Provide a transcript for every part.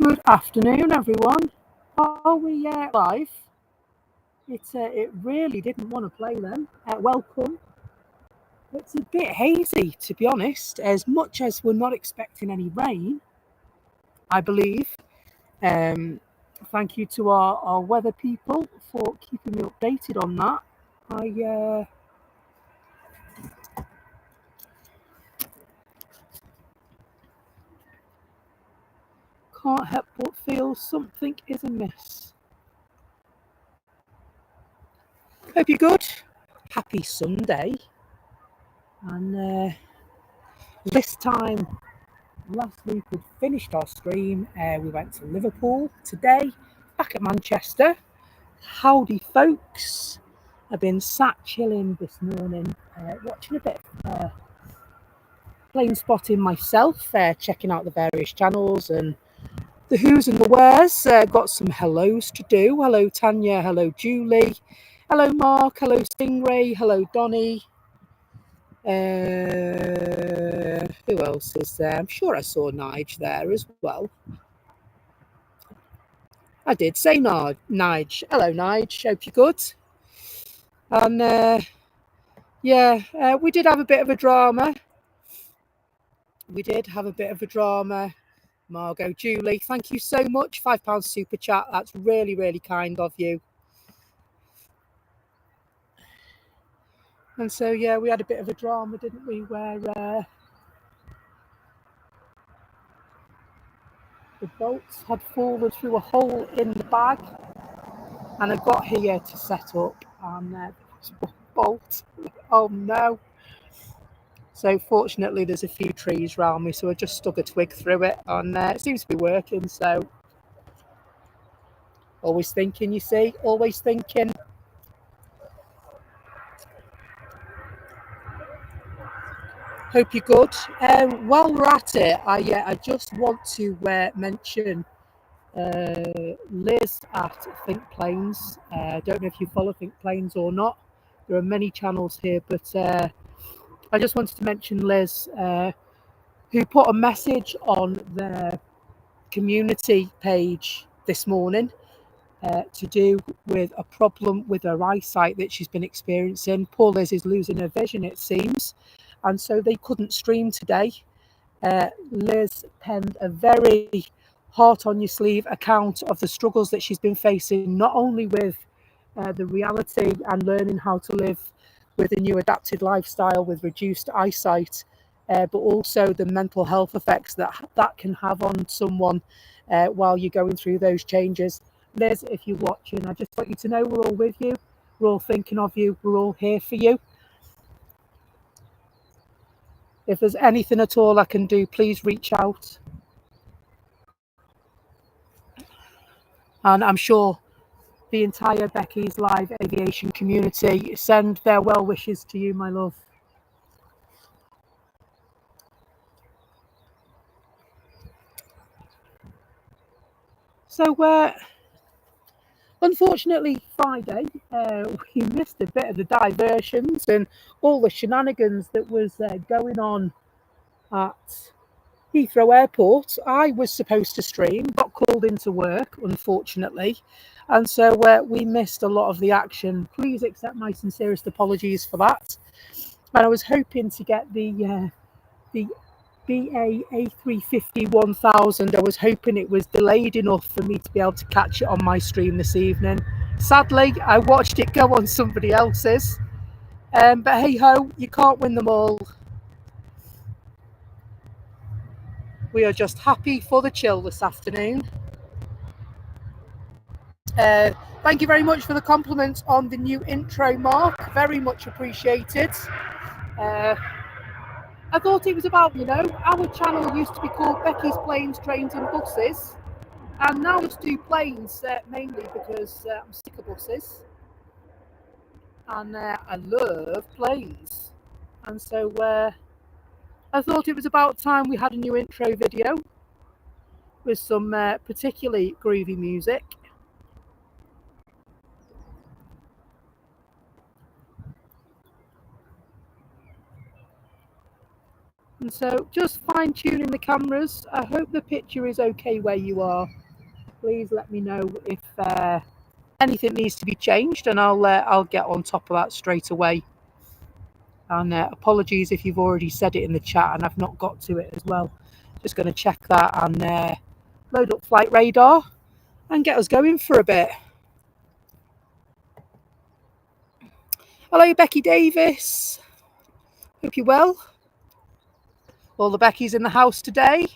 Good afternoon, everyone. Are we live? It really didn't want to play then. Welcome. It's a bit hazy, to be honest, as much as we're not expecting any rain, I believe. Thank you to our weather people for keeping me updated on that. I can't help but feel something is amiss. Hope you're good. Happy Sunday. And this time last week we finished our stream. We went to Liverpool. Today, back at Manchester. Howdy, folks. I've been sat chilling this morning, watching a bit of plane spotting myself, checking out the various channels and the who's and the where's. Got some hellos to do. Hello, Tanya. Hello, Julie. Hello, Mark. Hello, Stingray. Hello, Donny. Who else is there? I'm sure I saw Nige there as well. I did say Nige. Hello, Nige. Hope you're good. And we did have a bit of a drama. Margot, Julie, thank you so much. £5 super chat. That's really, really kind of you. And so, yeah, we had a bit of a drama, didn't we? Where the bolts had fallen through a hole in the bag. And I got here to set up, and there was one bolt. Oh no. So fortunately there's a few trees around me, so I just stuck a twig through it, and it seems to be working. So always thinking, you see, always thinking. Hope you're good. While we're at it, I just want to mention Liz at Think Planes. I don't know if you follow Think Planes or not. There are many channels here, but I just wanted to mention Liz, who put a message on their community page this morning to do with a problem with her eyesight that she's been experiencing. Poor Liz is losing her vision, it seems, and so they couldn't stream today. Liz penned a very heart on your sleeve account of the struggles that she's been facing, not only with the reality and learning how to live with a new adapted lifestyle with reduced eyesight, but also the mental health effects that can have on someone while you're going through those changes. Liz, if you're watching, I just want you to know we're all with you. We're all thinking of you. We're all here for you. If there's anything at all I can do, please reach out. And I'm sure the entire Becky's Live Aviation community send their well wishes to you, my love. So, unfortunately, Friday, we missed a bit of the diversions and all the shenanigans that was going on at Heathrow Airport. I was supposed to stream, got called into work, unfortunately, and so we missed a lot of the action. Please accept my sincerest apologies for that. And I was hoping to get the BA A350 1000. I was hoping it was delayed enough for me to be able to catch it on my stream this evening. Sadly, I watched it go on somebody else's. But hey ho, you can't win them all. We are just happy for the chill this afternoon. Thank you very much for the compliment on the new intro, Mark. Very much appreciated. I thought it was about, our channel used to be called Becky's Planes, Trains and Buses. And now I just do planes, mainly because I'm sick of buses. And I love planes. And so I thought it was about time we had a new intro video with some particularly groovy music. And so just fine tuning the cameras. I hope the picture is okay where you are. Please let me know if anything needs to be changed, and I'll get on top of that straight away. And apologies if you've already said it in the chat and I've not got to it as well. Just going to check that and load up flight radar and get us going for a bit. Hello, Becky Davis. Hope you're well. All the Beckys in the house today.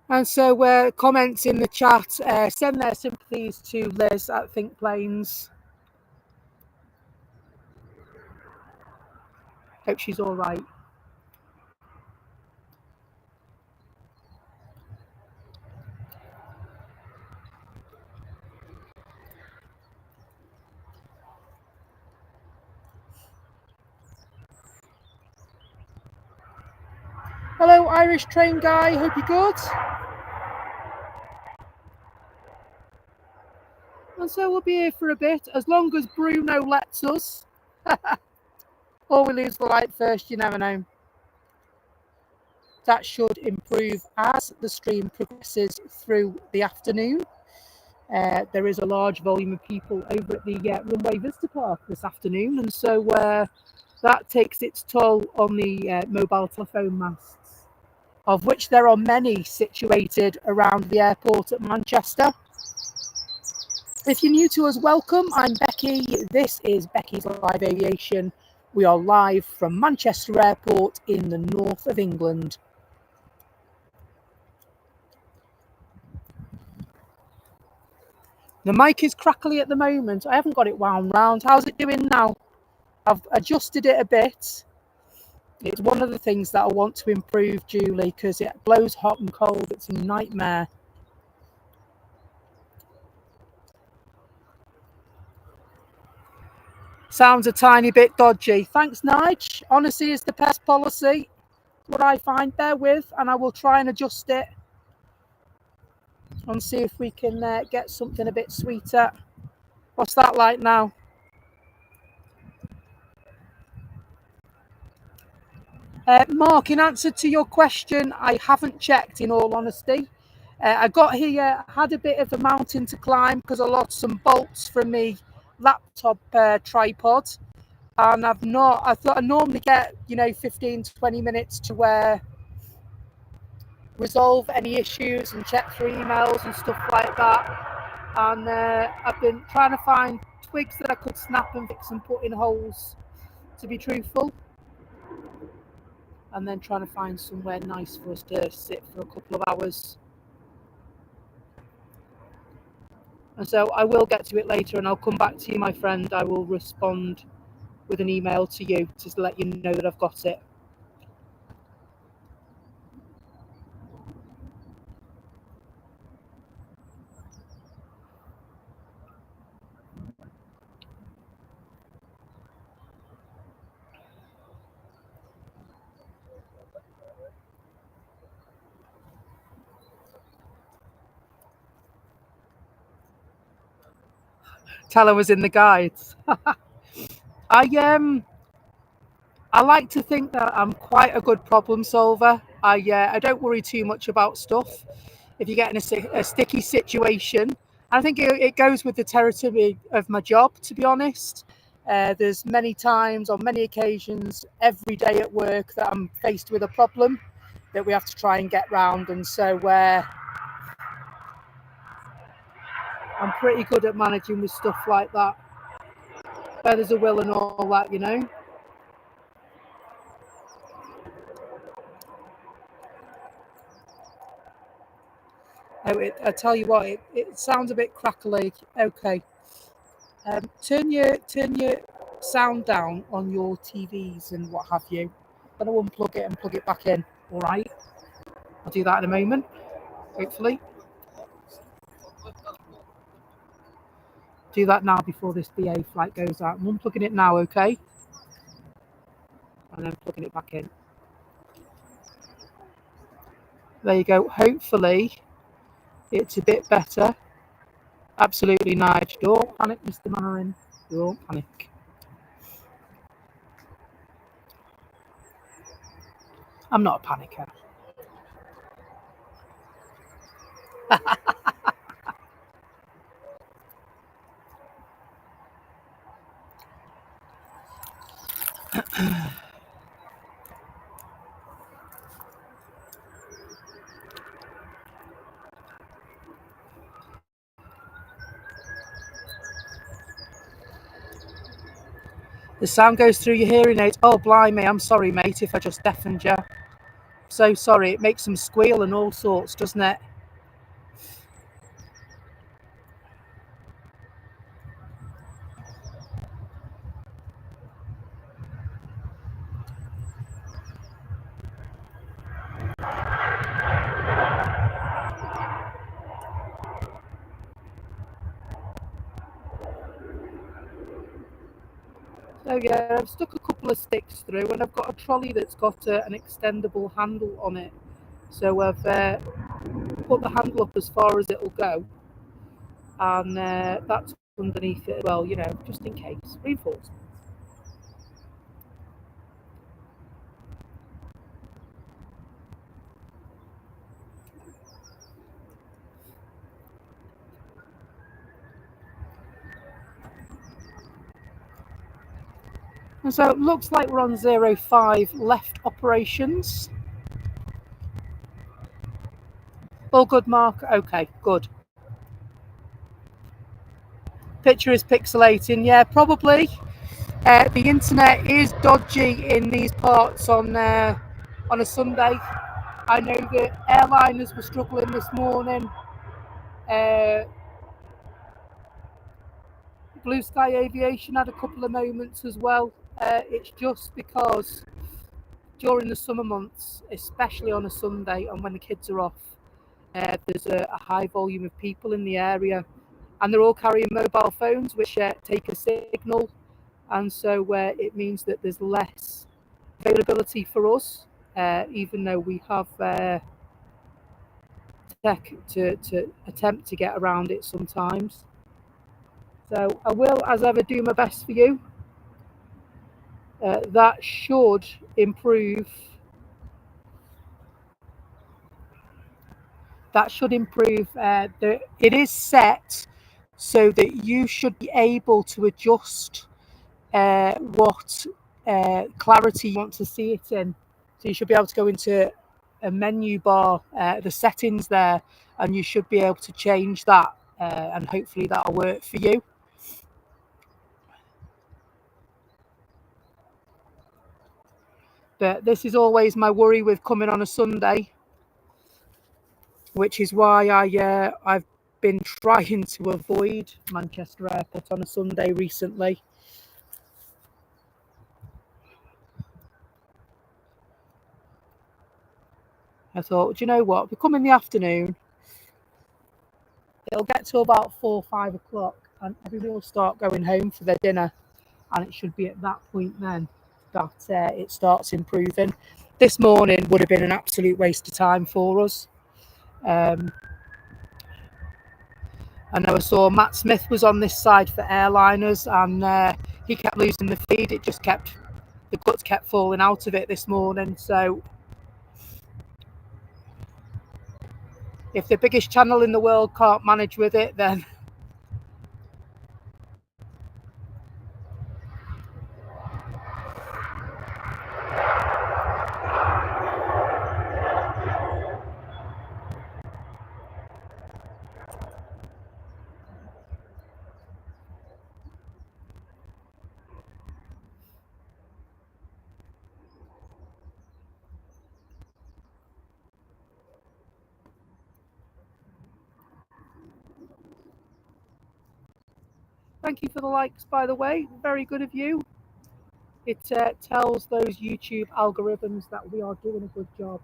And so comments in the chat, send their sympathies to Liz at Think Planes. Hope she's all right. Hello, Irish train guy. Hope you're good. And so we'll be here for a bit, as long as Bruno lets us. Or we lose the light first, you never know. That should improve as the stream progresses through the afternoon. There is a large volume of people over at the Runway Visitor Park this afternoon, and so that takes its toll on the mobile telephone masts, of which there are many situated around the airport at Manchester. If you're new to us, welcome. I'm Becky. This is Becky's Live Aviation. We are live from Manchester Airport in the north of England. The mic is crackly at the moment. I haven't got it wound round. How's it doing now? I've adjusted it a bit. It's one of the things that I want to improve, Julie, because it blows hot and cold. It's a nightmare. Sounds a tiny bit dodgy. Thanks, Nige. Honesty is the best policy. What I find, bear with, and I will try and adjust it and see if we can get something a bit sweeter. What's that like now? Mark, in answer to your question, I haven't checked, in all honesty. I got here, had a bit of a mountain to climb because I lost some bolts from my laptop tripod, and I thought I normally get 15-20 minutes to resolve any issues and check through emails and stuff like that. And I've been trying to find twigs that I could snap and fix and put in holes, to be truthful. And then trying to find somewhere nice for us to sit for a couple of hours. And so I will get to it later, and I'll come back to you, my friend. I will respond with an email to you to let you know that I've got it. Tell her was in the guides. I like to think that I'm quite a good problem solver. I don't worry too much about stuff. If you get in a sticky situation, I think it goes with the territory of my job, to be honest. There's many times, on many occasions, every day at work that I'm faced with a problem that we have to try and get round. And so I'm pretty good at managing with stuff like that. Where there's a will and all that, you know. I tell you what, it sounds a bit crackly. Okay. Turn your sound down on your TVs and what have you. I'm going to unplug it and plug it back in. All right. I'll do that in a moment, hopefully. Do that now before this BA flight goes out. I'm unplugging it now, okay? And then plugging it back in. There you go. Hopefully it's a bit better. Absolutely, Nigel. Don't panic, Mr. Mannerin. Don't panic. I'm not a panicker. The sound goes through your hearing aids. Oh, blimey, I'm sorry, mate, if I just deafened you. So sorry, it makes them squeal and all sorts, doesn't it? So yeah, I've stuck a couple of sticks through, and I've got a trolley that's got an extendable handle on it. So I've put the handle up as far as it'll go, and that's underneath it. Well, just in case. Reinforced. And so it looks like we're on 05 left operations. All good, Mark? Okay, good. Picture is pixelating. Yeah, probably. The internet is dodgy in these parts on a Sunday. I know that airliners were struggling this morning. Blue Sky Aviation had a couple of moments as well. It's just because during the summer months, especially on a Sunday and when the kids are off, there's a high volume of people in the area, and they're all carrying mobile phones which take a signal, and so it means that there's less availability for us, even though we have tech to attempt to get around it sometimes. So I will, as ever, do my best for you. That should improve. That should improve. It is set so that you should be able to adjust what clarity you want to see it in. So you should be able to go into a menu bar, the settings there, and you should be able to change that, and hopefully that'll work for you. But this is always my worry with coming on a Sunday, which is why I've been trying to avoid Manchester Airport on a Sunday recently. I thought, do you know what? If we come in the afternoon, it'll get to about 4 or 5 o'clock, and everybody will start going home for their dinner, and it should be at that point then that it starts improving. This morning would have been an absolute waste of time for us. I know I saw Matt Smith was on this side for airliners, and he kept losing the feed. It just kept, the guts kept falling out of it this morning. So if the biggest channel in the world can't manage with it, then thank you for the likes, by the way. Very good of you. It tells those YouTube algorithms that we are doing a good job,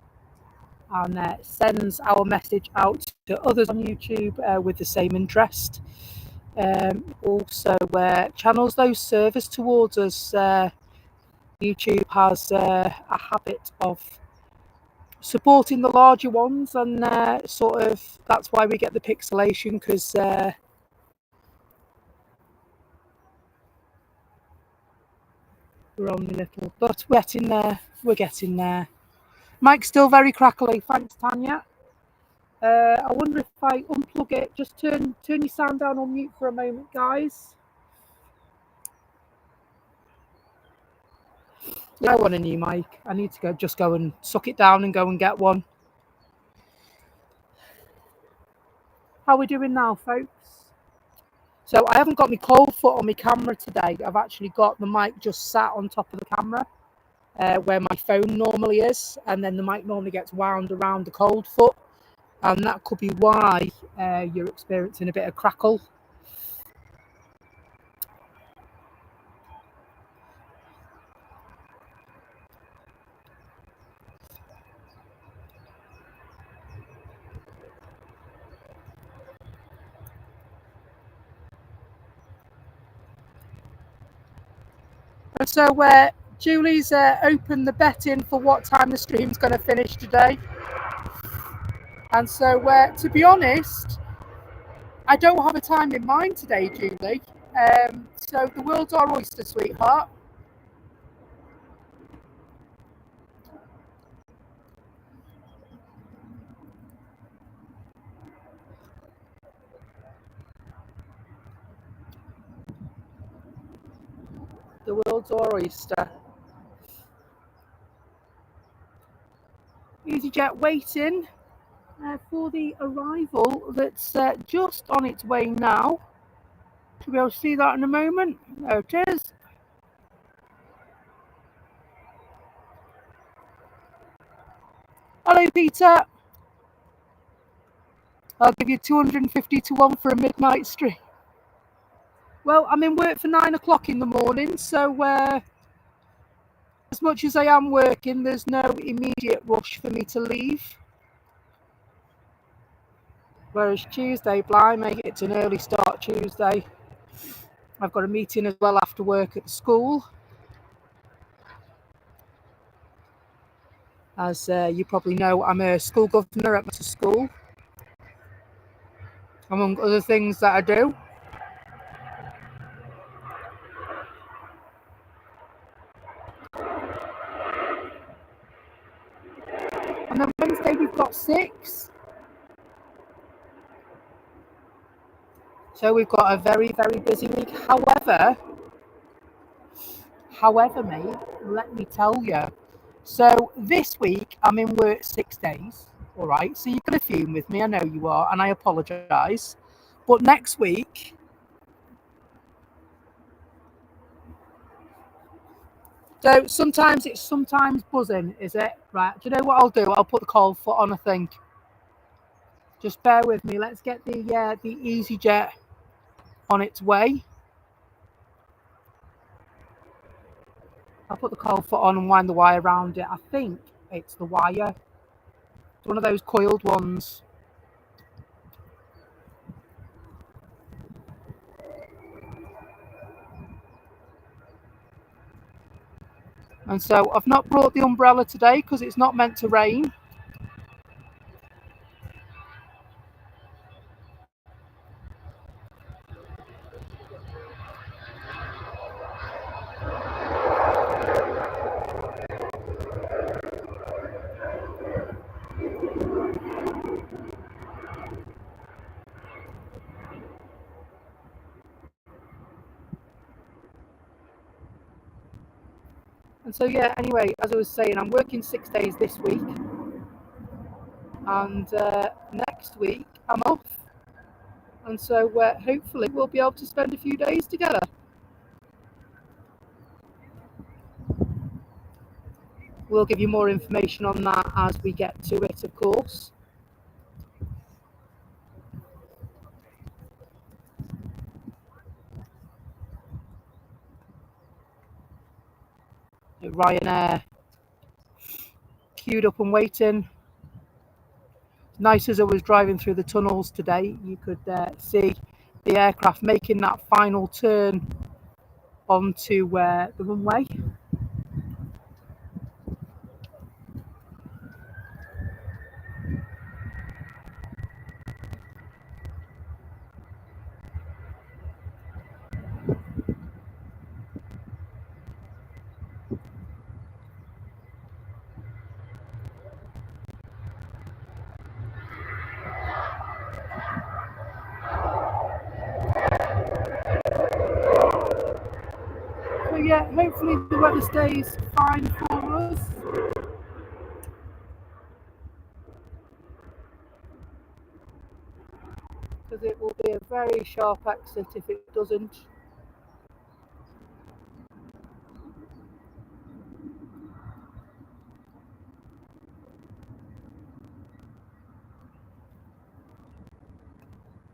and sends our message out to others on YouTube with the same interest. Also, channels those service towards us. YouTube has a habit of supporting the larger ones, and sort of that's why we get the pixelation, because We're only little, but we're getting there. We're getting there. Mike's still very crackly. Thanks, Tanya. I wonder if I unplug it. Just turn your sound down on mute for a moment, guys. Yeah, I want a new mic. I need to just go and suck it down and go and get one. How are we doing now, folks? So I haven't got my cold foot on my camera today. I've actually got the mic just sat on top of the camera where my phone normally is, and then the mic normally gets wound around the cold foot, and that could be why you're experiencing a bit of crackle. And so Julie's opened the betting for what time the stream's going to finish today. And so, to be honest, I don't have a time in mind today, Julie. So the world's our oyster, sweetheart. The world's our oyster. EasyJet waiting for the arrival that's just on its way now. Should be able to see that in a moment. There it is. Hello, Peter. I'll give you 250 to 1 for a midnight stream. Well, I'm in work for 9 o'clock in the morning, so as much as I am working, there's no immediate rush for me to leave. Whereas Tuesday, blimey, it's an early start Tuesday. I've got a meeting as well after work at the school. As you probably know, I'm a school governor at my school, among other things that I do. And then Wednesday we've got 6. So we've got a very, very busy week. However, mate, let me tell you. So this week I'm in work 6 days. All right. So you're going to fume with me. I know you are, and I apologise. But next week, so sometimes it's buzzing, is it? Right. Do you know what I'll do? I'll put the cold foot on, I think. Just bear with me. Let's get the EasyJet on its way. I'll put the cold foot on and wind the wire around it. I think it's the wire. It's one of those coiled ones. And so I've not brought the umbrella today because it's not meant to rain. And so, yeah, anyway, as I was saying, I'm working 6 days this week. And next week, I'm off. And so, hopefully, we'll be able to spend a few days together. We'll give you more information on that as we get to it, of course. Ryanair queued up and waiting. Nice as I was driving through the tunnels today, you could see the aircraft making that final turn onto the runway. yeah, hopefully the weather stays fine for us. Because it will be a very sharp exit if it doesn't.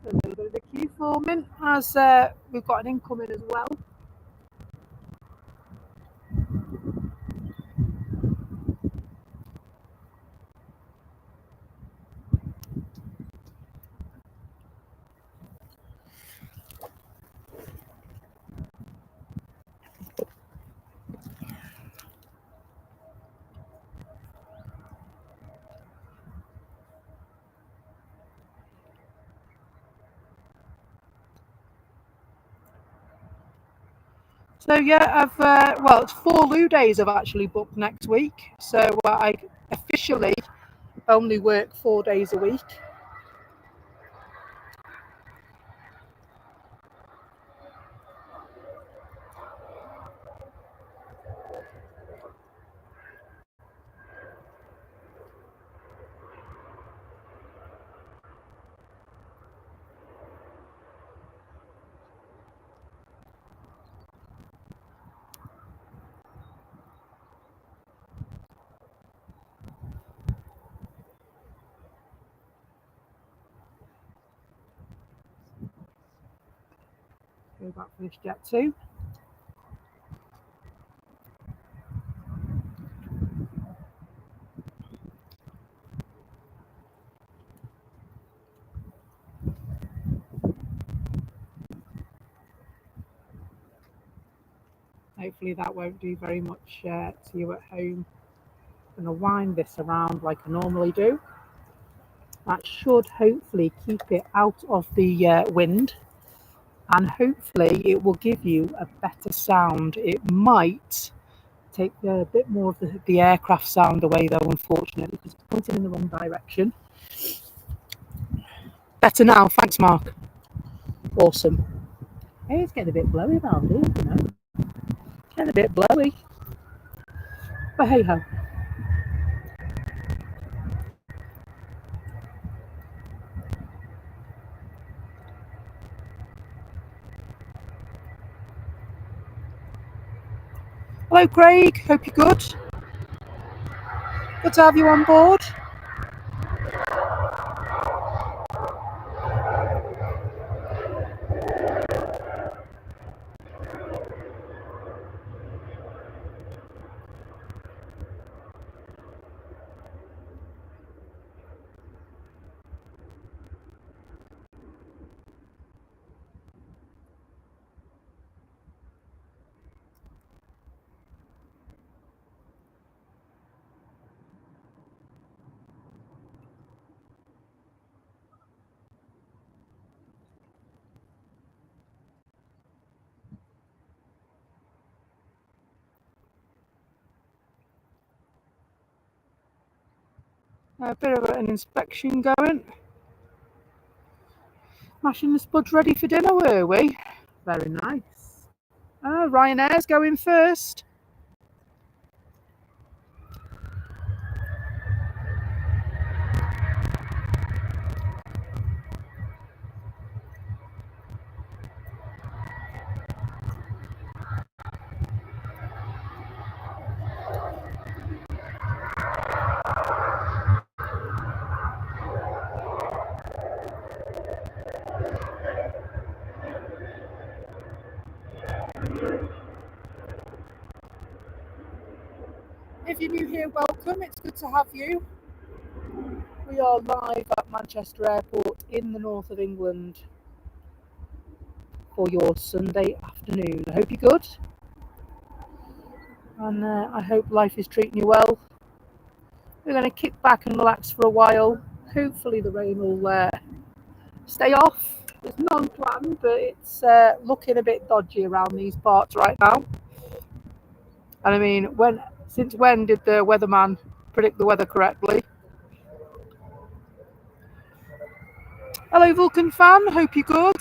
A little bit of the queue forming as we've got an incoming as well. So yeah, well, it's 4 loo days I've actually booked next week. So I officially only work 4 days a week. Go back for this jet too. Hopefully that won't do very much to you at home. I'm going to wind this around like I normally do. That should hopefully keep it out of the wind, and hopefully it will give you a better sound. It might take a bit more of the aircraft sound away though, unfortunately, because it's pointing in the wrong direction. Better now, thanks Mark. Awesome. Hey, it's getting a bit blowy around here, you know. Getting a bit blowy. But hey ho. Hello Craig, hope you're good. Good to have you on board. A bit of an inspection going. Mashing the spuds ready for dinner, were we? Very nice. Ryanair's going first. If you're new here, welcome. It's good to have you. We are live at Manchester Airport in the north of England for your Sunday afternoon. I hope you're good, and I hope life is treating you well. We're going to kick back and relax for a while. Hopefully the rain will stay off. There's none planned, but it's looking a bit dodgy around these parts right now. And I mean, since when did the weatherman predict the weather correctly? Hello Vulcan fan, hope you're good.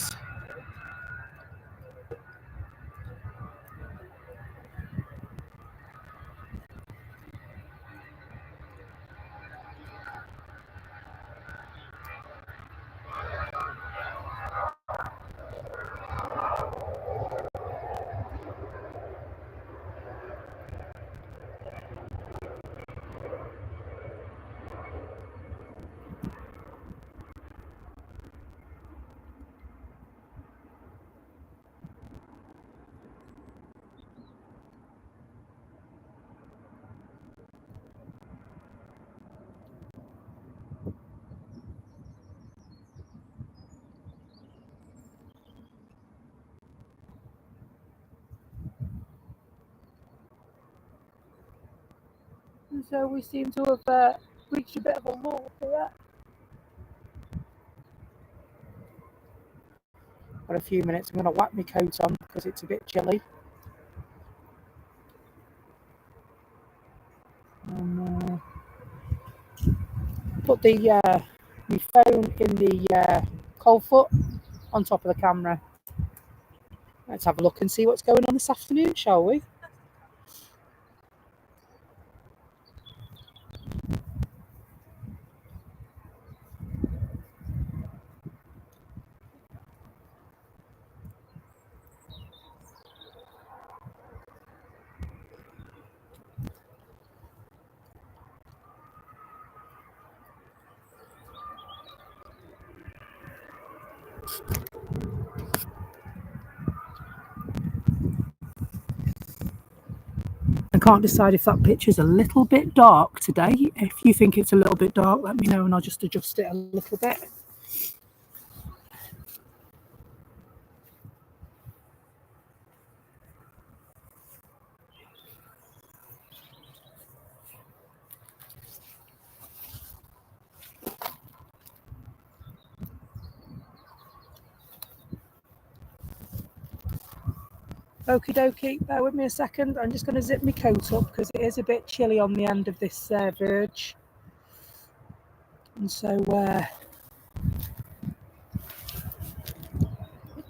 And so we seem to have reached a bit of a lull here. Got a few minutes. I'm going to whack my coat on because it's a bit chilly. And, put my phone in the cold foot on top of the camera. Let's have a look and see what's going on this afternoon, shall we? I can't decide if that picture's a little bit dark today. If you think it's a little bit dark, let me know and I'll just adjust it a little bit. Okie dokie, bear with me a second. I'm just going to zip my coat up because it is a bit chilly on the end of this verge. And so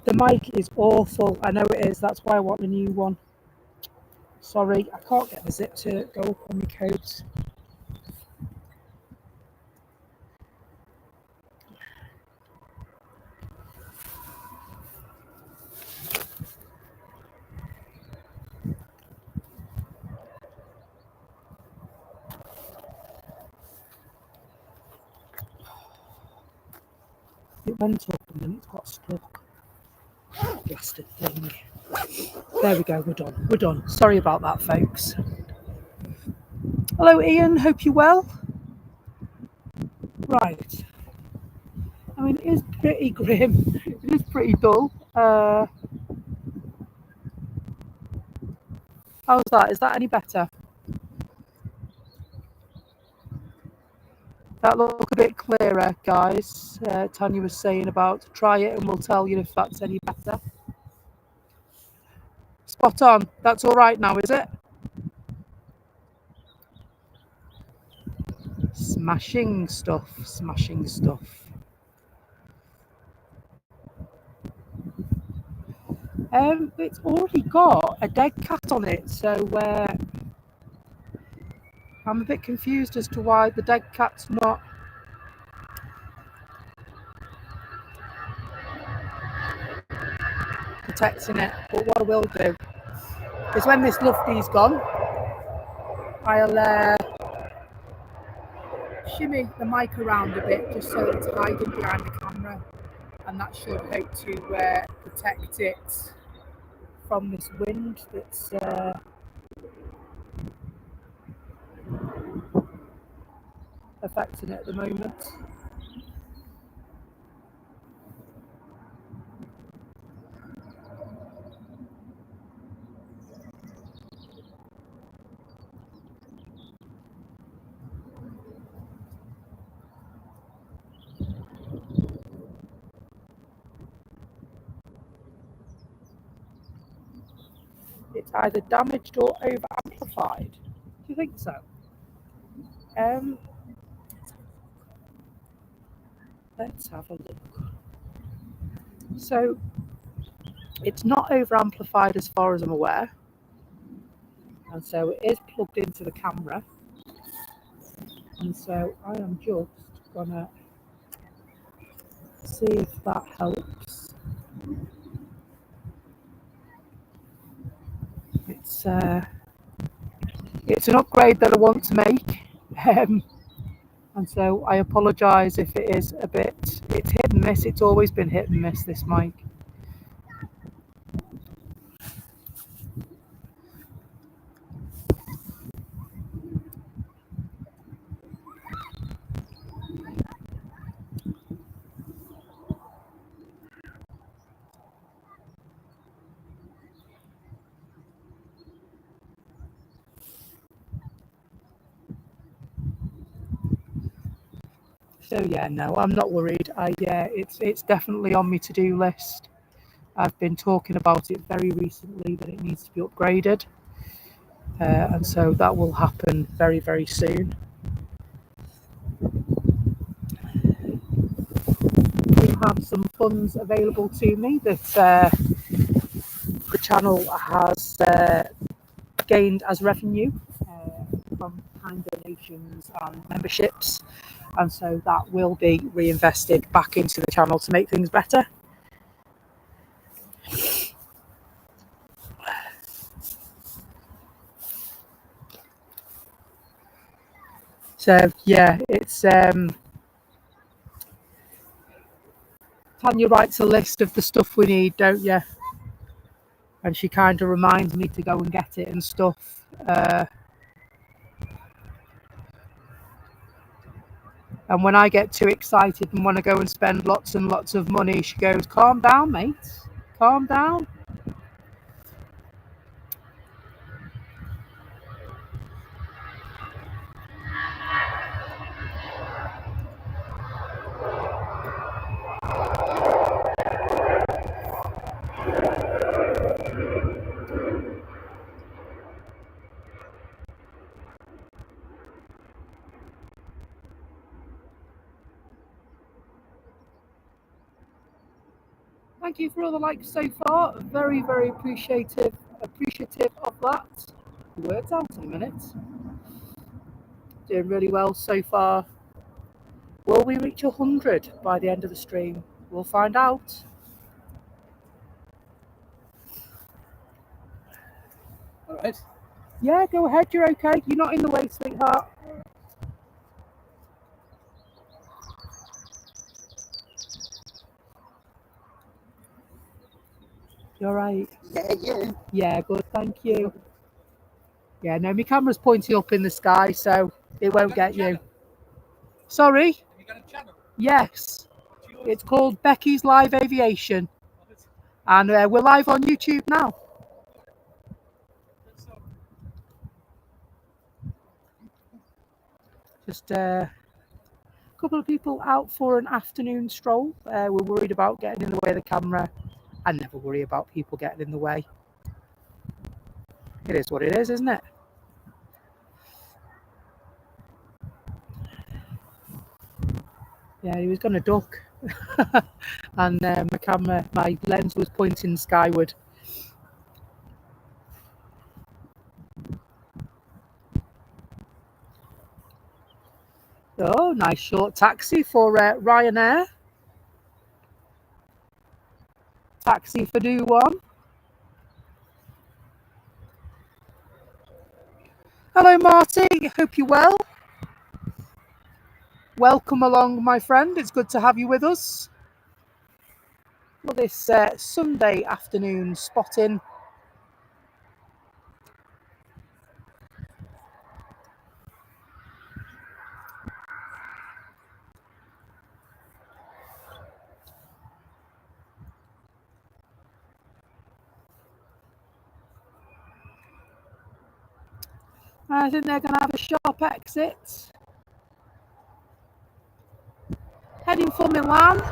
the mic is awful. I know it is. That's why I want a new one. Sorry, I can't get the zip to go up on my coat. It went up and then it's got stuck. Blasted thing. There we go, we're done. We're done. Sorry about that, folks. Hello, Ian. Hope you're well. Right. I mean, it is pretty grim. It is pretty dull. How's that? Is that any better? That look a bit clearer, guys. Tanya was saying about try it and we'll tell you if that's any better. Spot on. That's all right now, is it? Smashing stuff. Smashing stuff. It's already got a dead cat on it, so I'm a bit confused as to why the dead cat's not protecting it. But what I will do is when this Luftie's gone, I'll shimmy the mic around a bit just so it's hiding behind the camera, and that should hope to protect it from this wind that's affecting it at the moment. It's either damaged or over amplified. Do you think so? Let's have a look. So it's not over amplified as far as I'm aware, and so it is plugged into the camera, and so I am just gonna see if that helps. It's an upgrade that I want to make, and so I apologise if it is a bit. It's hit and miss. It's always been hit and miss, this mic. So yeah, no, I'm not worried. It's definitely on my to-do list. I've been talking about it very recently that it needs to be upgraded, and so that will happen very, very soon. We have some funds available to me that the channel has gained as revenue from kind donations and memberships, and so that will be reinvested back into the channel to make things better. So yeah, it's Tanya writes a list of the stuff we need, don't you? And she kind of reminds me to go and get it and stuff. And when I get too excited and want to go and spend lots and lots of money, she goes, "Calm down, mate. Calm down." Thank you for all the likes so far. Very, very appreciative of that. The words out in a minute. Doing really well so far. Will we reach 100 by the end of the stream? We'll find out. All right. Yeah, go ahead. You're okay. You're not in the way, sweetheart. You're right. Yeah. Yeah, good. Thank you. Yeah, no, my camera's pointing up in the sky, so it won't get you. Sorry? Have you got a channel? Yes. It's called Becky's Live Aviation. And we're live on YouTube now. Just a couple of people out for an afternoon stroll. We're worried about getting in the way of the camera. I never worry about people getting in the way. It is what it is, isn't it? Yeah, he was going to duck. And my lens was pointing skyward. Oh, nice short taxi for Ryanair. Taxi for do one. Hello, Marty. Hope you're well. Welcome along, my friend. It's good to have you with us. For this Sunday afternoon spotting. I think they're going to have a sharp exit. Heading for Milan.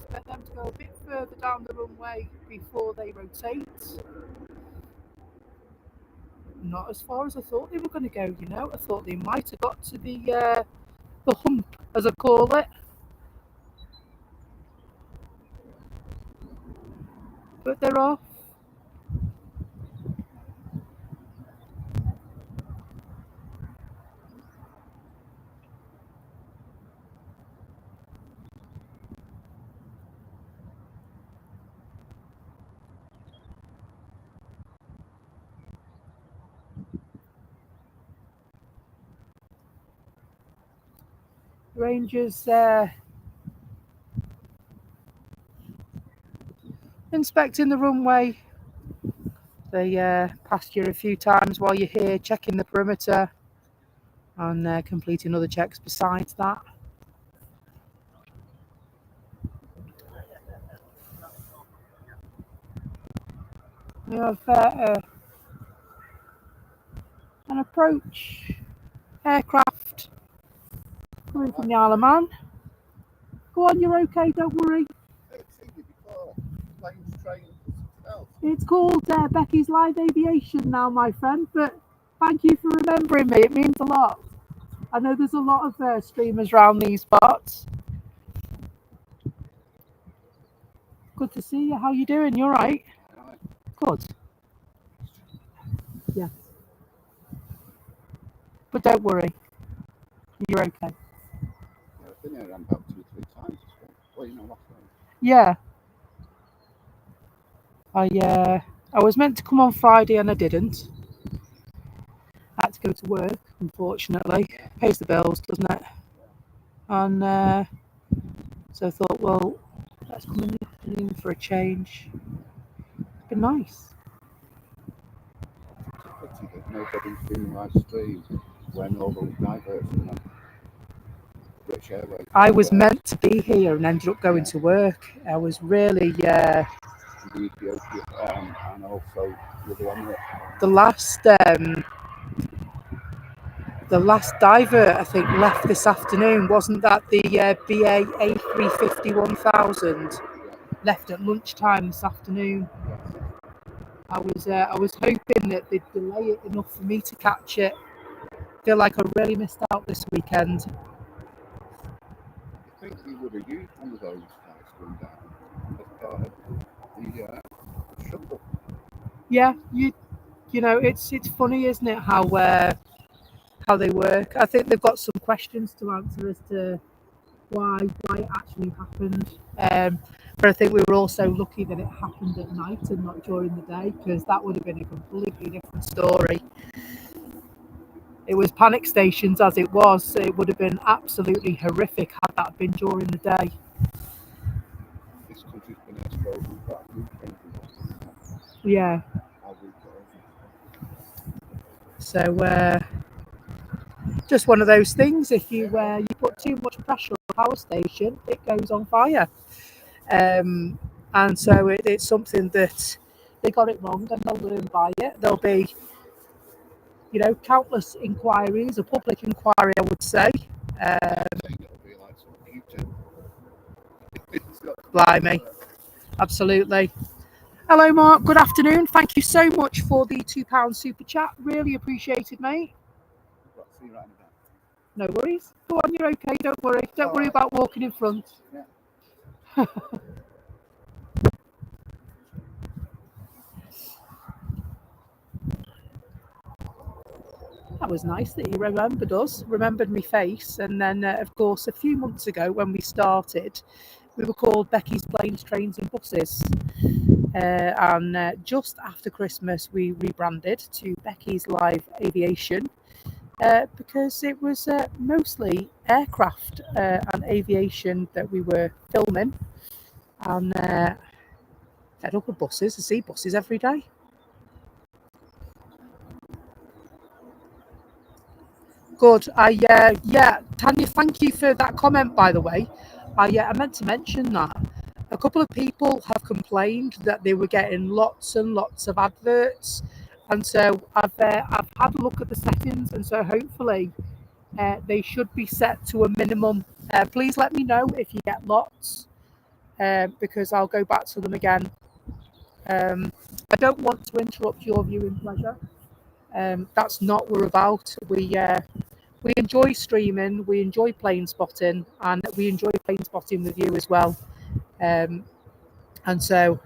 Expect them to go a bit further down the runway before they rotate. Not as far as I thought they were going to go, you know. I thought they might have got to the hump, as I call it. But they're off. Rangers inspecting the runway. They passed you a few times while you're here, checking the perimeter and completing other checks besides that. We have an approach aircraft coming from the Isle of Man. Go on, you're okay, don't worry. It's called Becky's Live Aviation now, my friend, but thank you for remembering me. It means a lot. I know there's a lot of streamers around these parts. Good to see you. How you doing? You all right? Good. Yes. But don't worry. You're okay. I've been here about 2 or 3 times. Well, you know what? Yeah. I was meant to come on Friday and I didn't. I had to go to work, unfortunately. Pays the bills, doesn't it? And so I thought, well, let's come in the afternoon for a change. It's been nice. It's a pity that nobody's doing live stream when all those diversions and British Airways. I was meant to be here and ended up going to work. I was really The Ethiopia and also with the Emirates. the last diver I think left this afternoon. Wasn't that the BA A350 1000? Left at lunchtime this afternoon. I was hoping that they'd delay it enough for me to catch it. Feel like I really missed out this weekend. I think we would have used one of those flights going down as part of the shuttle. Yeah, you know, it's funny, isn't it, how they work. I think they've got some questions to answer as to why it actually happened. But I think we were also lucky that it happened at night and not during the day, because that would have been a completely different story. It was panic stations as it was. It would have been absolutely horrific had that been during the day. This country's been exposed to quite a few things. Yeah. So just one of those things. If you put too much pressure on a power station, it goes on fire. And so it's something that they got it wrong and they'll learn by it. There'll be, countless inquiries, a public inquiry, I would say. Blimey. Absolutely. Hello, Mark. Good afternoon. Thank you so much for the £2 super chat. Really appreciated, mate. No worries. Go on, you're okay. Don't worry. Don't worry about walking in front. Yeah. That was nice that you remembered us, remembered me face. And then, of course, a few months ago when we started, we were called Becky's Planes, Trains and Buses. And just after Christmas, we rebranded to Becky's Live Aviation because it was mostly aircraft and aviation that we were filming. And fed up with buses. I see buses every day. Good. Yeah, Tanya, thank you for that comment, by the way. I meant to mention that a couple of people have complained that they were getting lots and lots of adverts, and so I've had a look at the settings, and so hopefully they should be set to a minimum. Please let me know if you get lots, because I'll go back to them again. I don't want to interrupt your viewing pleasure. That's not what we're about. We enjoy streaming, we enjoy plane spotting, and we enjoy plane spotting with you as well. And so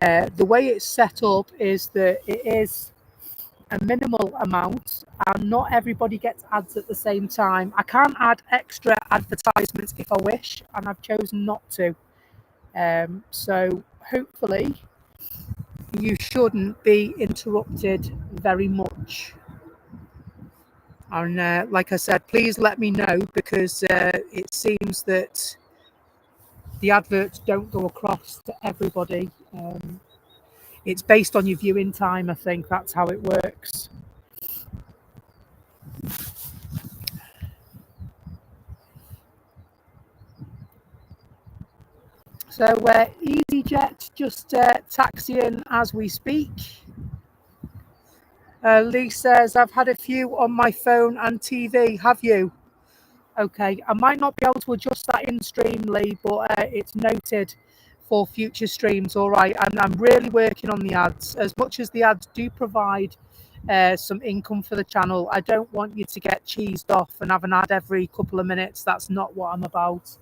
the way it's set up is that it is a minimal amount and not everybody gets ads at the same time. I can add extra advertisements if I wish, and I've chosen not to. So hopefully you shouldn't be interrupted very much. And like I said, please let me know, because it seems that the adverts don't go across to everybody. It's based on your viewing time, I think. That's how it works. So EasyJet just taxiing as we speak. Lee says, I've had a few on my phone and TV. Have you? Okay, I might not be able to adjust that in stream, Lee, but it's noted for future streams. All right, and I'm really working on the ads. As much as the ads do provide some income for the channel, I don't want you to get cheesed off and have an ad every couple of minutes. That's not what I'm about.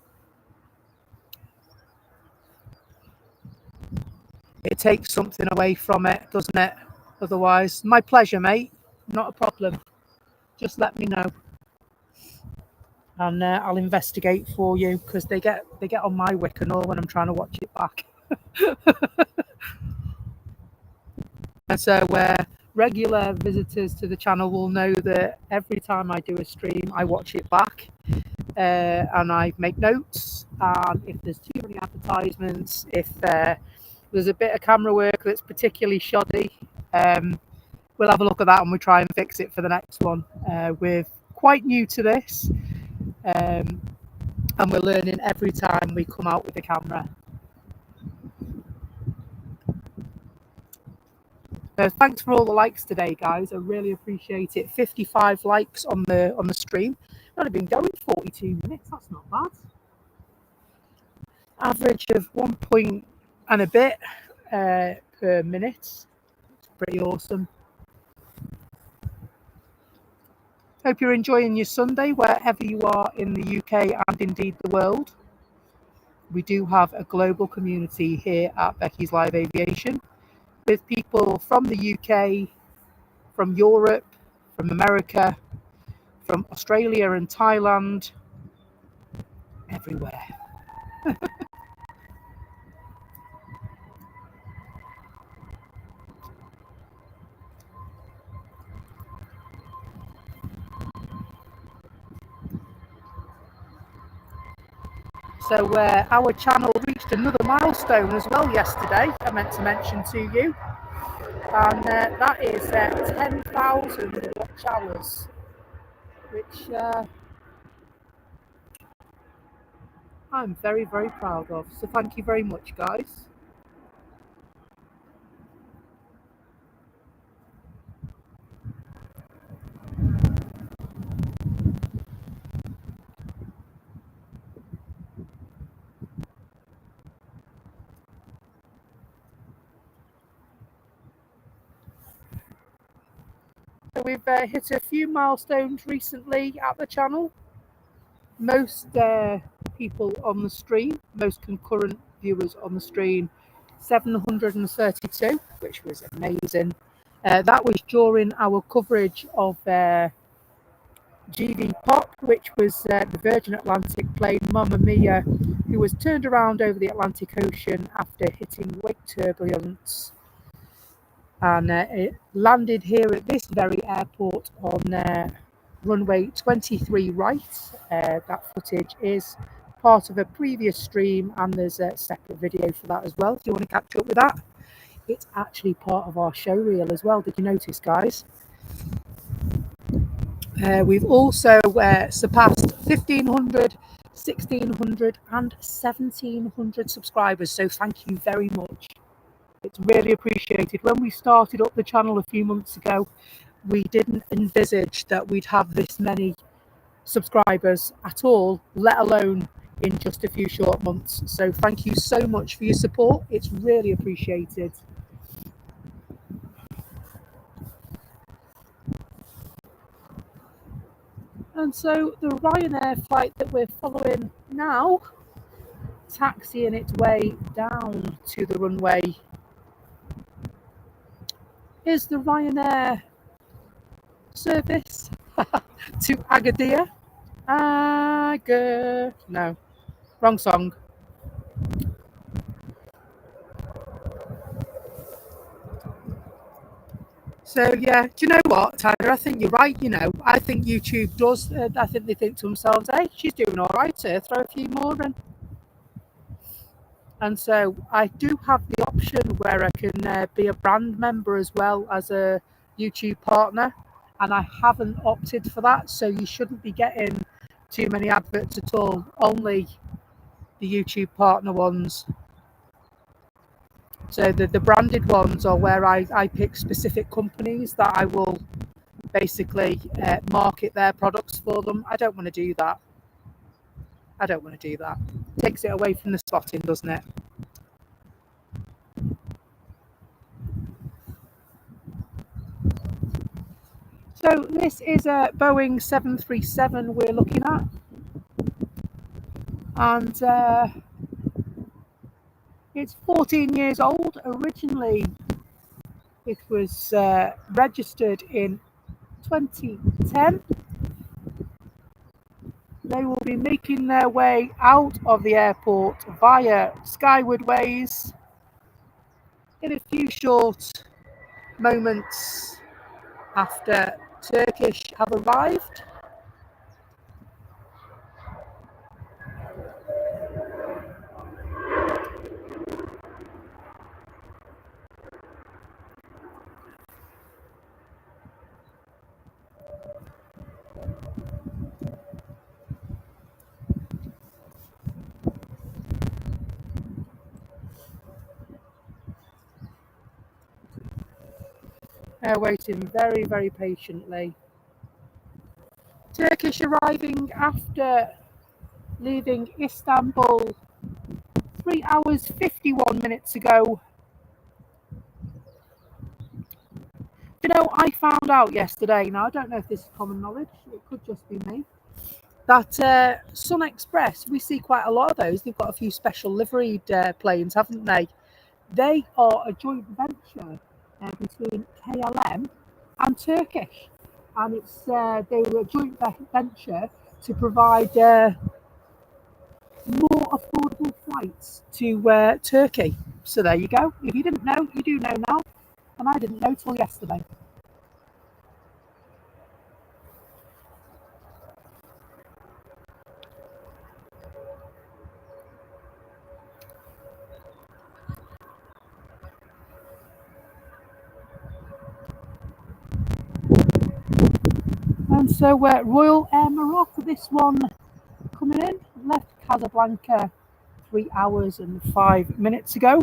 It takes something away from it, doesn't it? Otherwise, my pleasure, mate. Not a problem. Just let me know, and I'll investigate for you, because they get on my wick and all when I'm trying to watch it back. And so regular visitors to the channel will know that every time I do a stream, I watch it back and I make notes. And if there's too many advertisements, if there's a bit of camera work that's particularly shoddy, we'll have a look at that and we try and fix it for the next one. We're quite new to this, and we're learning every time we come out with the camera. Thanks for all the likes today, guys. I really appreciate it. 55 likes on the stream. I've only been going 42 minutes. That's not bad. Average of 1 point and a bit per minute. It's pretty awesome. Hope you're enjoying your Sunday wherever you are in the UK and indeed the world. We do have a global community here at Becky's Live Aviation, with people from the UK, from Europe, from America, from Australia and Thailand, everywhere. So our channel reached another milestone as well yesterday, I meant to mention to you, and that is 10,000 watch hours, which I'm very, very proud of. So thank you very much, guys. So we've hit a few milestones recently at the channel. Most people on the stream, most concurrent viewers on the stream, 732, which was amazing. That was during our coverage of GV Pop, which was the Virgin Atlantic plane Mamma Mia, who was turned around over the Atlantic Ocean after hitting wake turbulence. And it landed here at this very airport on runway 23 right. That footage is part of a previous stream, and there's a separate video for that as well if you want to catch up with that. It's actually part of our show reel as well. Did you notice, guys? We've also surpassed 1,500, 1,600 and 1,700 subscribers, so thank you very much. It's really appreciated. When we started up the channel a few months ago, we didn't envisage that we'd have this many subscribers at all, let alone in just a few short months. So thank you so much for your support. It's really appreciated. And so the Ryanair flight that we're following now, taxiing its way down to the runway, is the Ryanair service to Agadir. No, wrong song. So yeah, do you know what, Tyler? I think you're right. You know, I think YouTube does. I think they think to themselves, "Hey, she's doing all right. Throw a few more in." And so I do have the option where I can be a brand member as well as a YouTube partner, and I haven't opted for that, so you shouldn't be getting too many adverts at all, only the YouTube partner ones. So the branded ones are where I pick specific companies that I will basically market their products for them. I don't want to do that. Takes it away from the spotting, doesn't it? So this is a Boeing 737 we're looking at, and it's 14 years old. Originally, it was registered in 2010. They will be making their way out of the airport via skyward ways in a few short moments after Turkish have arrived. They're waiting very, very patiently. Turkish arriving after leaving Istanbul 3 hours 51 minutes ago. You know, I found out yesterday, now I don't know if this is common knowledge, it could just be me, that Sun Express, we see quite a lot of those. They've got a few special liveried planes, haven't they? They are a joint venture between KLM and Turkish, and it's they were a joint venture to provide more affordable flights to Turkey. So there you go. If you didn't know, you do know now, and I didn't know till yesterday. And so Royal Air Morocco, this one coming in, left Casablanca 3 hours and 5 minutes ago.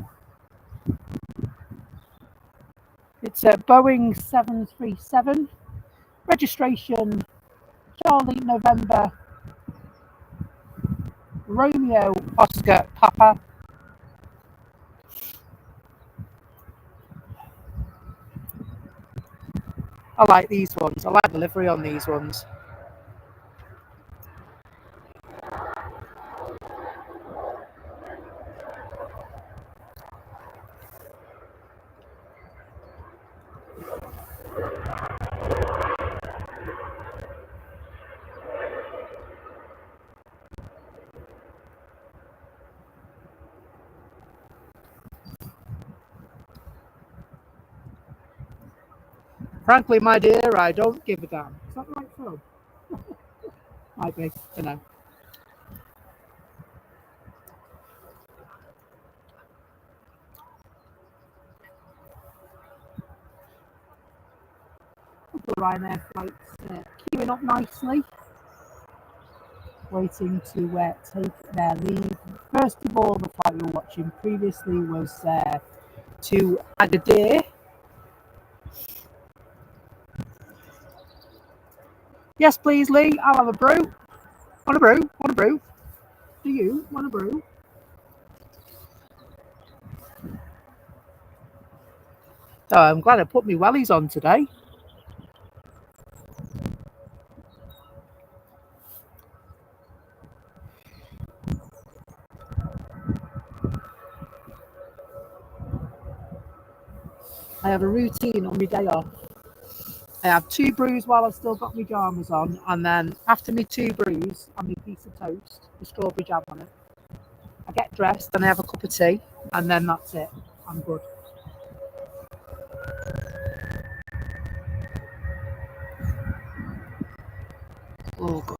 It's a Boeing 737, registration Charlie November Romeo Oscar Papa. I like these ones. I like the livery on these ones. Frankly, my dear, I don't give a damn. Is that the right film? Might be, you know. The Ryanair flights queuing up nicely, waiting to take their leave. First of all, the flight you were watching previously was to Agadir. Yes, please, Lee. I'll have a brew. Want a brew? Want a brew? Do you want a brew? Oh, I'm glad I put my wellies on today. I have a routine on my day off. I have 2 brews while I've still got my pyjamas on, and then after my 2 brews and my piece of toast with strawberry jam on it, I get dressed and I have a cup of tea, and then that's it. I'm good. Oh, good.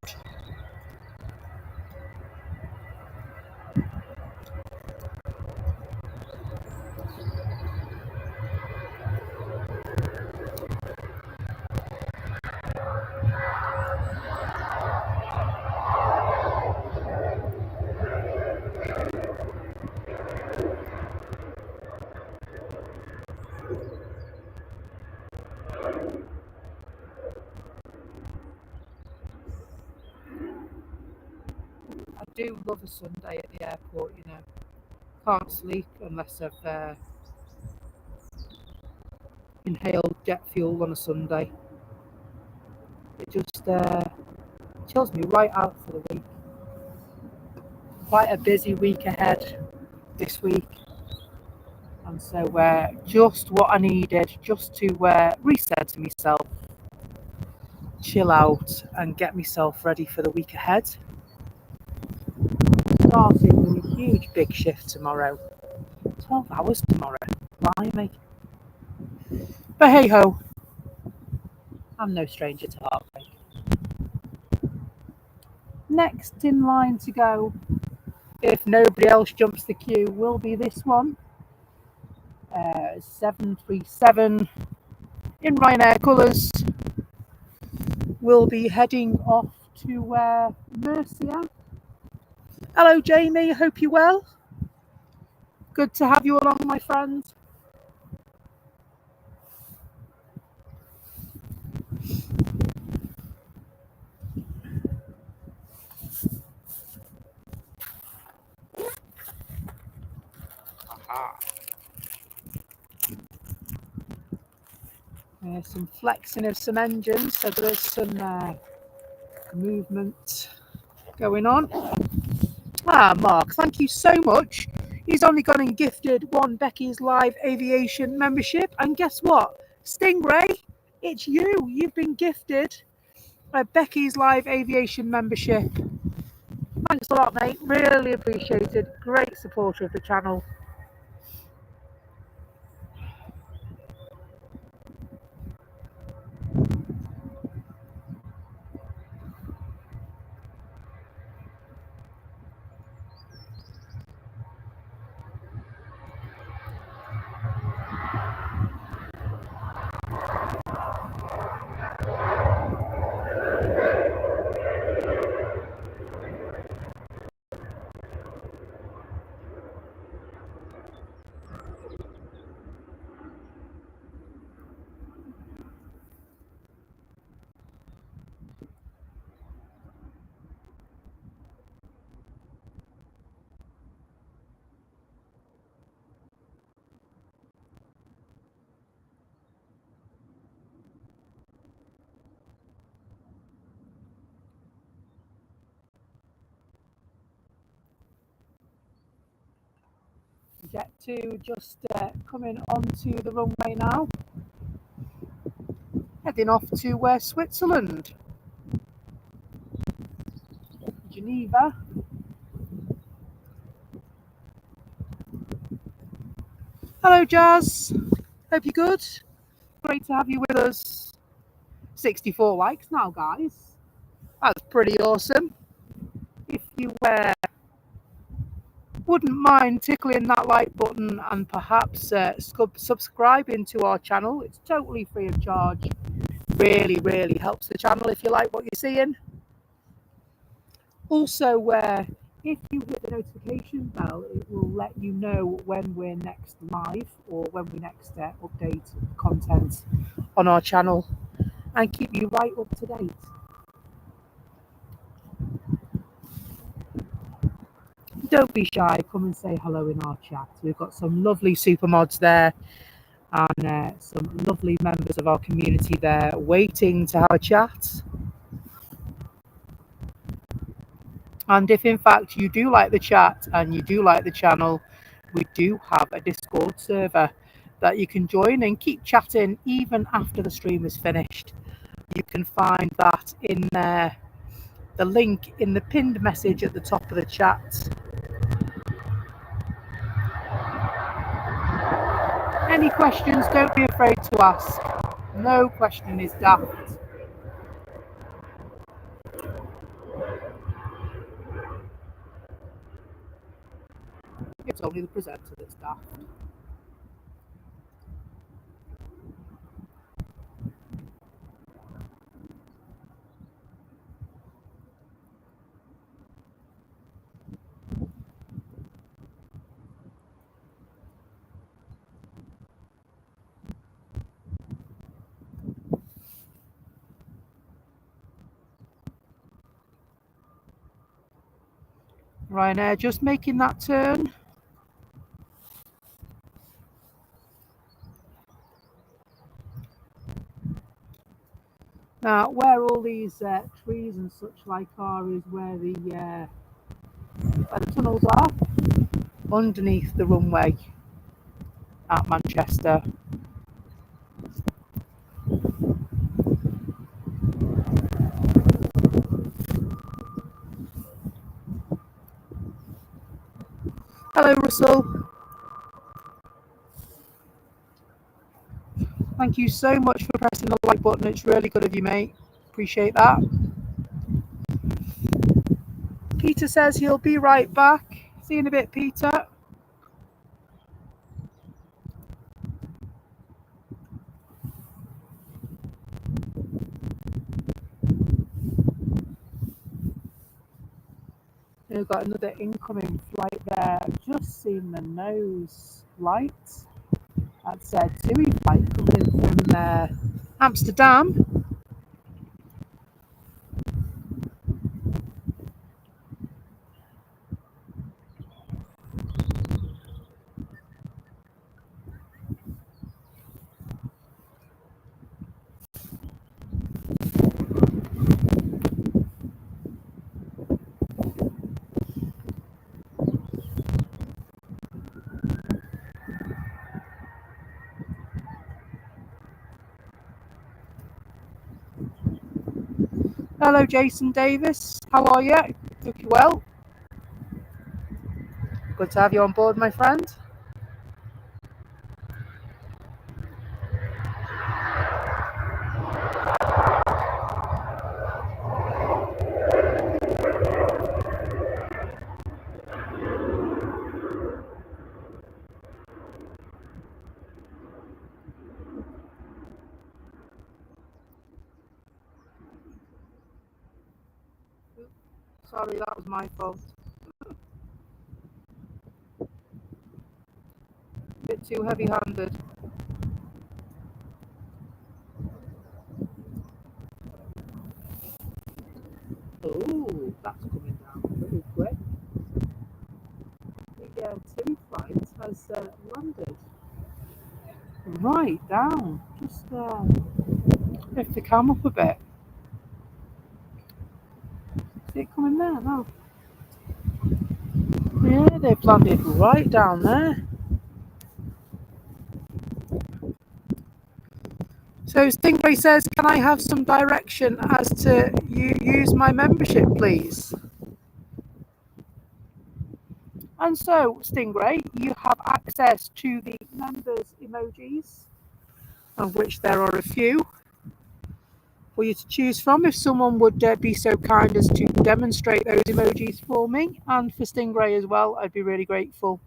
do love a Sunday at the airport, you know. Can't sleep unless I've inhaled jet fuel on a Sunday. It just chills me right out for the week. Quite a busy week ahead this week, and so just what I needed just to reset to myself, chill out, and get myself ready for the week ahead. Starting with a huge big shift tomorrow. 12 hours tomorrow. Blimey. But hey ho, I'm no stranger to heartbreak. Next in line to go, if nobody else jumps the queue, will be this one. 737 in Ryanair colours. We'll be heading off to Murcia. Hello Jamie, hope you're well. Good to have you along, my friend. Some flexing of some engines, so there is some movement going on. Mark, thank you so much. He's only gone and gifted one Becky's Live Aviation membership, and guess what? Stingray, it's you. You've been gifted a Becky's Live Aviation membership. Thanks a lot, mate. Really appreciated. Great supporter of the channel. Get to just coming onto the runway now. Heading off to Switzerland. Geneva. Hello Jazz, hope you're good. Great to have you with us. 64 likes now, guys. That's pretty awesome. If you wouldn't mind tickling that like button and perhaps subscribing to our channel, it's totally free of charge. Really helps the channel if you like what you're seeing. Also, if you hit the notification bell, it will let you know when we're next live or when we next update content on our channel and keep you right up to date. Don't be shy, come and say hello in our chat. We've got some lovely super mods there and some lovely members of our community there waiting to have a chat. And if in fact you do like the chat and you do like the channel, we do have a Discord server that you can join and keep chatting even after the stream is finished. You can find that in the link in the pinned message at the top of the chat. Any questions, don't be afraid to ask. No question is daft. It's only the presenter that's daft. Ryanair just making that turn. Now, where all these trees and such like are is where the tunnels are underneath the runway at Manchester. Hello, Russell. Thank you so much for pressing the like button. It's really good of you, mate. Appreciate that. Peter says he'll be right back. See you in a bit, Peter. We've got another incoming flight there. I've just seen the nose light. That's a TUI flight coming in from Amsterdam. Hello, Jason Davis. How are you? Hope you're well. Good to have you on board, my friend. Sorry, that was my fault. A bit too heavy-handed. Oh, that's coming down pretty quick. The TUI flight has landed right down. Just lift the cam up a bit. See it coming there now? Yeah, they've landed right down there. So Stingray says, can I have some direction as to use my membership, please? And so, Stingray, you have access to the members emojis, of which there are a few for you to choose from. If someone would be so kind as to demonstrate those emojis for me, and for Stingray as well, I'd be really grateful.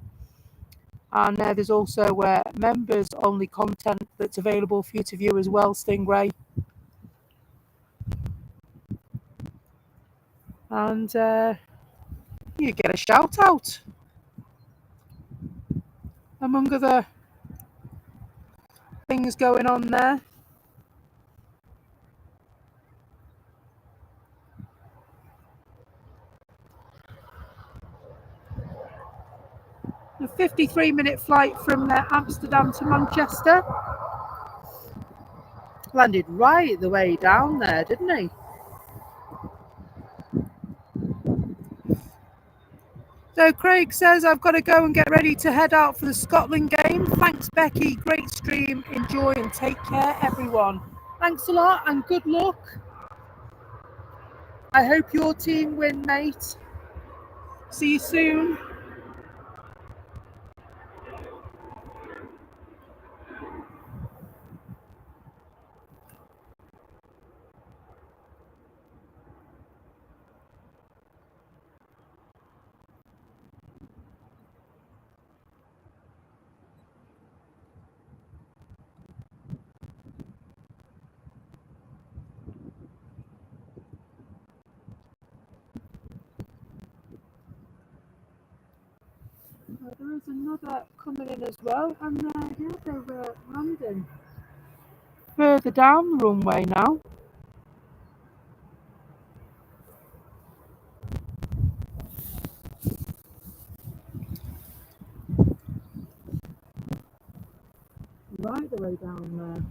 And there's also members only content that's available for you to view as well, Stingray. And you get a shout out among other things going on there. A 53-minute flight from Amsterdam to Manchester. Landed right the way down there, didn't he? So Craig says, I've got to go and get ready to head out for the Scotland game. Thanks, Becky. Great stream. Enjoy and take care, everyone. Thanks a lot and good luck. I hope your team win, mate. See you soon. There is another coming in as well, and yeah, they're landing further down the runway now. make their way down there.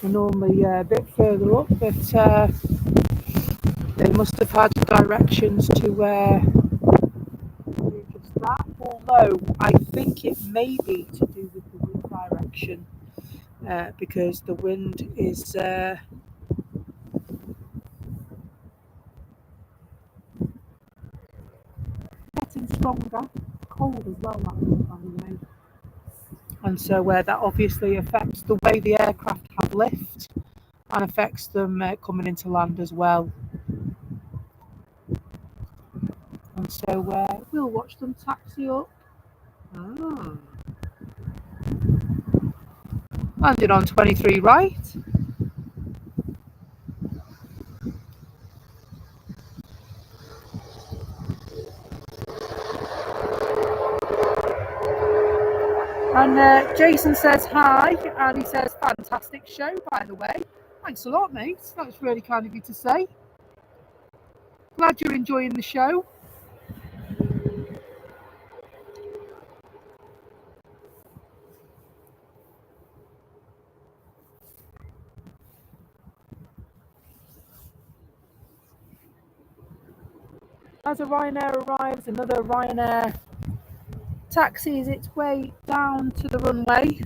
They're normally a bit further up, but they must have had directions to do just that. Although I think it may be to do with the wind direction, because the wind is getting stronger. Cold as well, that wind, by the way. And so that obviously affects the way the aircraft have lift and affects them coming into land as well. And so we'll watch them taxi up. Landed on 23 right. And Jason says hi, and he says, fantastic show, by the way. Thanks a lot, mate. That's really kind of you to say. Glad you're enjoying the show. As a Ryanair arrives, another Ryanair taxis its way down to the runway.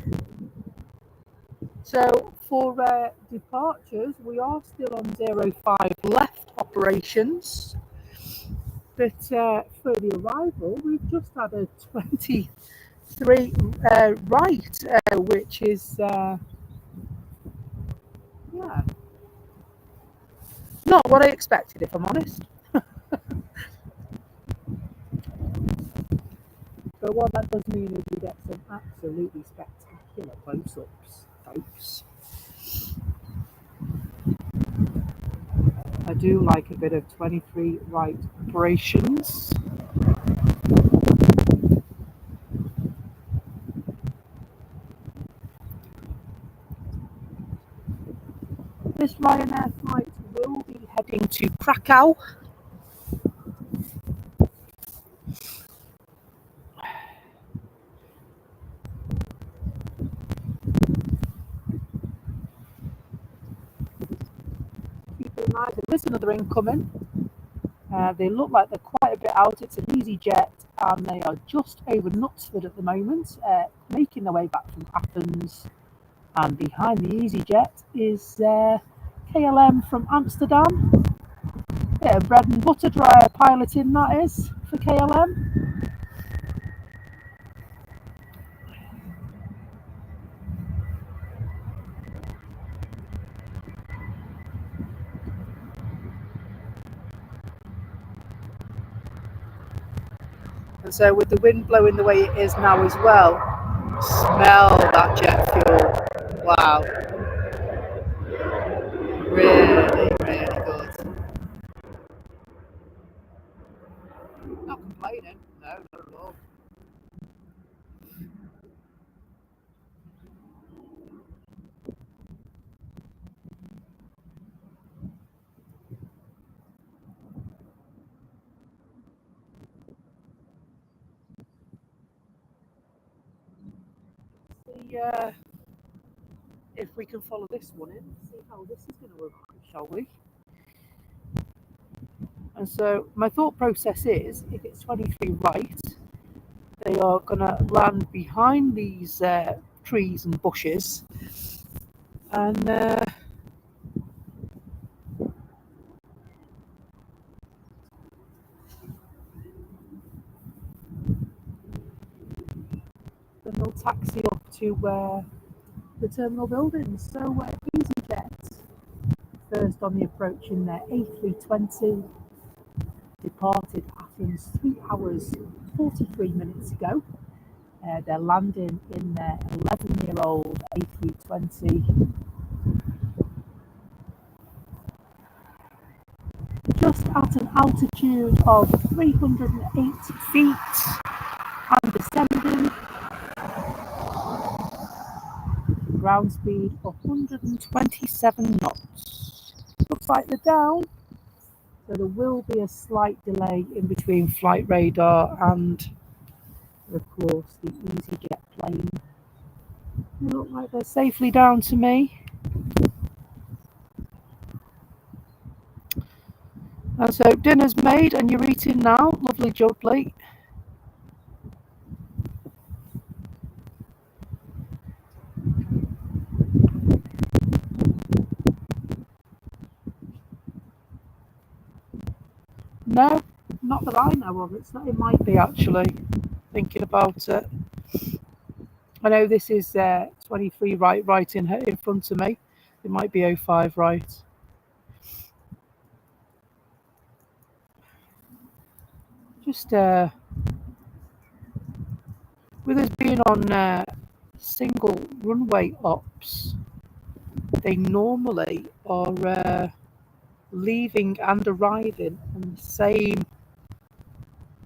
So for departures, we are still on 05 left operations. But for the arrival, we've just had a 23 right, which is, yeah, not what I expected, if I'm honest. But what that does mean is we get some absolutely spectacular close-ups, folks. I do like a bit of 23 right operations. This Ryanair flight will be heading to Krakow. Keep in mind, there is another incoming. They look like they're quite a bit out. It's an EasyJet, and they are just over Knutsford at the moment, making their way back from Athens. And behind the EasyJet is KLM from Amsterdam. Bit of bread and butter dryer piloting, that is, for KLM. And so with the wind blowing the way it is now as well, smell that jet fuel. Wow. Really, really good. Not complaining, no, not at all. See if we can follow this one in, see how this is going to work, shall we? And so my thought process is, if it's 23 right, they are going to land behind these trees and bushes, and then they'll taxi up to the terminal buildings. So EasyJet, first on the approach in their A320, departed Athens 3 hours 43 minutes ago. They're landing in their 11-year-old A320 just at an altitude of 308 feet and descending. Ground speed 127 knots. Looks like they're down, so there will be a slight delay in between flight radar and, of course, the EasyJet plane. They look like they're safely down to me. And so dinner's made and you're eating now. Lovely jubbly. No, not that I know of. It's not. It might be actually. Thinking about it. I know this is 23 right in front of me. It might be 05 right. Just with us being on single runway ops, they normally are leaving and arriving on the same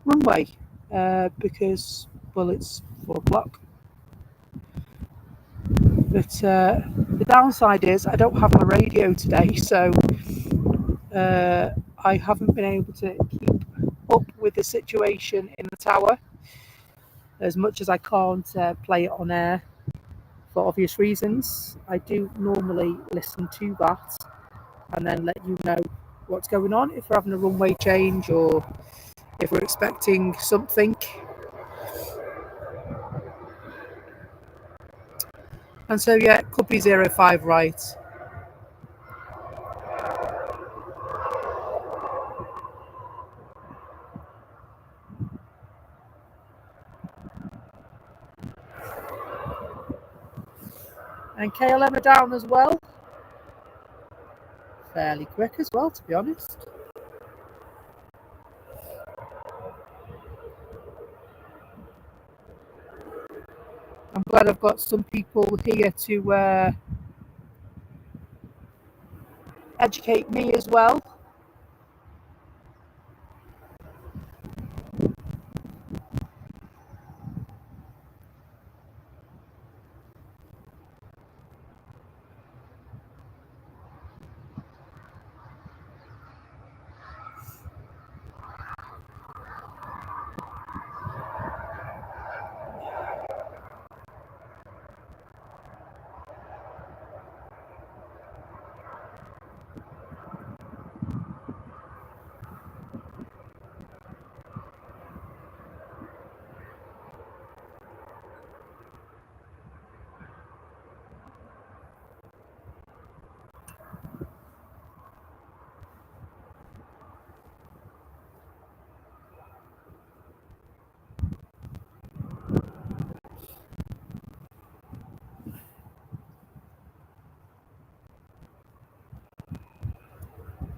runway because, well, it's 4 o'clock. But the downside is I don't have my radio today, so I haven't been able to keep up with the situation in the tower as much as I can't play it on air for obvious reasons. I do normally listen to that and then let you know what's going on if we're having a runway change or if we're expecting something. And so yeah, it could be 05 right. And KLM are down as well. Fairly quick as well, to be honest. I'm glad I've got some people here to educate me as well.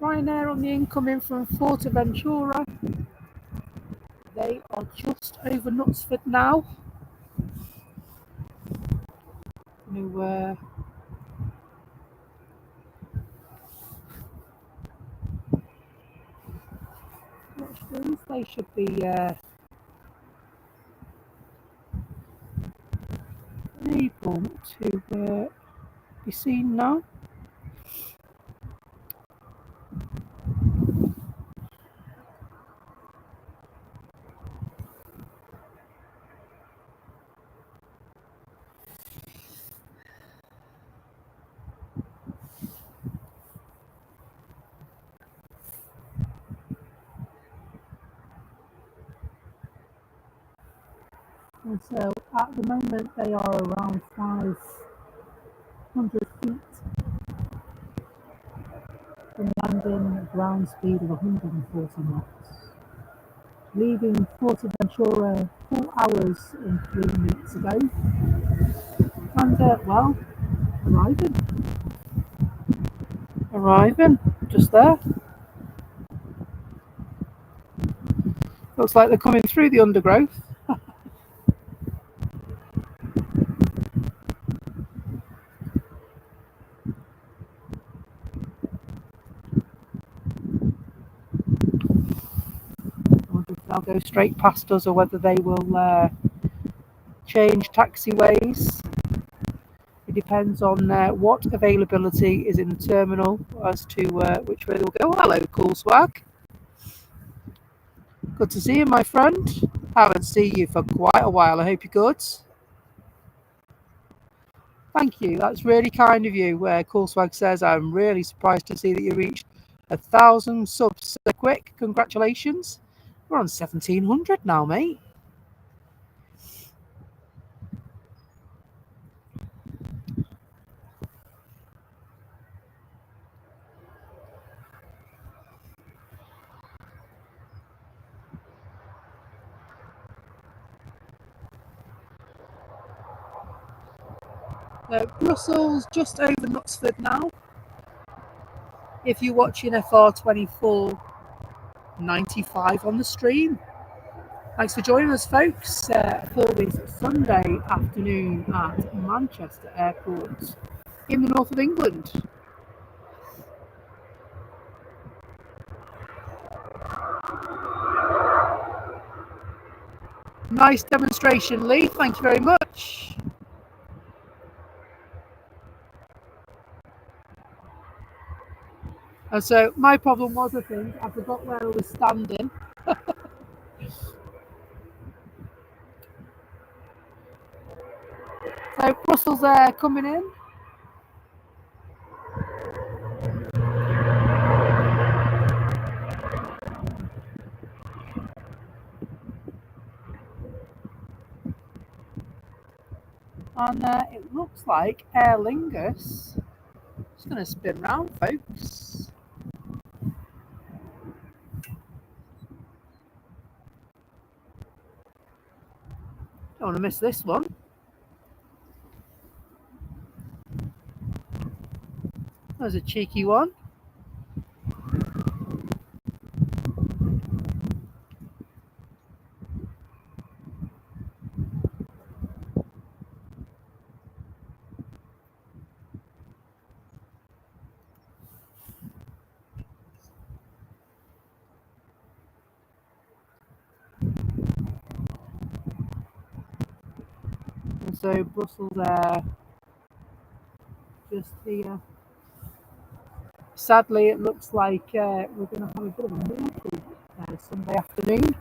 Ryanair on the incoming from Fuerteventura. They are just over Knutsford now. They should be able to be seen now. And so at the moment they are around 500 feet and landing ground speed of 140 knots. Leaving Fuerteventura 4 hours and 3 minutes ago. And well, arriving, just there. Looks like they're coming through the undergrowth. I wonder if they'll go straight past us or whether they will change taxiways. It depends on what availability is in the terminal as to which way they'll go. Oh, hello, cool swag. Good to see you, my friend. Haven't seen you for quite a while. I hope you're good. Thank you. That's really kind of you. Cool Swag says, I'm really surprised to see that you reached 1,000 subs so quick. Congratulations. We're on 1,700 now, mate. Brussels just over Knutsford now. If you're watching FR24 95 on the stream, thanks for joining us, folks, for this Sunday afternoon at Manchester Airport in the north of England. Nice demonstration, Lee. Thank you very much. And so my problem was, I think, I forgot where I was standing. So Brussels Air coming in. And it looks like Aer Lingus is going to spin round, folks. Don't want to miss this one. There's a cheeky one. And so Brussels Air just here. Sadly, it looks like we're going to have a bit of a miracle Sunday afternoon.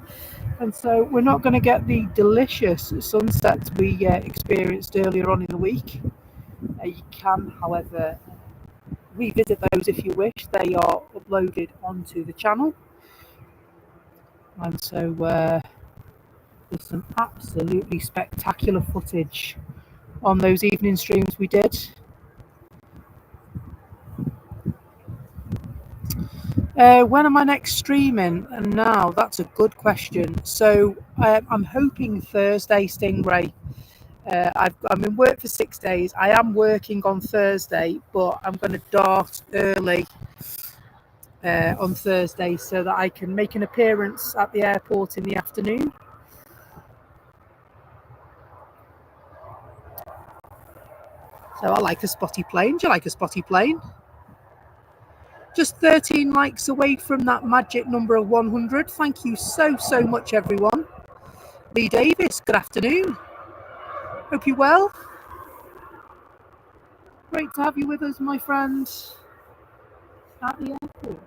And so we're not going to get the delicious sunsets we experienced earlier on in the week. You can, however, revisit those if you wish. They are uploaded onto the channel. And so there's some absolutely spectacular footage on those evening streams we did. When am I next streaming? And now that's a good question. So I'm hoping Thursday, Stingray. I'm in work for 6 days. I am working on Thursday, but I'm going to dart early on Thursday so that I can make an appearance at the airport in the afternoon. So I like a spotty plane. Do you like a spotty plane? Just 13 likes away from that magic number of 100. Thank you so much, everyone. Lee Davis, good afternoon. Hope you're well. Great to have you with us, my friend, at the airport.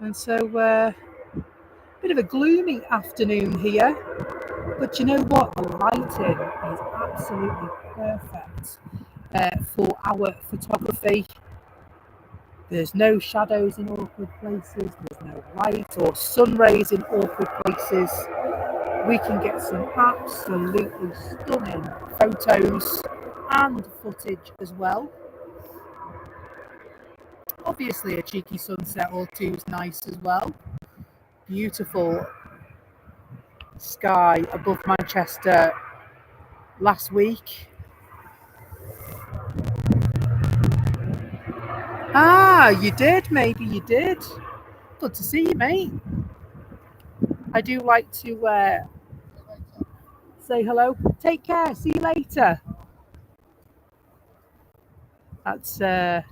And so, bit of a gloomy afternoon here, but you know what? The lighting is absolutely perfect for our photography. There's no shadows in awkward places, there's no light or sun rays in awkward places. We can get some absolutely stunning photos and footage as well. Obviously a cheeky sunset or two is nice as well. Beautiful sky above Manchester last week. Ah, you did, maybe you did. Good to see you, mate. I do like to say hello. Take care, see you later. That's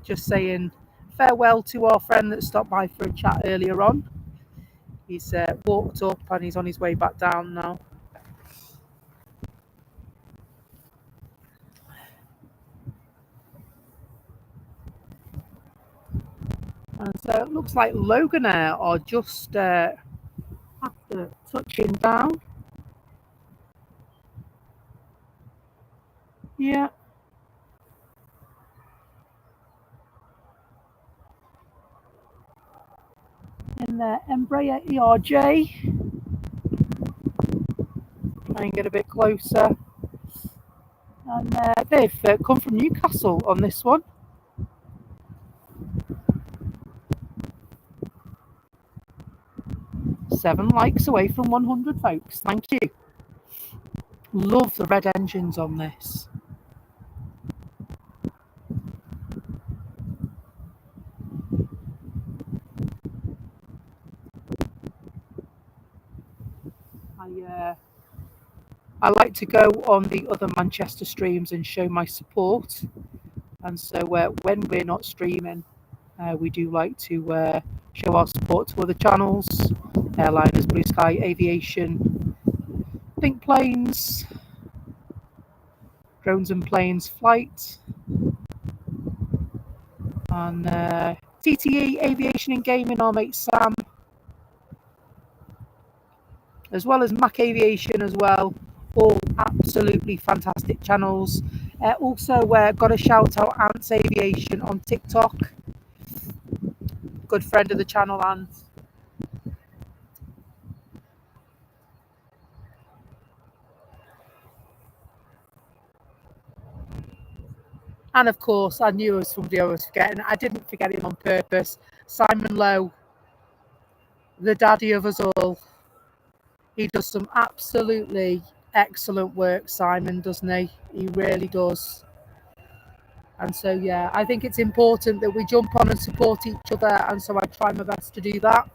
just saying farewell to our friend that stopped by for a chat earlier on. He's walked up and he's on his way back down now. And so it looks like Loganair are just touching down. Yeah. In the Embraer ERJ. Try and get a bit closer. And they've come from Newcastle on this one. Seven likes away from 100, folks. Thank you. Love the red engines on this. I like to go on the other Manchester streams and show my support. And so when we're not streaming, we do like to show our support to other channels, airliners, Blue Sky, Aviation, Think Planes, Drones and Planes Flight, and TTE, Aviation and Gaming, our mate Sam, as well as Mac Aviation as well. All absolutely fantastic channels. Also, got a shout out Ants Aviation on TikTok. Good friend of the channel, Ants. And of course, I knew it was somebody I was forgetting. I didn't forget him on purpose. Simon Lowe, the daddy of us all. He does some absolutely excellent work, Simon, doesn't he? He really does. And so, yeah, I think it's important that we jump on and support each other. And so I try my best to do that.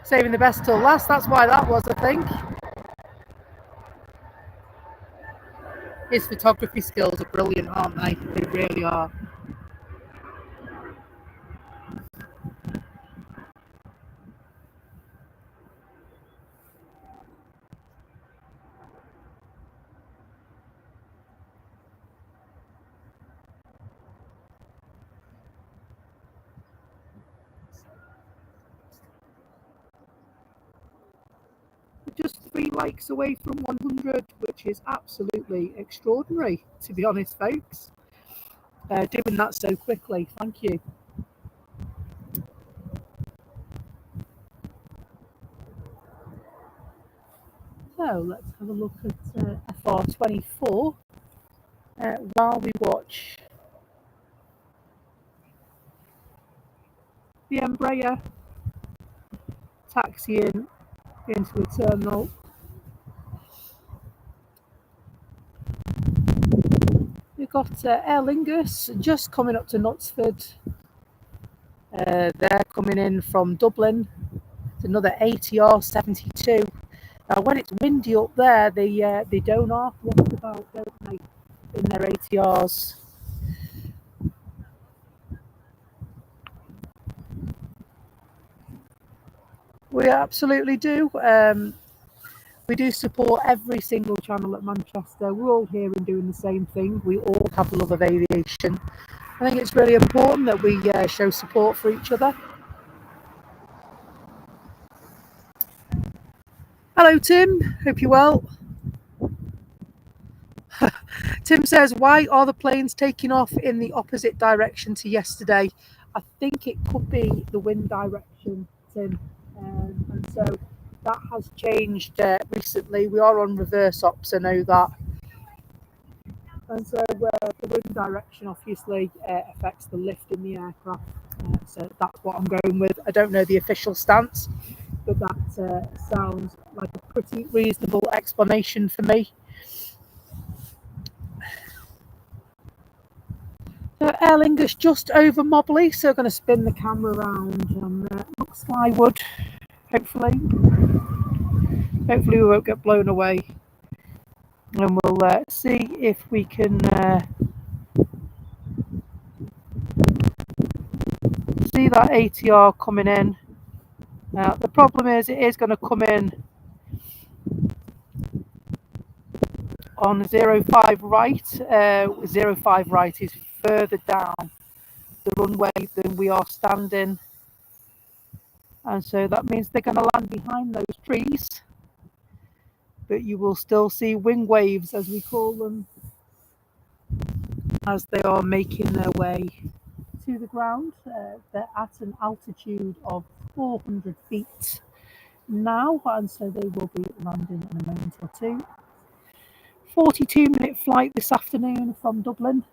Saving the best till last. That's why that was, I think. His photography skills are brilliant, aren't they? They really are. Just 3 likes away from 100, which is absolutely extraordinary, to be honest, folks. Doing that so quickly, thank you. So let's have a look at FR24 while we watch the Embraer taxiing into the terminal. We've got Aer Lingus just coming up to Knutsford. They're coming in from Dublin. It's another ATR 72. When it's windy up there, they don't half walk about, don't they, in their ATRs. We absolutely do. We do support every single channel at Manchester. We're all here and doing the same thing. We all have love of aviation. I think it's really important that we show support for each other. Hello, Tim. Hope you're well. Tim says, why are the planes taking off in the opposite direction to yesterday? I think it could be the wind direction, Tim. And so that has changed recently. We are on reverse ops, I know that. And so the wind direction obviously affects the lift in the aircraft. So that's what I'm going with. I don't know the official stance, but that sounds like a pretty reasonable explanation for me. So Aer Lingus just over Mobley, so I'm going to spin the camera around and look skyward. Hopefully we won't get blown away, and we'll see if we can see that ATR coming in. Now the problem is it is going to come in on 05 right. 05 right is further down the runway than we are standing. And so that means they're going to land behind those trees. But you will still see wing waves, as we call them, as they are making their way to the ground. They're at an altitude of 400 feet now, and so they will be landing in a moment or two. 42-minute flight this afternoon from Dublin.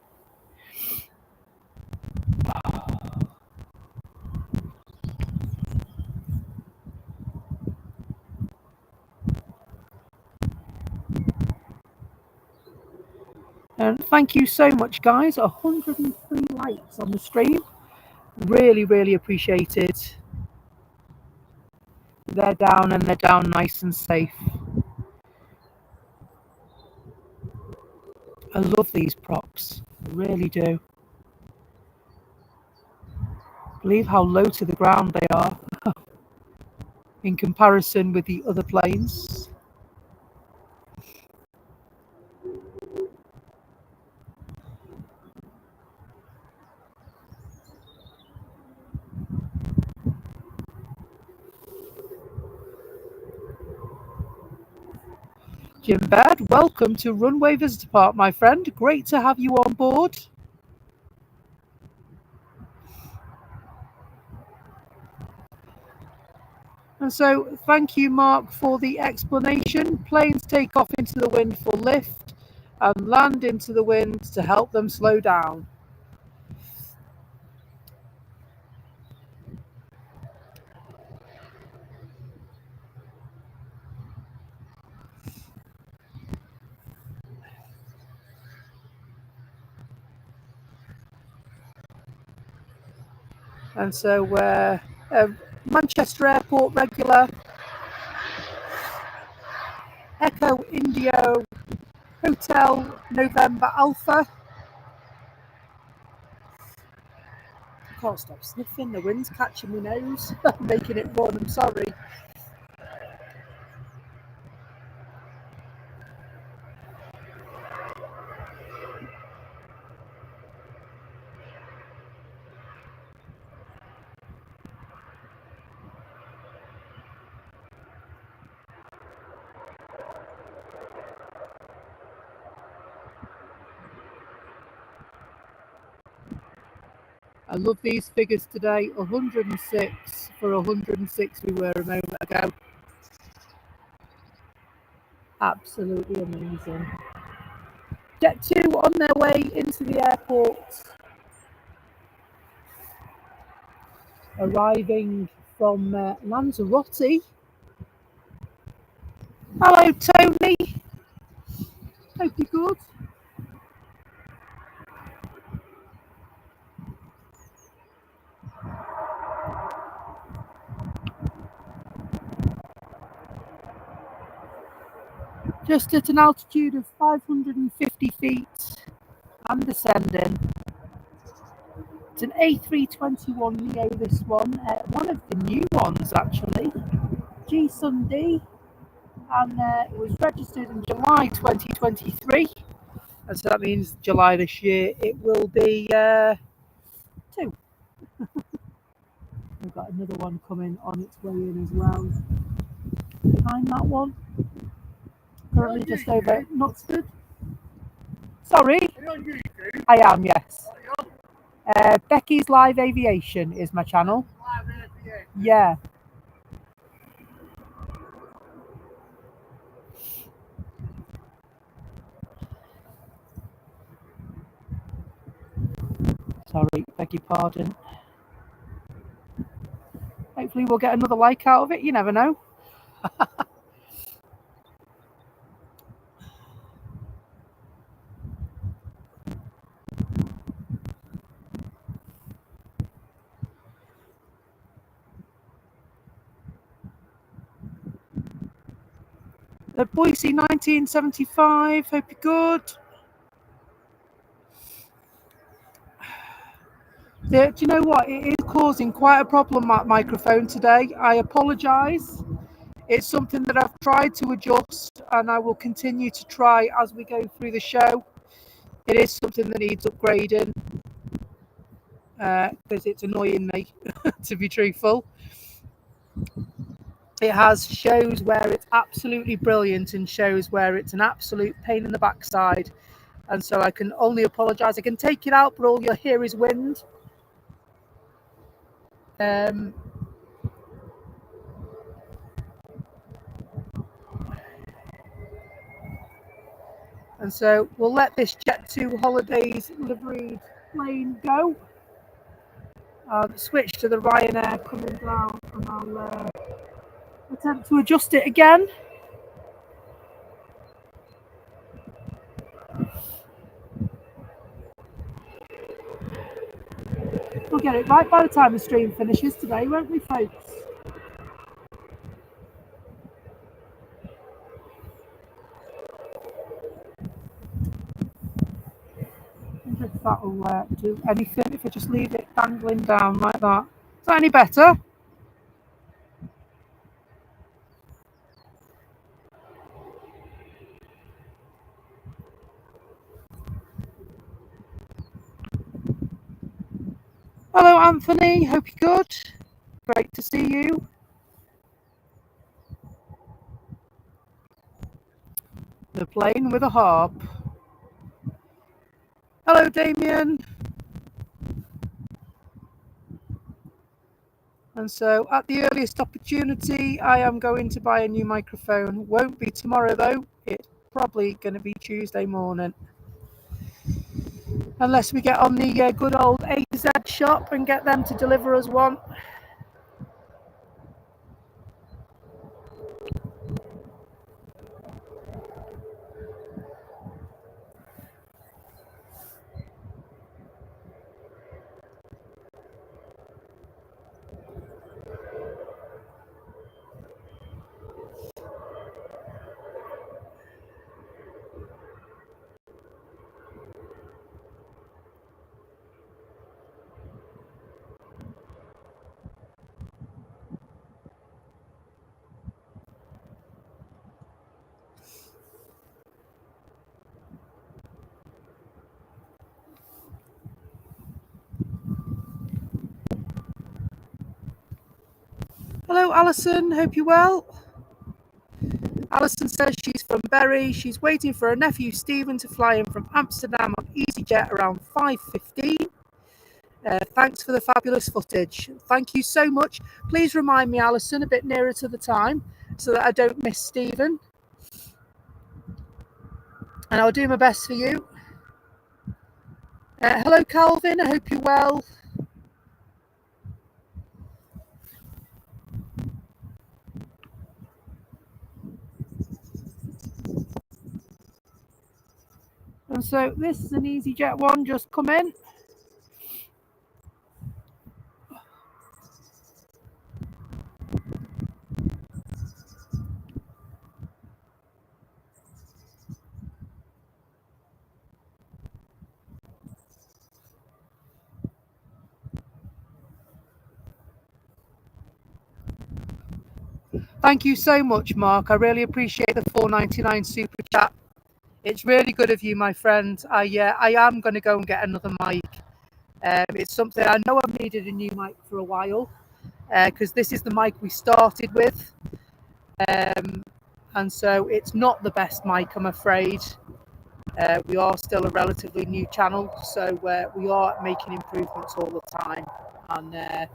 And thank you so much, guys. 103 likes on the stream. Really appreciated. They're down, and they're down nice and safe. I love these props. I really do. Believe how low to the ground they are in comparison with the other planes. Jim Baird, welcome to Runway Visitor Park, my friend. Great to have you on board. And so, thank you, Mark, for the explanation. Planes take off into the wind for lift and land into the wind to help them slow down. And so, Manchester Airport regular, Echo Indio Hotel November Alpha. I can't stop sniffing, the wind's catching my nose, making it run, I'm sorry. I love these figures today. 106 for 106 we were a moment ago. Absolutely amazing. Jet 2 on their way into the airport. Arriving from Lanzarote. Hello, Tony. Hope you're good. Just at an altitude of 550 feet and descending. It's an A321neo, this one. One of the new ones, actually. G-Sun-D. And it was registered in July 2023. And so that means July this year it will be 2. We've got another one coming on its way in as well. Behind that one. Currently just over Knutsford. Sorry? I am, yes. Becky's Live Aviation is my channel. Yeah. Sorry, beg your pardon. Hopefully we'll get another like out of it, you never know. Boise 1975, hope you're good. Do you know what? It is causing quite a problem, that microphone today. I apologise. It's something that I've tried to adjust and I will continue to try as we go through the show. It is something that needs upgrading. because it's annoying me, to be truthful. It has shows where it's absolutely brilliant and shows where it's an absolute pain in the backside. And so I can only apologise. I can take it out, but all you'll hear is wind. And so we'll let this Jet2 Holidays liveried plane go. I'll switch to the Ryanair coming down and I'll attempt to adjust it again. We'll get it right by the time the stream finishes today, won't we, folks? I wonder if that'll do anything if I just leave it dangling down like that. Is that any better? Hello, Anthony. Hope you're good. Great to see you. The plane with a harp. Hello, Damien. And so, at the earliest opportunity, I am going to buy a new microphone. Won't be tomorrow, though. It's probably going to be Tuesday morning. Unless we get on the good old AZ shop and get them to deliver us one. Hello, Alison. Hope you're well. Alison says she's from Bury. She's waiting for her nephew Stephen to fly in from Amsterdam on EasyJet around 5:15. Thanks for the fabulous footage. Thank you so much. Please remind me, Alison, a bit nearer to the time so that I don't miss Stephen. And I'll do my best for you. Hello, Calvin. I hope you're well. And so this is an EasyJet one just come in. Thank you so much, Mark. I really appreciate the $4.99 super chat. It's really good of you, my friend. I am going to go and get another mic. It's something I know I've needed a new mic for a while because this is the mic we started with. And so it's not the best mic, I'm afraid. We are still a relatively new channel, so we are making improvements all the time. And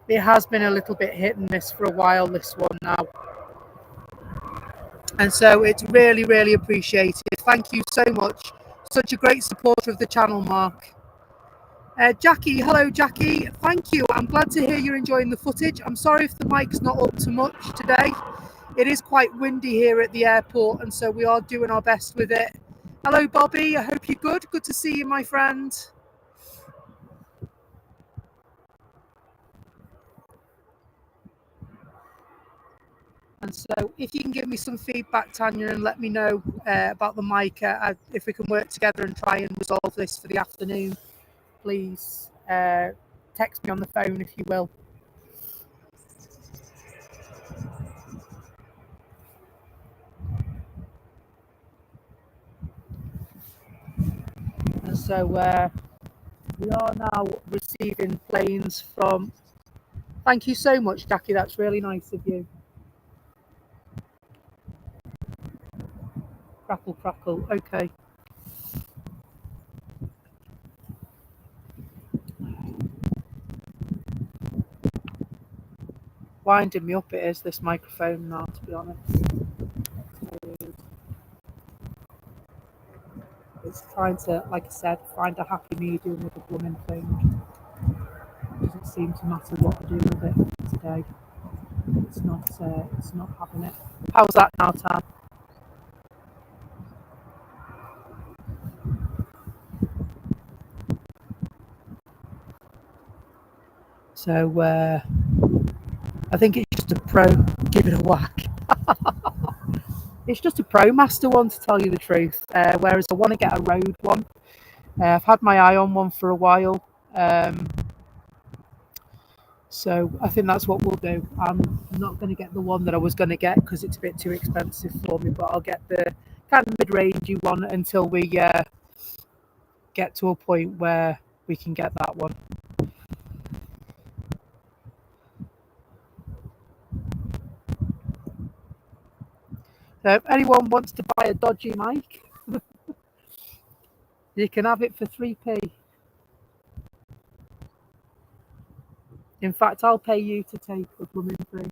it has been a little bit hit and miss for a while, this one now. And so it's really, really appreciated. Thank you so much. Such a great supporter of the channel, Mark. Jackie, hello Jackie, thank you. I'm glad to hear you're enjoying the footage. I'm sorry if the mic's not up to much today. It is quite windy here at the airport, and so we are doing our best with it. Hello Bobby, I hope you're good. Good to see you, my friend. And so if you can give me some feedback, Tanya, and let me know about the mic, if we can work together and try and resolve this for the afternoon, please text me on the phone if you will. And so We are now receiving planes from... Thank you so much, Jackie. That's really nice of you. Crackle, crackle. Okay. Winding me up it is, this microphone now, to be honest. It's trying to, like I said, find a happy medium with the blooming thing. It doesn't seem to matter what I do with it today. It's not having it. How's that now, Tam? So I think it's just a Pro. Give it a whack. It's just a Pro Master one, to tell you the truth. Whereas I want to get a road one. I've had my eye on one for a while. So I think that's what we'll do. I'm not going to get the one that I was going to get because it's a bit too expensive for me, but I'll get the kind of mid-rangey one until we get to a point where we can get that one. So if anyone wants to buy a dodgy mic, you can have it for 3p. In fact, I'll pay you to take the blooming thing.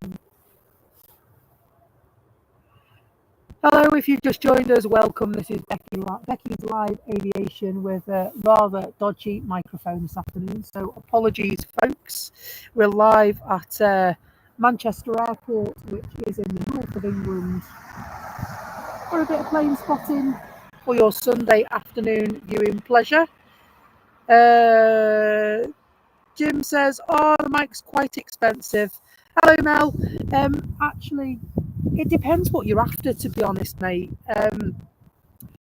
Hello, if you've just joined us, welcome. This is Becky's Live Aviation with a rather dodgy microphone this afternoon. So apologies, folks. We're live at Manchester Airport, which is in the north of England, for a bit of plane spotting for your Sunday afternoon viewing pleasure. Jim says, oh, the mic's quite expensive. Hello, Mel. Actually, it depends what you're after, to be honest, mate.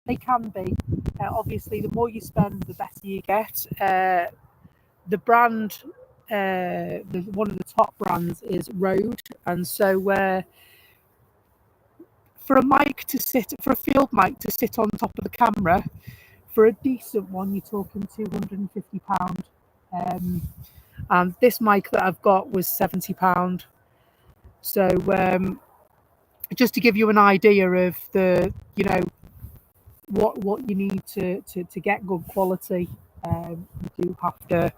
They can be. Obviously, the more you spend, the better you get. The brand, one of the top brands is Rode. And so for a field mic to sit on top of the camera, for a decent one, you're talking £250. And this mic that I've got was £70. So just to give you an idea of the, what you need to get good quality, you do have to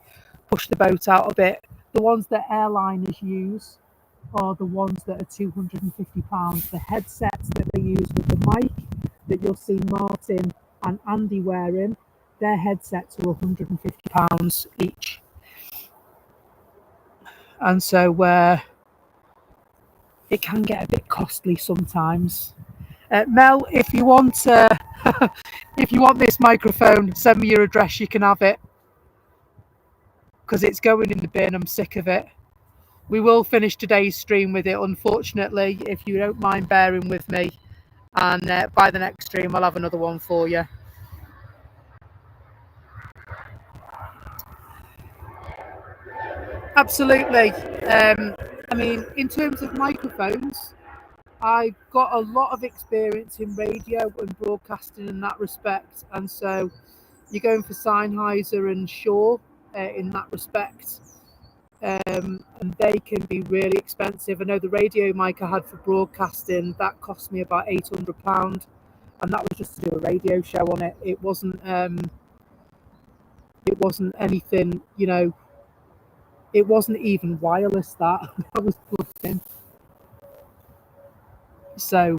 push the boat out a bit. The ones that airliners use are the ones that are £250. The headsets that they use with the mic that you'll see Martin and Andy wearing, their headsets are £150 each. And so it can get a bit costly sometimes. Mel, if you want this microphone, send me your address. You can have it, because it's going in the bin. I'm sick of it. We will finish today's stream with it, unfortunately, if you don't mind bearing with me. And by the next stream, I'll have another one for you. Absolutely. I mean, in terms of microphones, I've got a lot of experience in radio and broadcasting in that respect. And so you're going for Sennheiser and Shaw in that respect. And they can be really expensive. I know the radio mic I had for broadcasting, that cost me about £800. And that was just to do a radio show on it. It wasn't anything, it wasn't even wireless, that was plugged in. So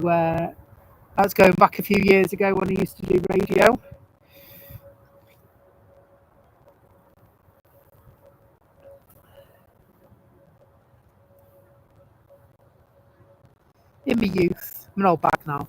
that's going back a few years ago when I used to do radio. In my youth. I'm an old bag now.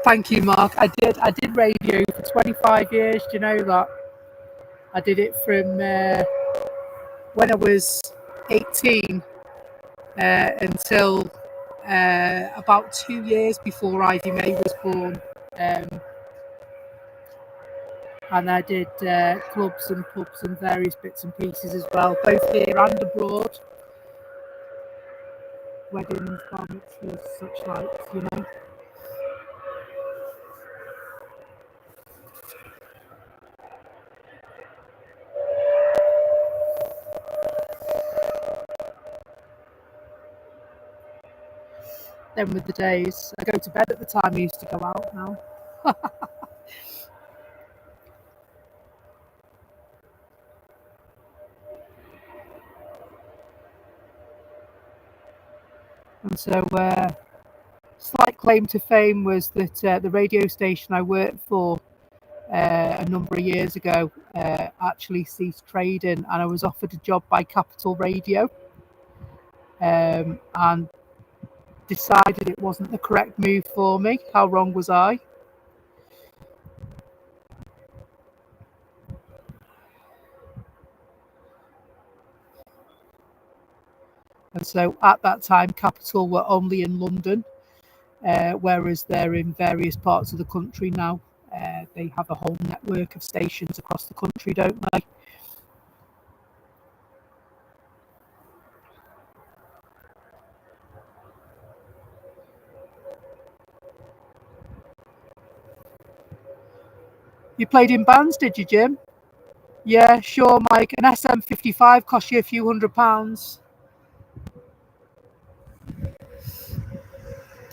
Thank you, Mark. I did radio for 25 years. Do you know that? I did it from when I was 18 until about 2 years before Ivy May was born. And I did clubs and pubs and various bits and pieces as well, both here and abroad. Weddings, bar mitzvahs, such like, you know. Then with the days, I go to bed at the time I used to go out now. And so, slight claim to fame was that the radio station I worked for a number of years ago actually ceased trading, and I was offered a job by Capital Radio, and decided it wasn't the correct move for me. How wrong was I? And so at that time, Capital were only in London, whereas they're in various parts of the country now. They have a whole network of stations across the country, don't they? You played in bands, did you, Jim? Yeah, sure, Mike. An SM55 cost you a few £100.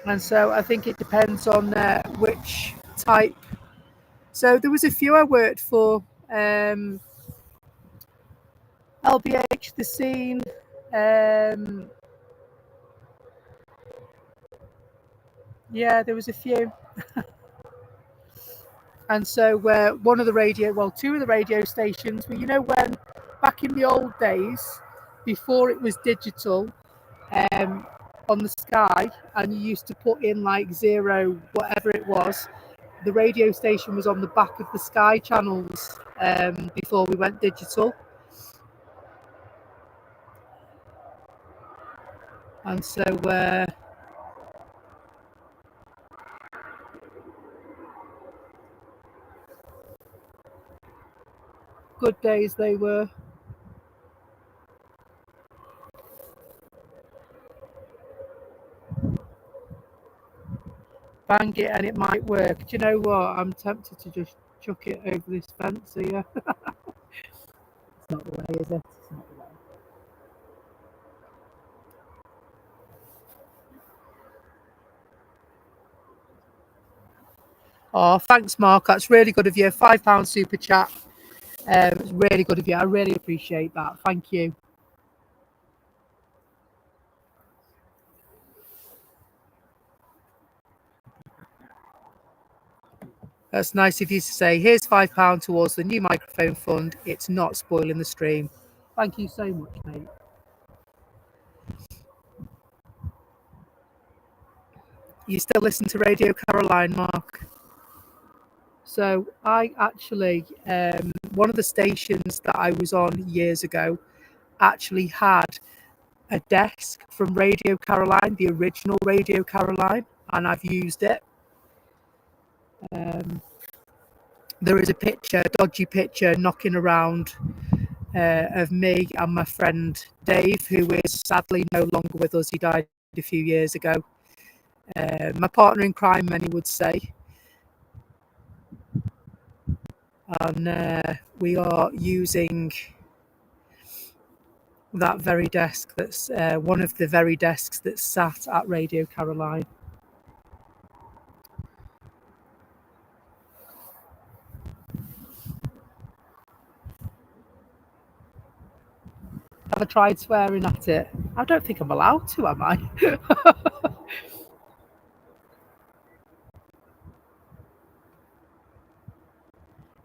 And so I think it depends on which type. So there was a few I worked for. LBH, The Scene. Yeah, there was a few. And so two of the radio stations, well, you know, when back in the old days, before it was digital, on the Sky, and you used to put in like zero, whatever it was, the radio station was on the back of the Sky channels before we went digital. And so good days they were. Bang it and it might work. Do you know what? I'm tempted to just chuck it over this fence here. It's not the way, is it? It's not the way. Oh, thanks, Mark. That's really good of you. £5 super chat. It's really good of you. I really appreciate that. Thank you. That's nice of you to say. Here's £5 towards the new microphone fund. It's not spoiling the stream. Thank you so much, mate. You still listen to Radio Caroline, Mark? So I actually, one of the stations that I was on years ago actually had a desk from Radio Caroline, the original Radio Caroline, and I've used it. There is a picture, a dodgy picture, knocking around of me and my friend Dave, who is sadly no longer with us. He died a few years ago. My partner in crime, many would say. And we are using that very desk that's one of the very desks that sat at Radio Caroline. Have I tried swearing at it? I don't think I'm allowed to, am I?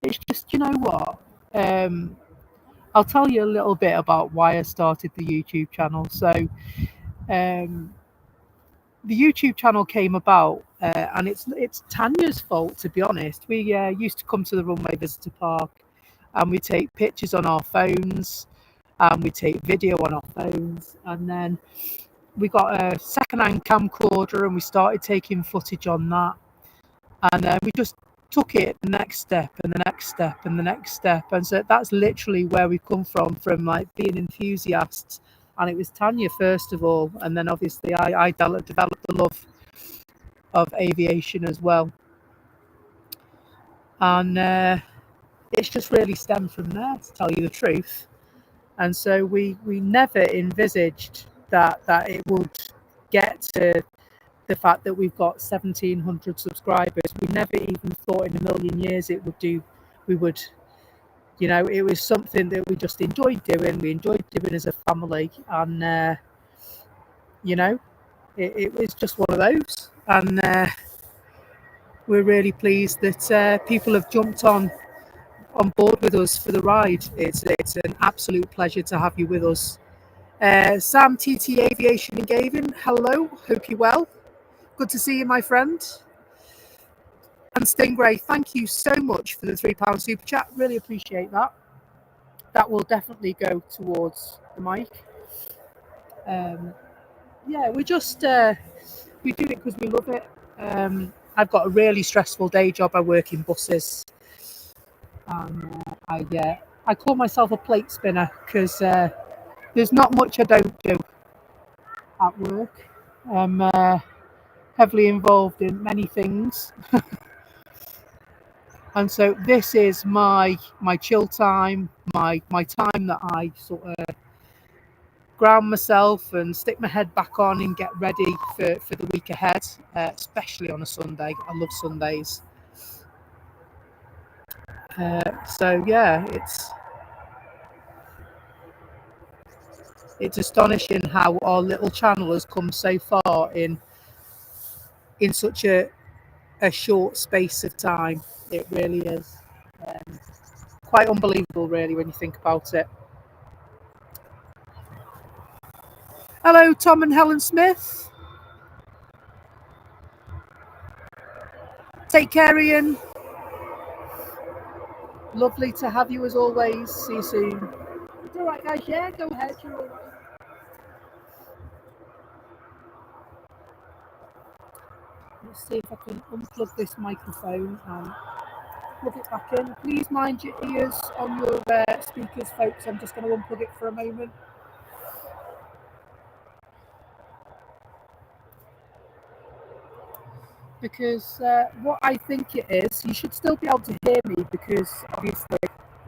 It's just, you know what? I'll tell you a little bit about why I started the YouTube channel. So, the YouTube channel came about, and it's Tanya's fault, to be honest. We used to come to the Runway Visitor Park, and we take pictures on our phones, and we take video on our phones, and then we got a second-hand camcorder and we started taking footage on that. And then we just took it the next step and the next step and the next step. And so that's literally where we come from like being enthusiasts. And it was Tanya first of all, and then obviously I developed the love of aviation as well. And it's just really stemmed from there, to tell you the truth. And so we never envisaged that it would get to the fact that we've got 1,700 subscribers. We never even thought in a million years it would do. We would, you know, it was something that we just enjoyed doing. We enjoyed doing as a family, and you know, it was just one of those. And we're really pleased that people have jumped on board with us for the ride. It's an absolute pleasure to have you with us. Sam, TT Aviation in Gavin, hello, hope you're well. Good to see you, my friend. And Stingray, thank you so much for the £3 super chat. Really appreciate that. That will definitely go towards the mic. Yeah, we just we do it because we love it. I've got a really stressful day job. I work in buses. I call myself a plate spinner because there's not much I don't do at work. I'm heavily involved in many things. And so this is my chill time, my time that I sort of ground myself and stick my head back on and get ready for the week ahead, especially on a Sunday. I love Sundays. So yeah, it's astonishing how our little channel has come so far in such a short space of time. It really is quite unbelievable, really, when you think about it. Hello, Tom and Helen Smith. Take care, Ian. Lovely to have you as always. See you soon. It's all right, guys. Yeah, go ahead. You're all right. Let's see if I can unplug this microphone and plug it back in. Please mind your ears on your speakers, folks. I'm just going to unplug it for a moment. Because what I think it is, you should still be able to hear me because obviously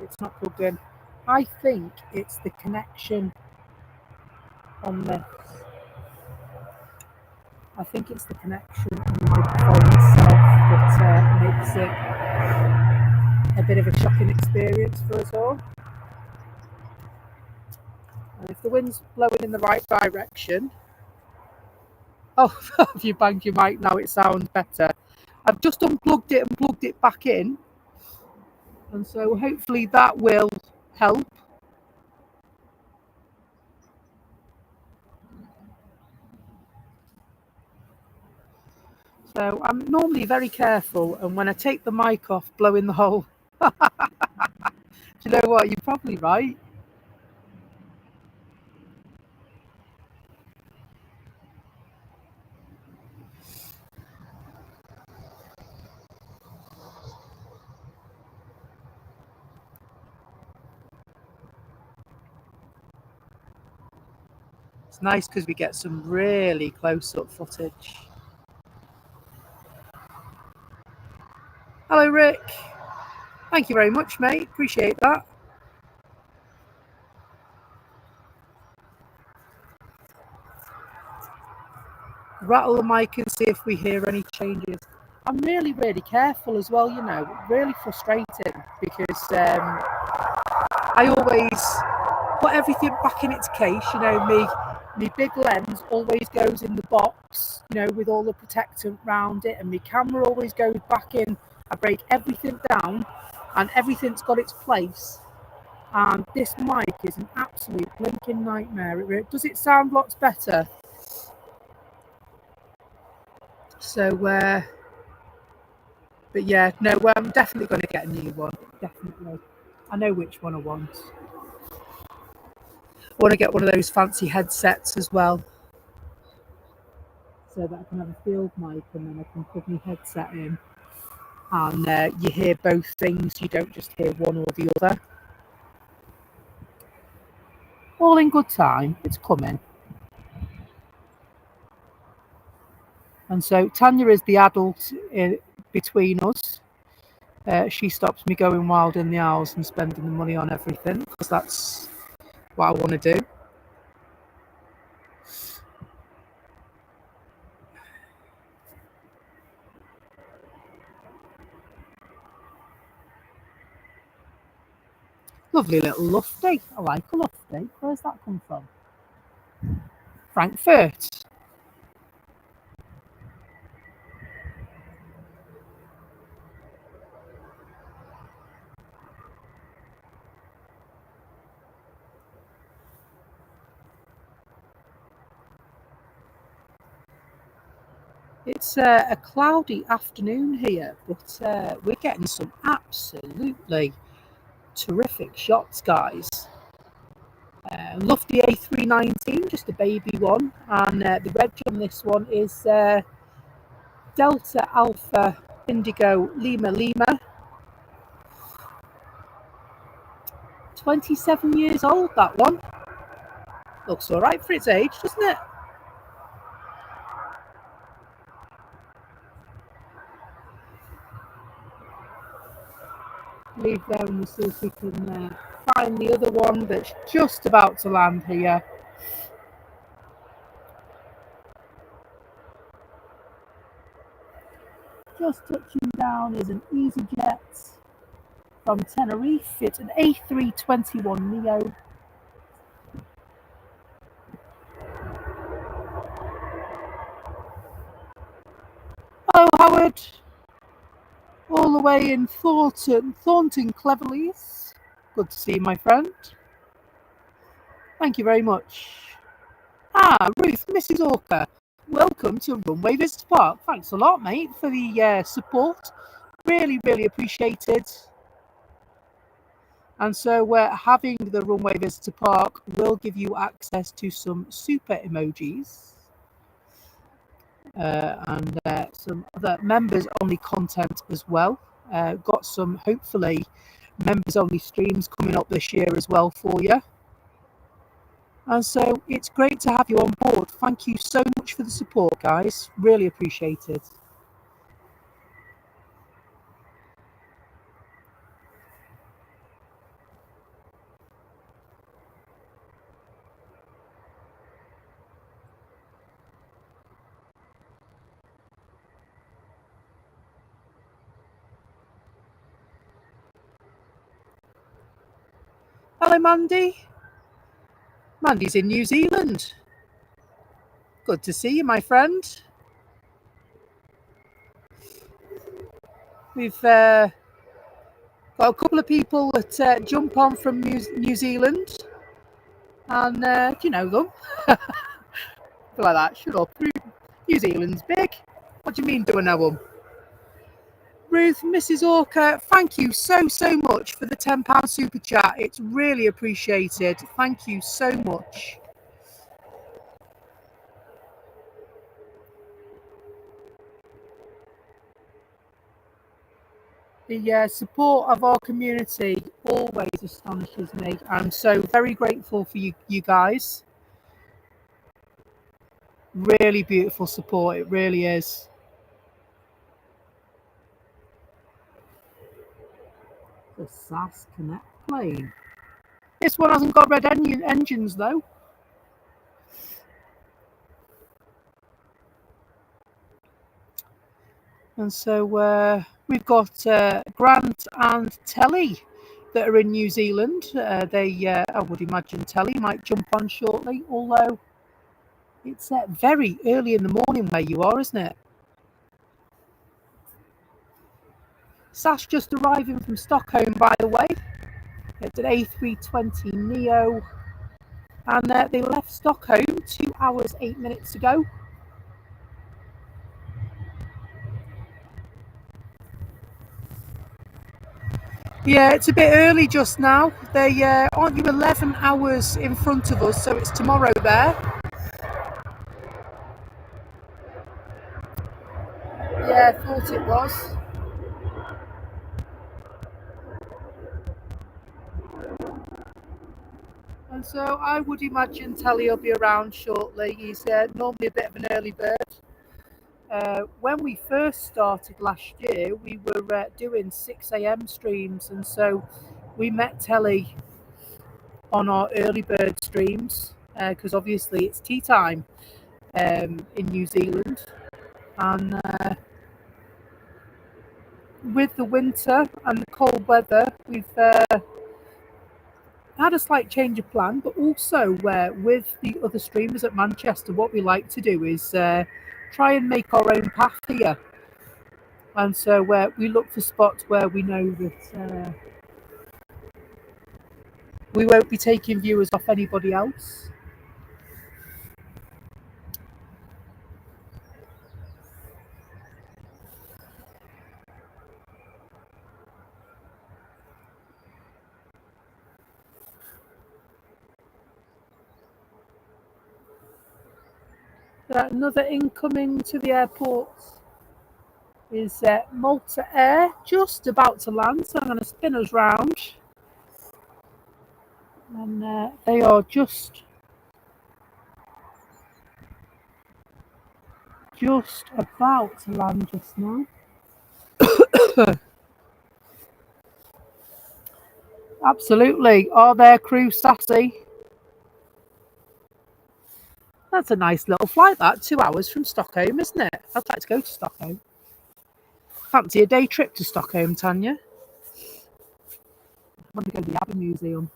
it's not plugged in. I think it's the connection on this. I think it's the connection on the microphone itself that makes it a bit of a shocking experience for us all. And if the wind's blowing in the right direction, oh, if you banged your mic now, it sounds better. I've just unplugged it and plugged it back in, and so hopefully that will help. So I'm normally very careful, and when I take the mic off, blowing the hole. Do you know what? You're probably right. It's nice because we get some really close-up footage. Hello, Rick. Thank you very much, mate. Appreciate that. Rattle the mic and see if we hear any changes. I'm really, really careful as well, you know. Really frustrating because I always put everything back in its case. You know, my big lens always goes in the box, you know, with all the protectant round it, and my camera always goes back in. I break everything down and everything's got its place. And this mic is an absolute blinking nightmare. Does it sound lots better? So, but yeah, no, I'm definitely going to get a new one. Definitely. I know which one I want. I want to get one of those fancy headsets as well. so that I can have a field mic and then I can plug my headset in and you hear both things, you don't just hear one or the other. All in good time, it's coming. And so Tanya is the adult between us. She stops me going wild in the hours and spending the money on everything, because that's what I want to do. Lovely little lufty. I like a lufty. Where's that come from? Frankfurt. It's a cloudy afternoon here, but we're getting some absolutely terrific shots, guys. Love the A319, just a baby one, and the reg on this one is Delta Alpha Indigo Lima Lima. 27 years old, that one. Looks all right for its age, doesn't it? Leave there and we'll see if we can find the other one that's just about to land here. Just touching down is an EasyJet from Tenerife. It's an A321neo. Hello, Howard. All the way in Thornton, Cleverleys. Good to see you, my friend. Thank you very much. Ruth, Mrs. Orca, welcome to Runway Visitor Park. Thanks a lot, mate, for the support. Really, really appreciated. And so having the Runway Visitor Park will give you access to some super emojis and some other members-only content as well. Got some, hopefully, members-only streams coming up this year as well for you. And so it's great to have you on board. Thank you so much for the support, guys. Really appreciate it. Hello, Mandy. Mandy's in New Zealand. Good to see you, my friend. We've got a couple of people that jump on from New Zealand, and do you know them? Like that. Shut up. New Zealand's big. What do you mean, do I know them? Ruth, Mrs. Orca, thank you so much for the £10 super chat. It's really appreciated. Thank you so much. The support of our community always astonishes me. I'm so very grateful for you guys. Really beautiful support, it really is. The SAS Connect plane. This one hasn't got red engines though. And so we've got Grant and Telly that are in New Zealand. I would imagine Telly might jump on shortly, although it's very early in the morning where you are, isn't it? Sash just arriving from Stockholm, by the way. It's an A320neo, and they left Stockholm 2 hours 8 minutes ago. Yeah, it's a bit early just now. They aren't you 11 hours in front of us, so it's tomorrow there. Yeah, I thought it was. And so I would imagine Telly will be around shortly. He's normally a bit of an early bird. When we first started last year, we were doing 6 a.m. streams, and so we met Telly on our early bird streams because obviously it's tea time in New Zealand. And with the winter and the cold weather, we've had a slight change of plan, but also with the other streamers at Manchester, what we like to do is try and make our own path here. And so we look for spots where we know that we won't be taking viewers off anybody else. Another incoming to the airport is Malta Air, just about to land, so I'm going to spin us round. And they are just about to land just now. Absolutely. Are their crew sassy? That's a nice little flight, that. 2 hours from Stockholm, isn't it? I'd like to go to Stockholm. Fancy a day trip to Stockholm, Tanya? I want to go to the Abbey Museum.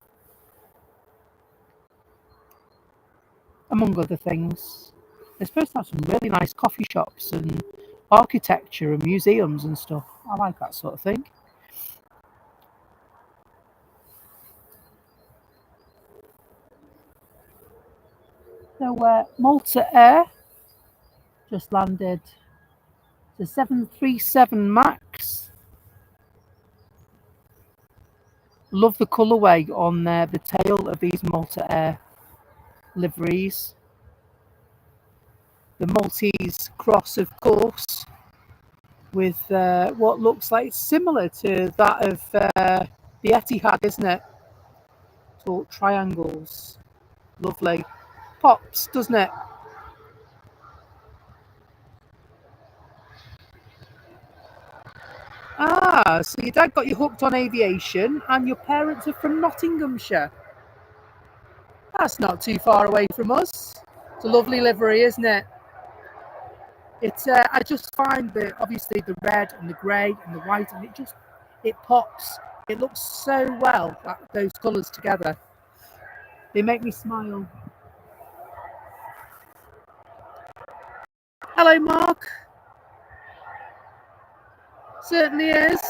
Among other things. They're supposed to have some really nice coffee shops and architecture and museums and stuff. I like that sort of thing. So Malta Air just landed. The 737 MAX. Love the colourway on the tail of these Malta Air liveries. The Maltese cross, of course, with what looks like similar to that of the Etihad, isn't it? Taut triangles. Lovely. Pops, doesn't it? Ah, so your dad got you hooked on aviation and your parents are from Nottinghamshire. That's not too far away from us. It's a lovely livery, isn't it? It's I just find that obviously the red and the grey and the white, and it pops. It looks so well, those colours together. They make me smile. Hello, Mark. Certainly is.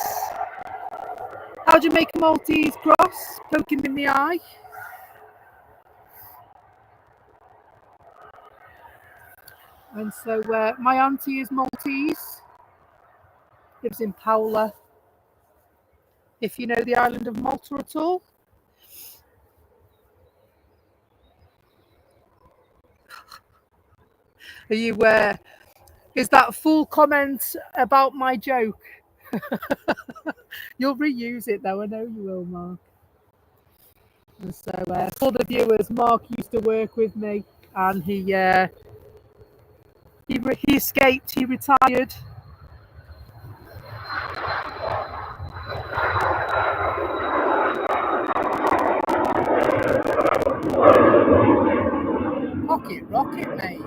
How'd you make a Maltese cross? Poke him in the eye. And so my auntie is Maltese. Lives in Paola. If you know the island of Malta at all. Are you is that full comment about my joke? You'll reuse it though, I know you will, Mark. And so for the viewers, Mark used to work with me, and he escaped, he retired. Rocket, mate.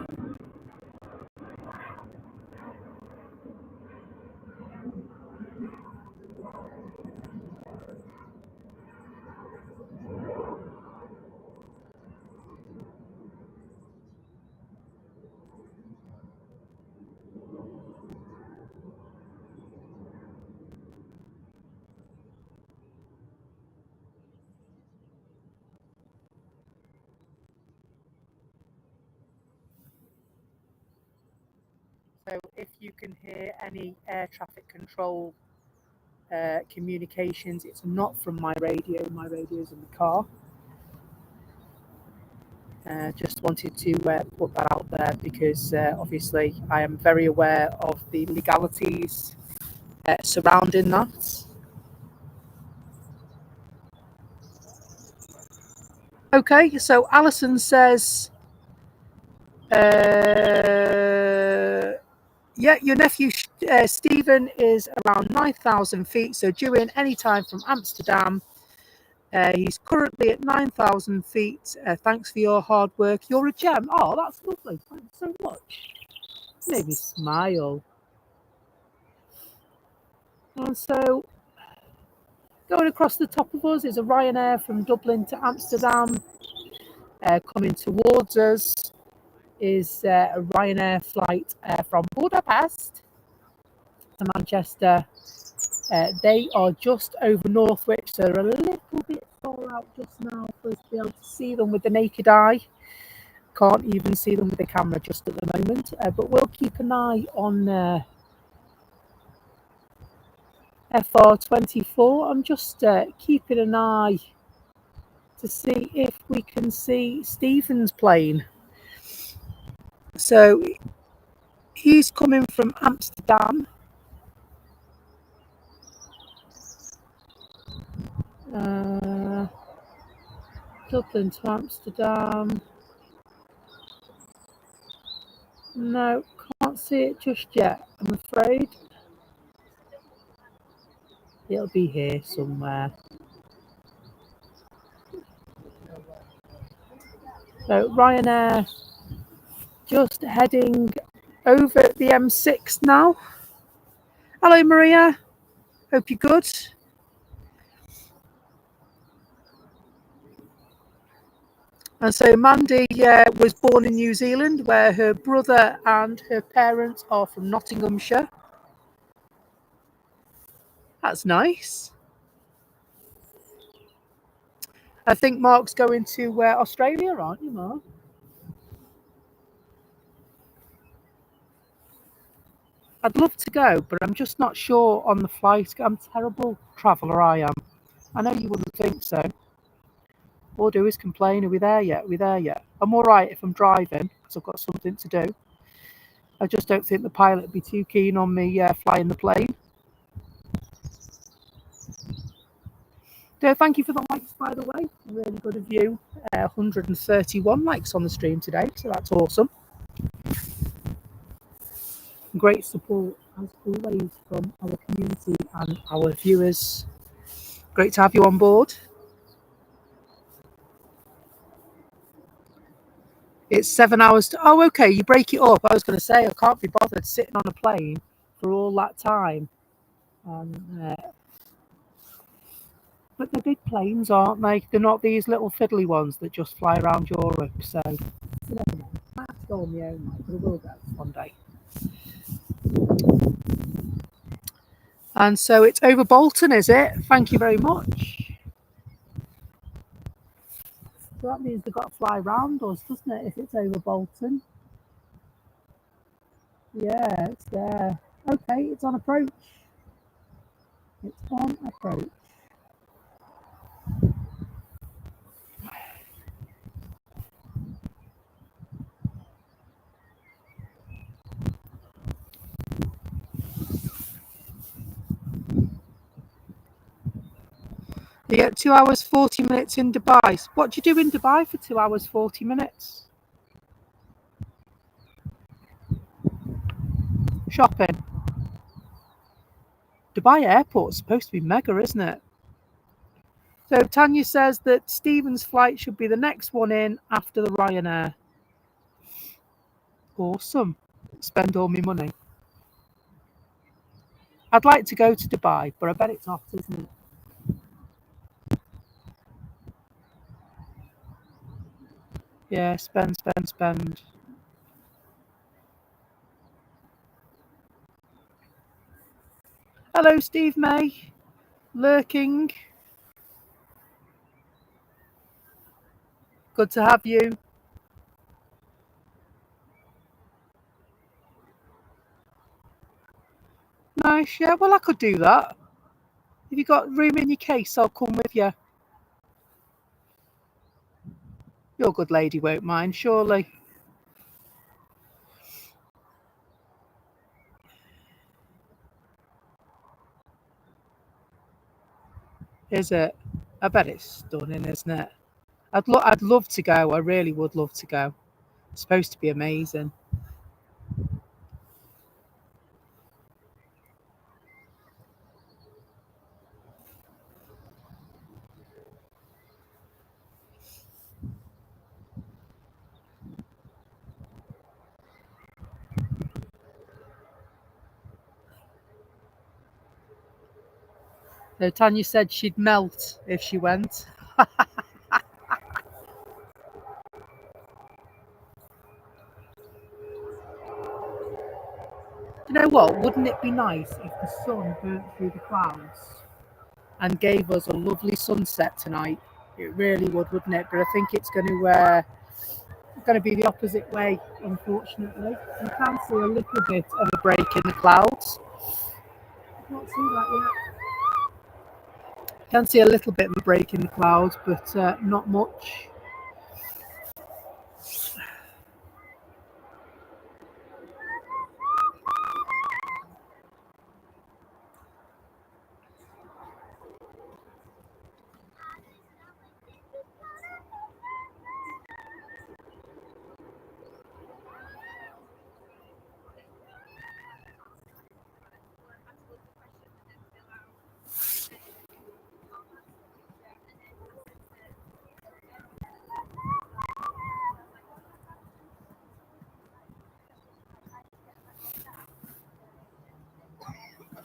So if you can hear any air traffic control communications, it's not from my radio. My radio is in the car. Just wanted to put that out there because obviously I am very aware of the legalities surrounding that. Okay, so Alison says, yeah, your nephew Stephen is around 9,000 feet, so due in any time from Amsterdam. He's currently at 9,000 feet. Thanks for your hard work. You're a gem. Oh, that's lovely. Thanks so much. Made me smile. And so, going across the top of us is a Ryanair from Dublin to Amsterdam. Coming towards us is a Ryanair flight from Budapest to Manchester. They are just over Northwich, so they're a little bit far out just now for us to be able to see them with the naked eye. Can't even see them with the camera just at the moment, but we'll keep an eye on FR24. I'm just keeping an eye to see if we can see Stephen's plane. So he's coming from Amsterdam. Dublin to Amsterdam. No, can't see it just yet, I'm afraid. It'll be here somewhere. So Ryanair just heading over the M6 now. Hello, Maria. Hope you're good. And so Mandy was born in New Zealand, where her brother and her parents are from Nottinghamshire. That's nice. I think Mark's going to Australia, aren't you, Mark? I'd love to go, but I'm just not sure on the flight. I'm a terrible traveller, I am. I know you wouldn't think so. All I do is complain, are we there yet? Are we there yet? I'm all right if I'm driving, because I've got something to do. I just don't think the pilot would be too keen on me flying the plane. So thank you for the likes, by the way. Really good of you. 131 likes on the stream today, so that's awesome. Great support, as always, from our community and our viewers. Great to have you on board. It's 7 hours. Oh, okay, you break it up. I was going to say, I can't be bothered sitting on a plane for all that time. But they're big planes, aren't they? They're not these little fiddly ones that just fly around Europe. So, you never know. I have to go on my own, but I will go one day. And so it's over Bolton, is it? Thank you very much. So that means they've got to fly round us, doesn't it, if it's over Bolton? Yeah, it's there. Okay, it's on approach. It's on approach. You get 2 hours 40 minutes in Dubai. What do you do in Dubai for 2 hours 40 minutes? Shopping. Dubai airport's supposed to be mega, isn't it? So Tanya says that Stephen's flight should be the next one in after the Ryanair. Awesome. Spend all my money. I'd like to go to Dubai, but I bet it's not, isn't it? Yeah, spend. Hello, Steve May. Lurking. Good to have you. Nice, yeah. Well, I could do that. If you got room in your case, I'll come with you. your good lady won't mind, surely. Is it? I bet it's stunning, isn't it? I'd love to go. I really would love to go. It's supposed to be amazing. So Tanya said she'd melt if she went. You know what? Wouldn't it be nice if the sun burnt through the clouds and gave us a lovely sunset tonight? It really would, wouldn't it? But I think it's going to be the opposite way, unfortunately. You can see a little bit of a break in the clouds. I can't see that yet. You can see a little bit of a break in the clouds, but not much.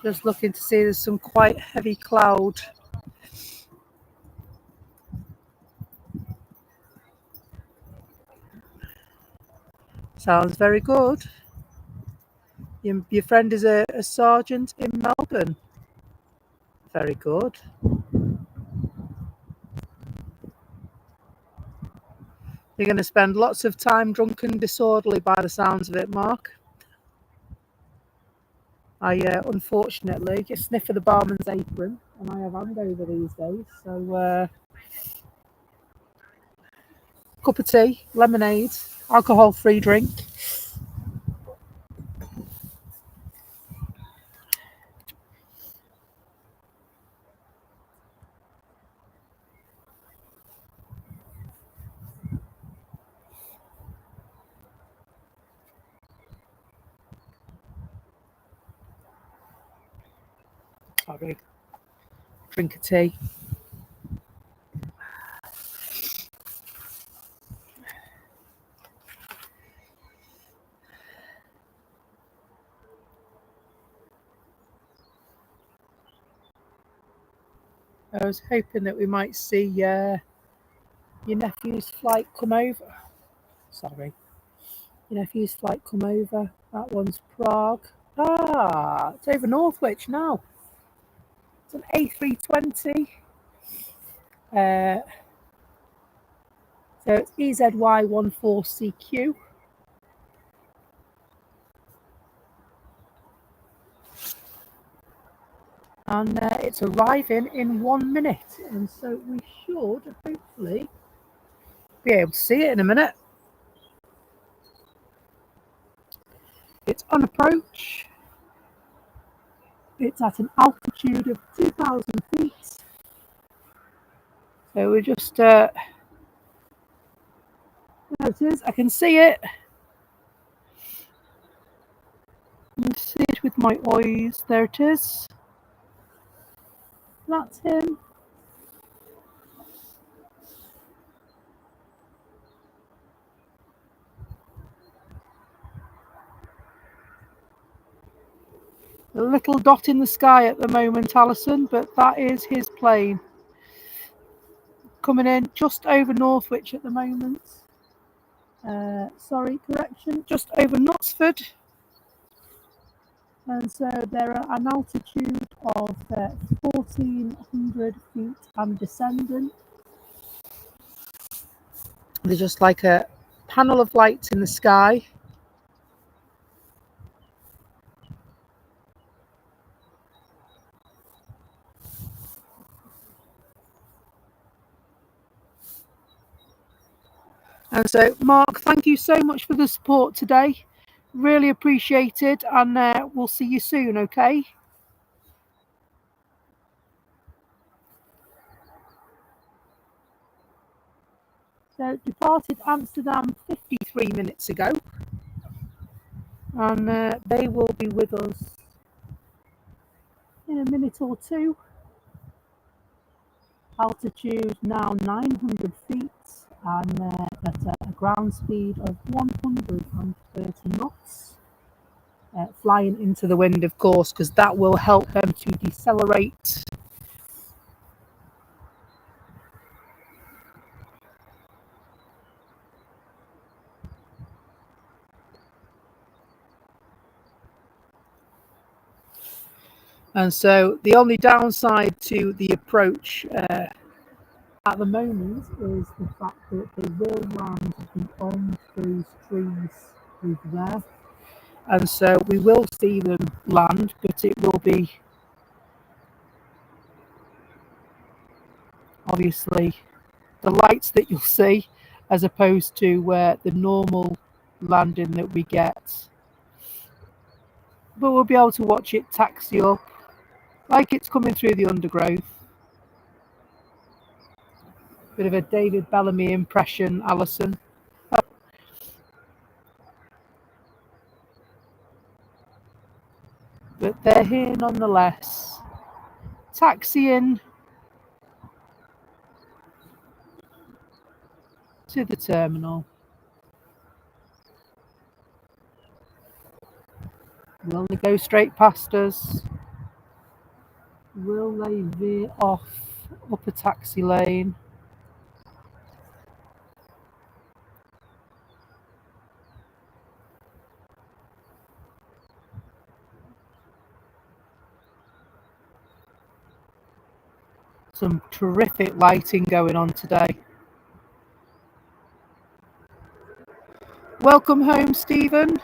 Just looking to see there's some quite heavy cloud. Sounds very good. Your friend is a sergeant in Melbourne. Very good. You're going to spend lots of time drunk and disorderly by the sounds of it, Mark. I unfortunately get sniff of the barman's apron, and I have hangover these days. So, cup of tea, lemonade, alcohol-free drink. Sorry, drink of tea. I was hoping that we might see your nephew's flight come over. Sorry, your nephew's flight come over. That one's Prague. Ah, it's over Northwich now. It's an A320. So it's EZY14CQ. And it's arriving in 1 minute. And so we should hopefully be able to see it in a minute. It's on approach. It's at an altitude of 2,000 feet. So we're just, there it is, I can see it. I can see it with my eyes. There it is. That's him. A little dot in the sky at the moment, Alison, but that is his plane. Coming in just over Northwich at the moment. Sorry, correction, just over Knutsford. And so they're at an altitude of 1,400 feet and descending. There's just like a panel of lights in the sky. And so, Mark, thank you so much for the support today. Really appreciate it, and we'll see you soon, okay? So, departed Amsterdam 53 minutes ago, and they will be with us in a minute or two. Altitude now 900 feet, and at a ground speed of 130 knots. Flying into the wind, of course, because that will help them to decelerate. And so the only downside to the approach at the moment is the fact that they will land beyond those trees over there. And so we will see them land, but it will be obviously the lights that you'll see as opposed to the normal landing that we get. But we'll be able to watch it taxi up like it's coming through the undergrowth. Bit of a David Bellamy impression, Alison. But they're here nonetheless, taxiing to the terminal. Will they go straight past us? Will they veer off up a taxi lane? Some terrific lighting going on today. Welcome home, Stephen.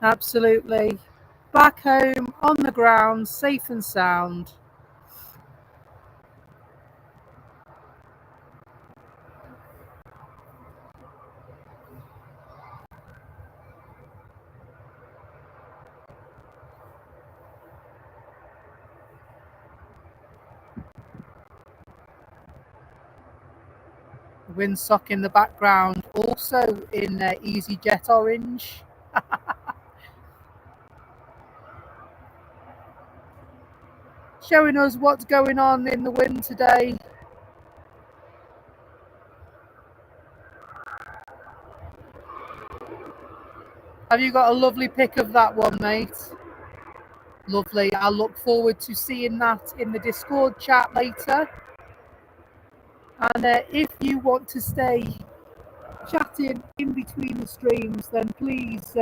Absolutely. Back home, on the ground, safe and sound. Windsock in the background, also in EasyJet orange. Showing us what's going on in the wind today. Have you got a lovely pic of that one, mate? Lovely. I look forward to seeing that in the Discord chat later. And if you want to stay chatting in between the streams, then please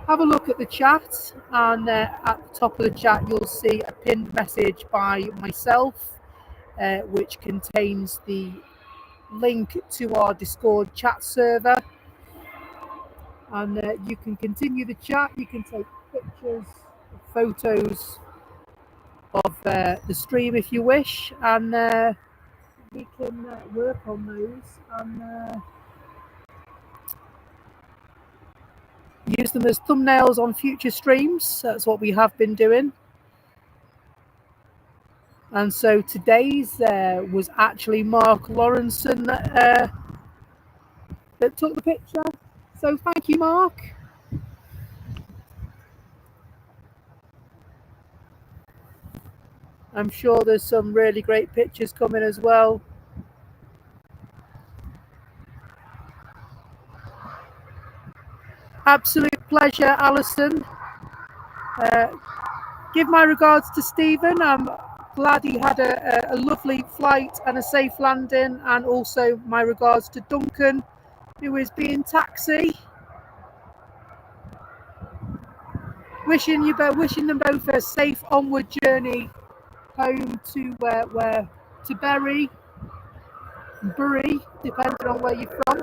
have a look at the chat. And at the top of the chat, you'll see a pinned message by myself, which contains the link to our Discord chat server. And you can continue the chat. You can take pictures, photos of the stream if you wish, and we can work on those and use them as thumbnails on future streams. That's what we have been doing. And so today's was actually Mark Lawrenson that took the picture. So thank you, Mark. I'm sure there's some really great pictures coming as well. Absolute pleasure, Alison. Give my regards to Stephen. I'm glad he had a lovely flight and a safe landing, and also my regards to Duncan, who is being taxi. Wishing them both a safe onward journey home to Bury, depending on where you're from.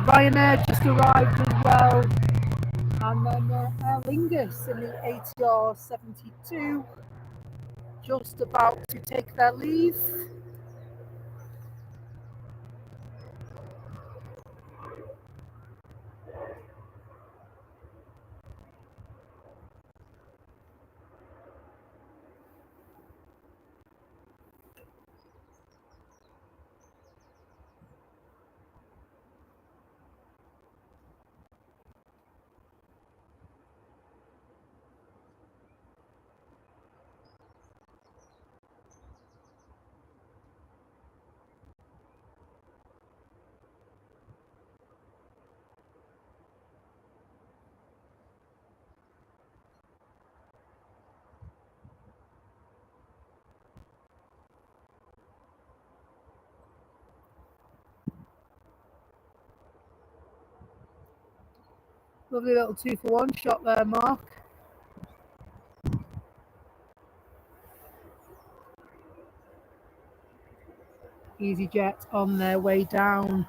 Ryanair just arrived as well, and then Aer Lingus in the ATR 72 just about to take their leave. Lovely little 2-for-1 shot there, Mark. EasyJet on their way down.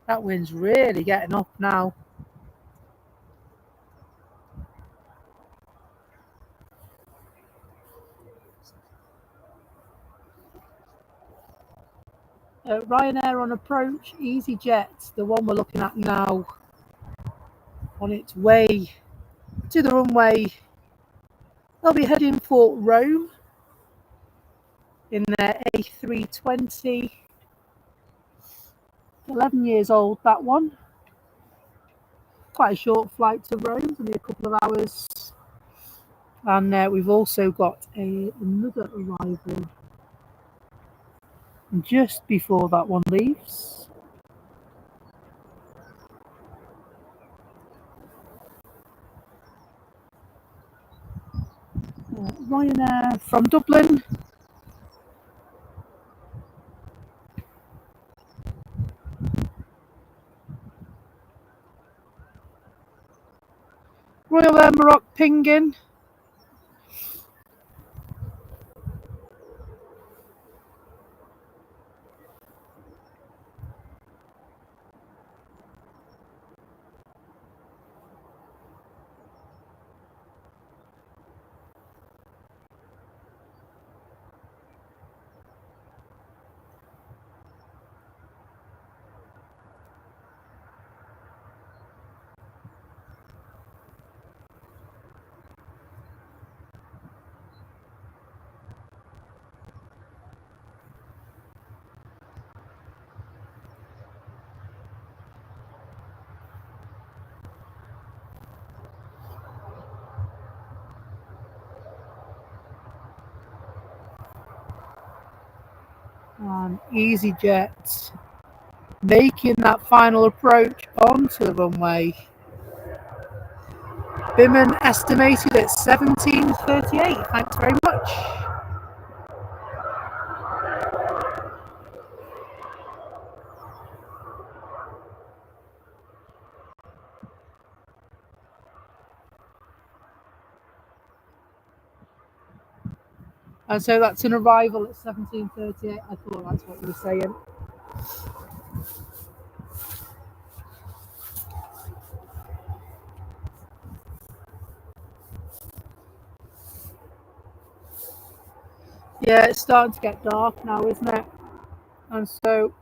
That wind's really getting up now. Ryanair on approach, EasyJet, the one we're looking at now, on its way to the runway. They'll be heading for Rome in their A320. 11 years old, that one. Quite a short flight to Rome, only a couple of hours. And we've also got another arrival just before that one leaves. Ryanair from Dublin. Royal Air Maroc pinging. And EasyJet making that final approach onto the runway. Biman estimated at 17:38. Thanks very much. And so that's an arrival at 17:38. I thought that's what you were saying. Yeah, it's starting to get dark now, isn't it? And so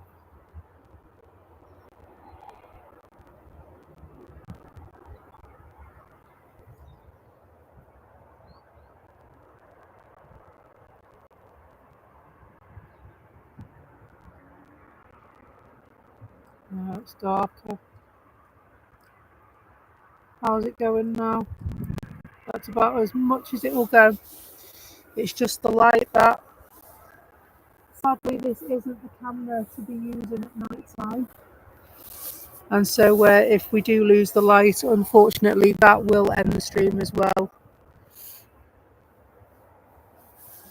it's darker. How's it going now? That's about as much as it will go. It's just the light that. Sadly, this isn't the camera to be using at night time. And so if we do lose the light, unfortunately, that will end the stream as well.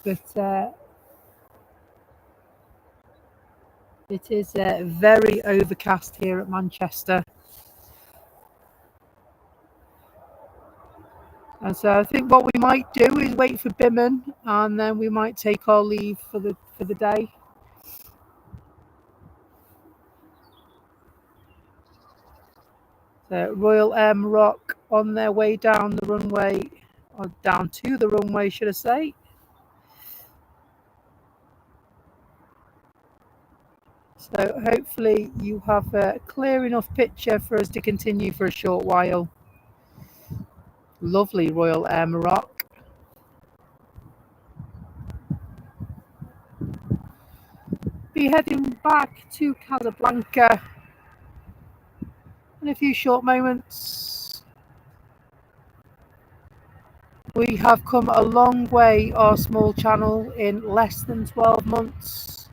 But it is very overcast here at Manchester. And so I think what we might do is wait for Biman, and then we might take our leave for the day. So Royal Air Maroc on their way down the runway, or down to the runway, should I say. So hopefully you have a clear enough picture for us to continue for a short while. Lovely Royal Air Maroc. Be heading back to Casablanca in a few short moments. We have come a long way, our small channel, in less than 12 months.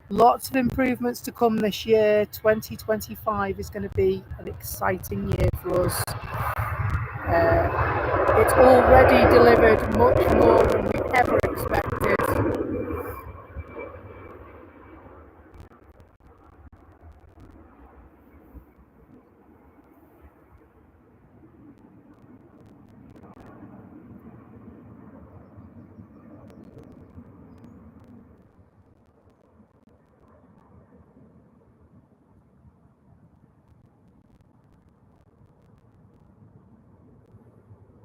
Lots of improvements to come this year. 2025 is going to be an exciting year for us. It's already delivered much more than we ever expected.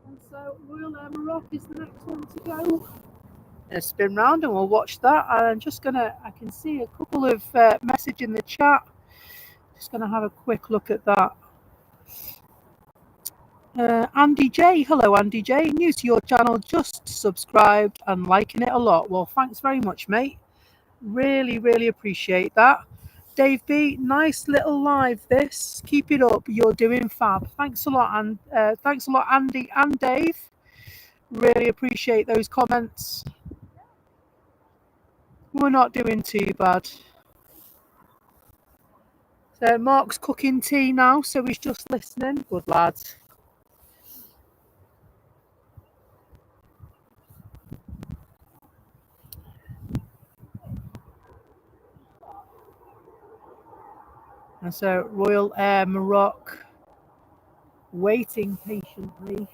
And so Royal Air Maroc is the next one to go. Spin round and we'll watch that. I'm just gonna, I can see a couple of messages in the chat. Just gonna have a quick look at that. Andy J, hello Andy J, new to your channel, just subscribed and liking it a lot. Well, thanks very much, mate. Really appreciate that. Dave B, nice little live this. Keep it up, you're doing fab. Thanks a lot, and thanks a lot, Andy and Dave. Really appreciate those comments. We're not doing too bad. So Mark's cooking tea now, so he's just listening. Good lads. And so Royal Air Maroc waiting patiently.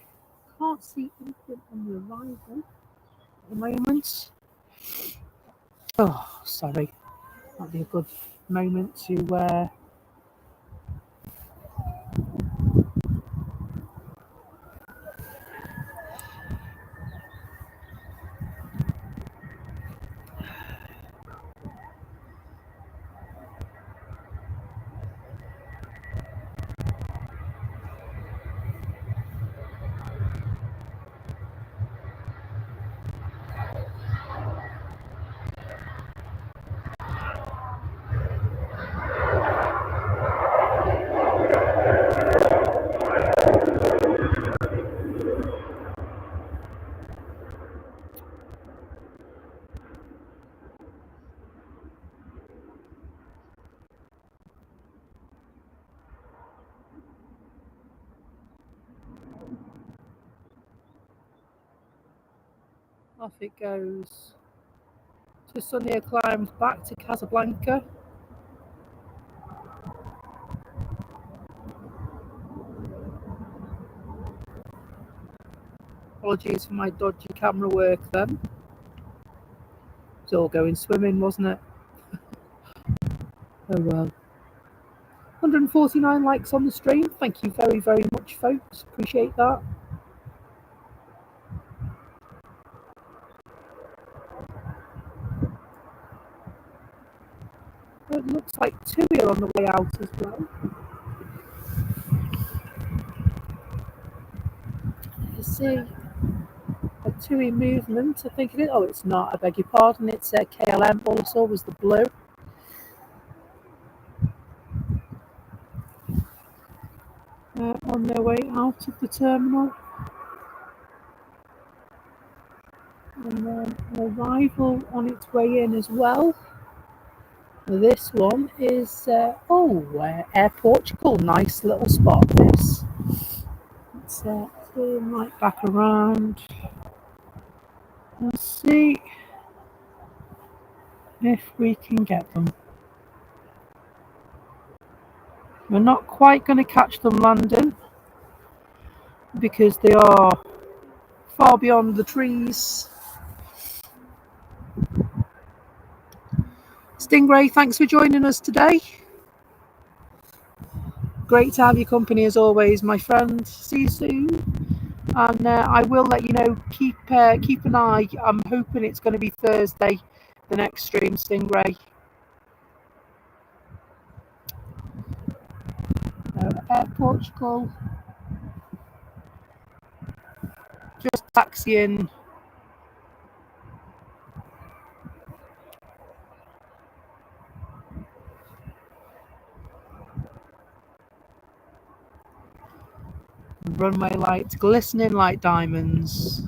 Can't see anything on the horizon at the moment. Oh, sorry. That'd be a good moment to off it goes. To sunnier climes back to Casablanca. Apologies for my dodgy camera work then. It's all going swimming, wasn't it? Oh well. 149 likes on the stream. Thank you very much, folks. Appreciate that. It looks like TUI are on the way out as well. You see a TUI movement, I think it is. Oh, it's not. I beg your pardon. It's KLM. All I saw was the blue. on their way out of the terminal. And then arrival on its way in as well. This one is, Air Portugal. Nice little spot, this. Let's turn right back around. Let's see if we can get them. We're not quite going to catch them landing because they are far beyond the trees. Stingray, thanks for joining us today. Great to have your company as always, my friend. See you soon. And I will let you know, keep an eye. I'm hoping it's going to be Thursday, the next stream, Stingray. Air Portugal. Just taxiing. Runway lights glistening like diamonds.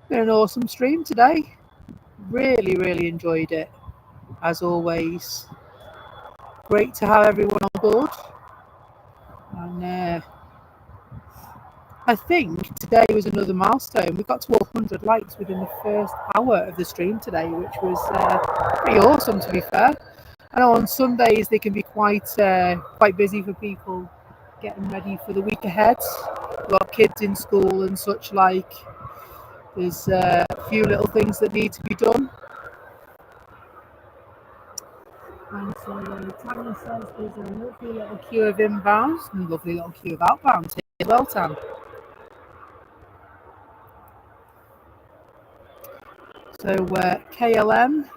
Been an awesome stream today. Really enjoyed it, as always. Great to have everyone on board. And I think today was another milestone. We got to 100 likes within the first hour of the stream today, which was pretty awesome, to be fair. I know on Sundays they can be quite busy for people getting ready for the week ahead. A lot of kids in school and such like. There's a few little things that need to be done. And so Tanya says there's a lovely little queue of inbounds and a lovely little queue of outbounds here as well, Tam. So KLM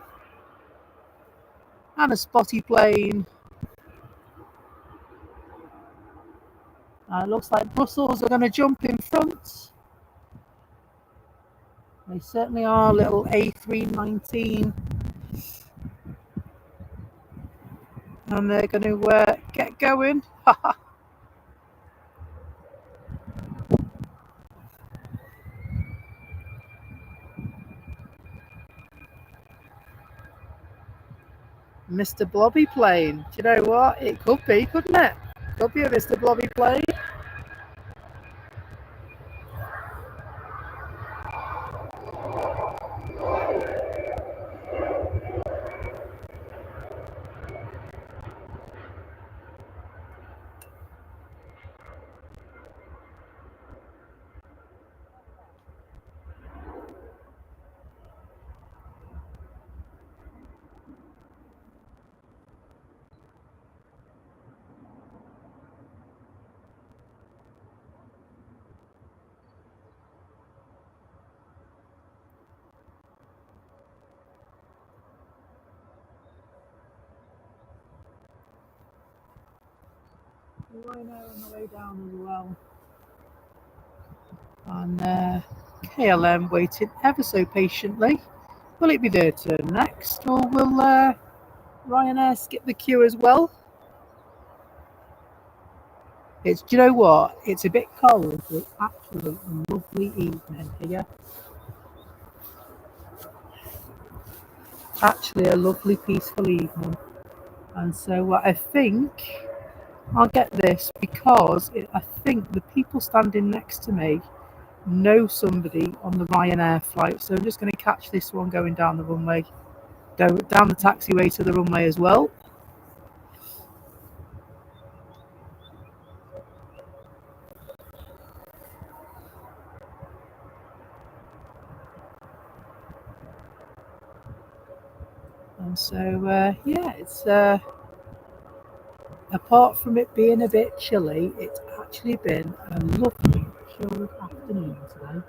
and a spotty plane. It looks like Brussels are going to jump in front. They certainly are. Little A319. And they're going to get going. Mr. Blobby plane. Do you know what? It could be, couldn't it? Could be a Mr. Blobby plane. Ryanair on the way down as well. And KLM waiting ever so patiently. Will it be their turn next, or will Ryanair skip the queue as well? Do you know what? It's a bit cold, but it's absolutely lovely evening here. Actually, a lovely, peaceful evening. And so I think I'll get this because I think the people standing next to me know somebody on the Ryanair flight. So I'm just going to catch this one going down the runway, down the taxiway to the runway as well. And so, yeah, it's apart from it being a bit chilly, it's actually been a lovely, chilled afternoon today.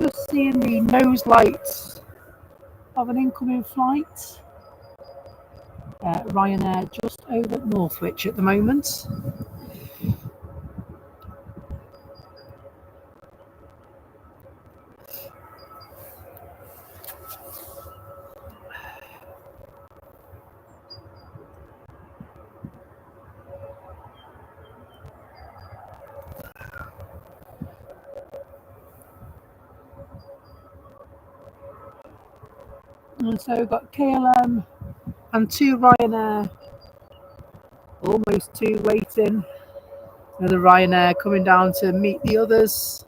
Just seeing the nose lights of an incoming flight. Ryanair just over Northwich at the moment. And so we've got KLM and two Ryanair, almost two waiting. Another Ryanair coming down to meet the others.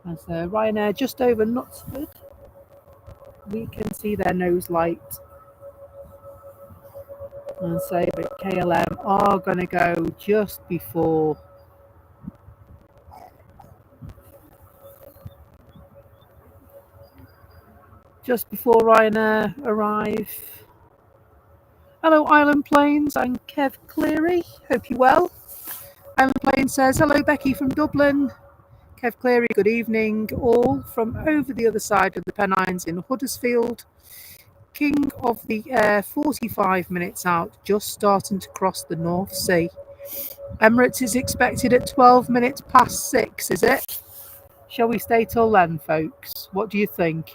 And so Ryanair just over Knutsford. We can see their nose light. And so but KLM are going to go just before Ryanair arrive. Hello Island Planes and Kev Cleary, hope you're well. Island Planes says, hello Becky from Dublin. Kev Cleary, good evening all from over the other side of the Pennines in Huddersfield. King of the air, 45 minutes out, just starting to cross the North Sea. Emirates is expected at 12 minutes past 6, is it? Shall we stay till then, folks? What do you think?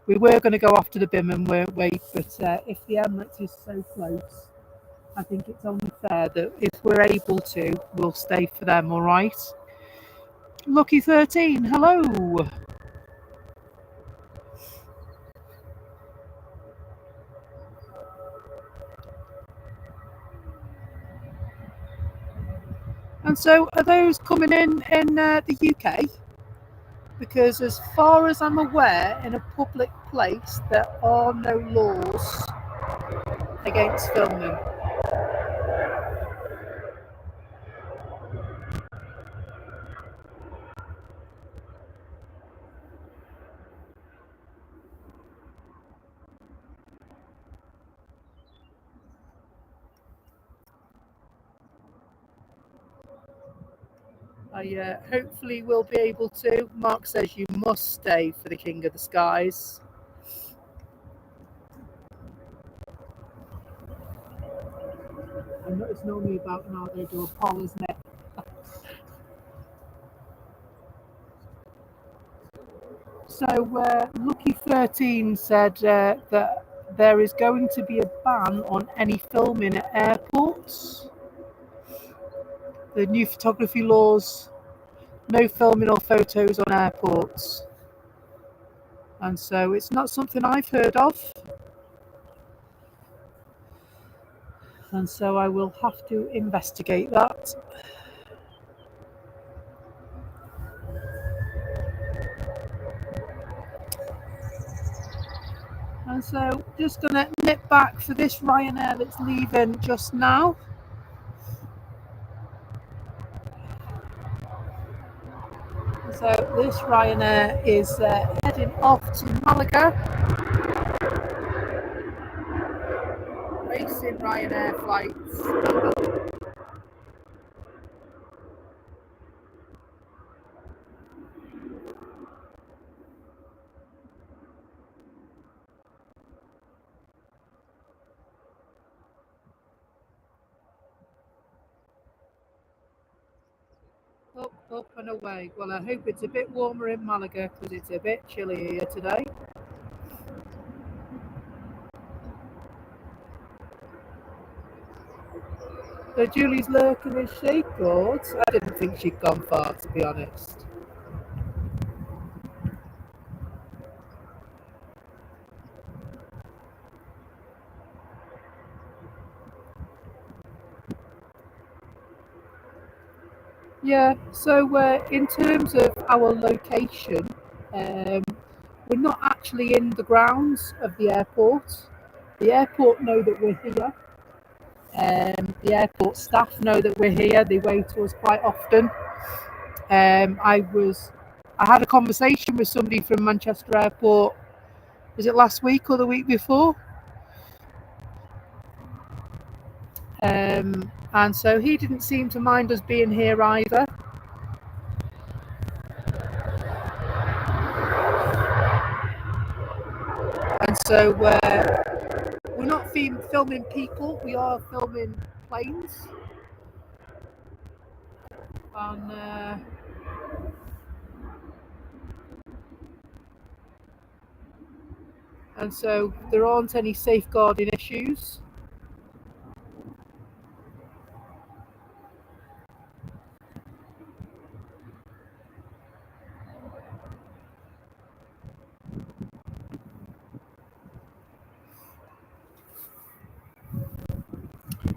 We were going to go off to the BIM, weren't we? But if the Emirates is so close, I think it's only fair that if we're able to, we'll stay for them, all right? Lucky 13, hello. And so are those coming in the UK? Because as far as I'm aware, in a public place, there are no laws against filming. I hopefully will be able to. Mark says you must stay for the King of the Skies. I know it's normally about an hour they do a poll, isn't it? So Lucky 13 said that there is going to be a ban on any filming at airports. The new photography laws, no filming or photos on airports. And so it's not something I've heard of. And so I will have to investigate that. And so just going to nip back for this Ryanair that's leaving just now. So this Ryanair is heading off to Malaga. Racing Ryanair flights. Oh, Up and away. Well, I hope it's a bit warmer in Malaga because it's a bit chilly here today. So Julie's lurking his skateboards. I didn't think she'd gone far, to be honest. Yeah, so in terms of our location, we're not actually in the grounds of the airport. The airport know that we're here. The airport staff know that we're here. They wave to us quite often. I had a conversation with somebody from Manchester Airport. Was it last week or the week before? And so he didn't seem to mind us being here either. And so we're not filming people, we are filming planes. And so there aren't any safeguarding issues.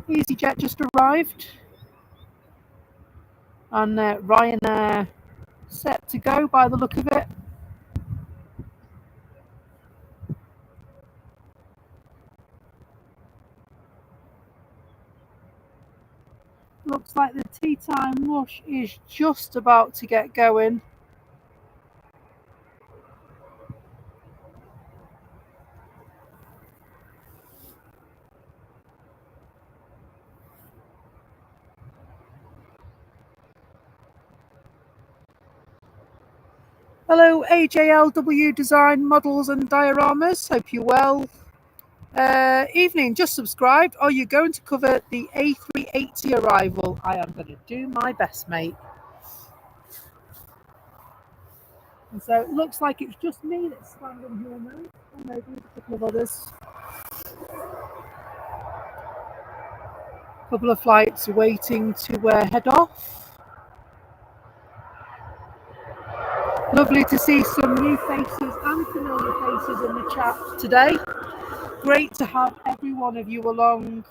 EasyJet just arrived, and Ryanair set to go by the look of it. Looks like the tea time rush is just about to get going. Hello AJLW Design Models and Dioramas, hope you're well. Evening, just subscribed. Are you going to cover the A380 arrival? I am going to do my best, mate. And so it looks like it's just me that's standing here now, and maybe a couple of others. A couple of flights waiting to head off. Lovely to see some new faces and familiar faces in the chat today. Great to have every one of you along.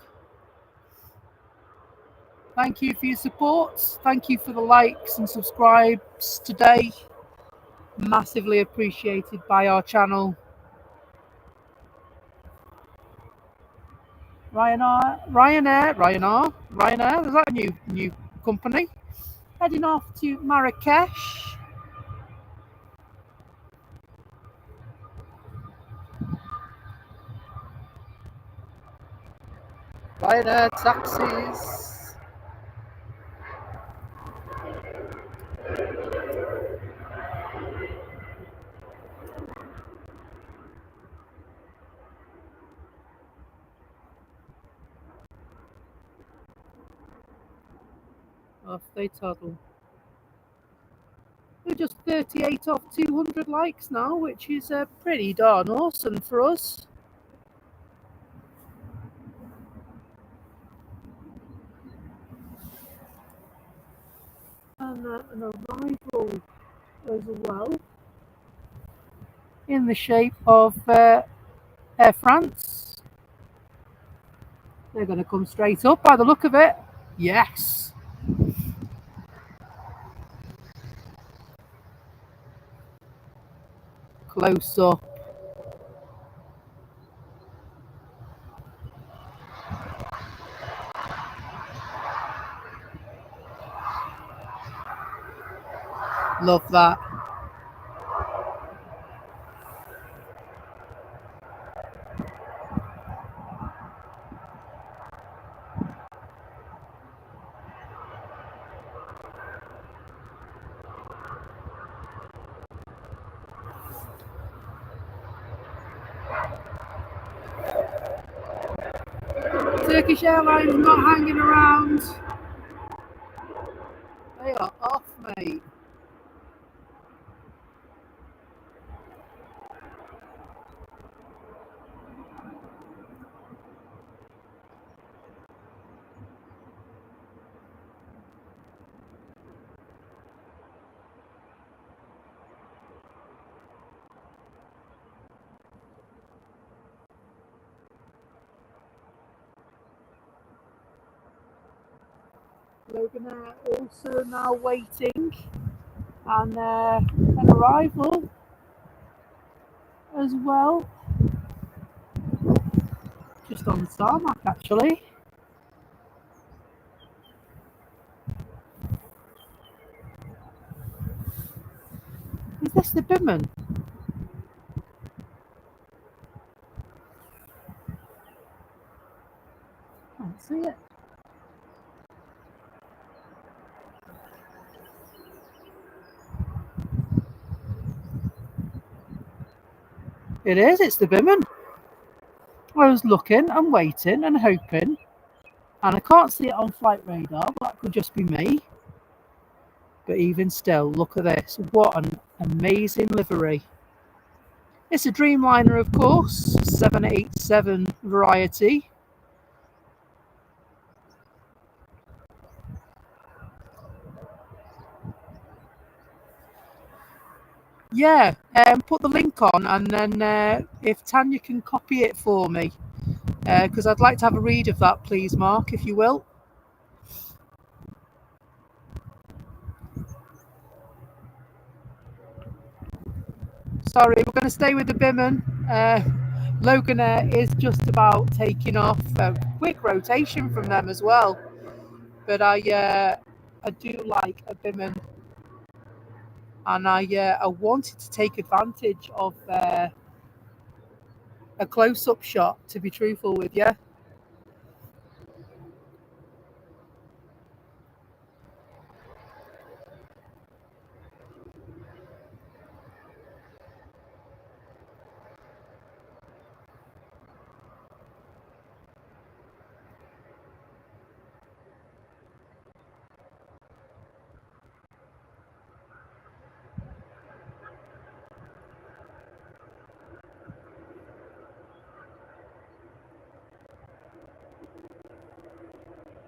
Thank you for your support. Thank you for the likes and subscribes today. Massively appreciated by our channel. Ryanair, is that a new company? Heading off to Marrakesh. Ryanair taxis. Off they toddle. We're just 38 off 200 likes now, which is pretty darn awesome for us. And an arrival as well in the shape of Air France. They're going to come straight up by the look of it. Yes. Close up. Love that. Turkish Airlines not hanging around. They are off, mate. Loganair also now waiting, and an arrival as well, just on the tarmac actually. Is this the Biman? Can't see it. It is, it's the Biman. I was looking and waiting and hoping, and I can't see it on flight radar, but that could just be me. But even still, look at this. What an amazing livery. It's a Dreamliner, of course, 787 variety. Yeah, put the link on, and then if Tanya can copy it for me, because I'd like to have a read of that, please, Mark, if you will. Sorry, we're going to stay with the Biman. Loganair is just about taking off. Quick rotation from them as well. But I do like a Biman, and I wanted to take advantage of a close-up shot, to be truthful with you.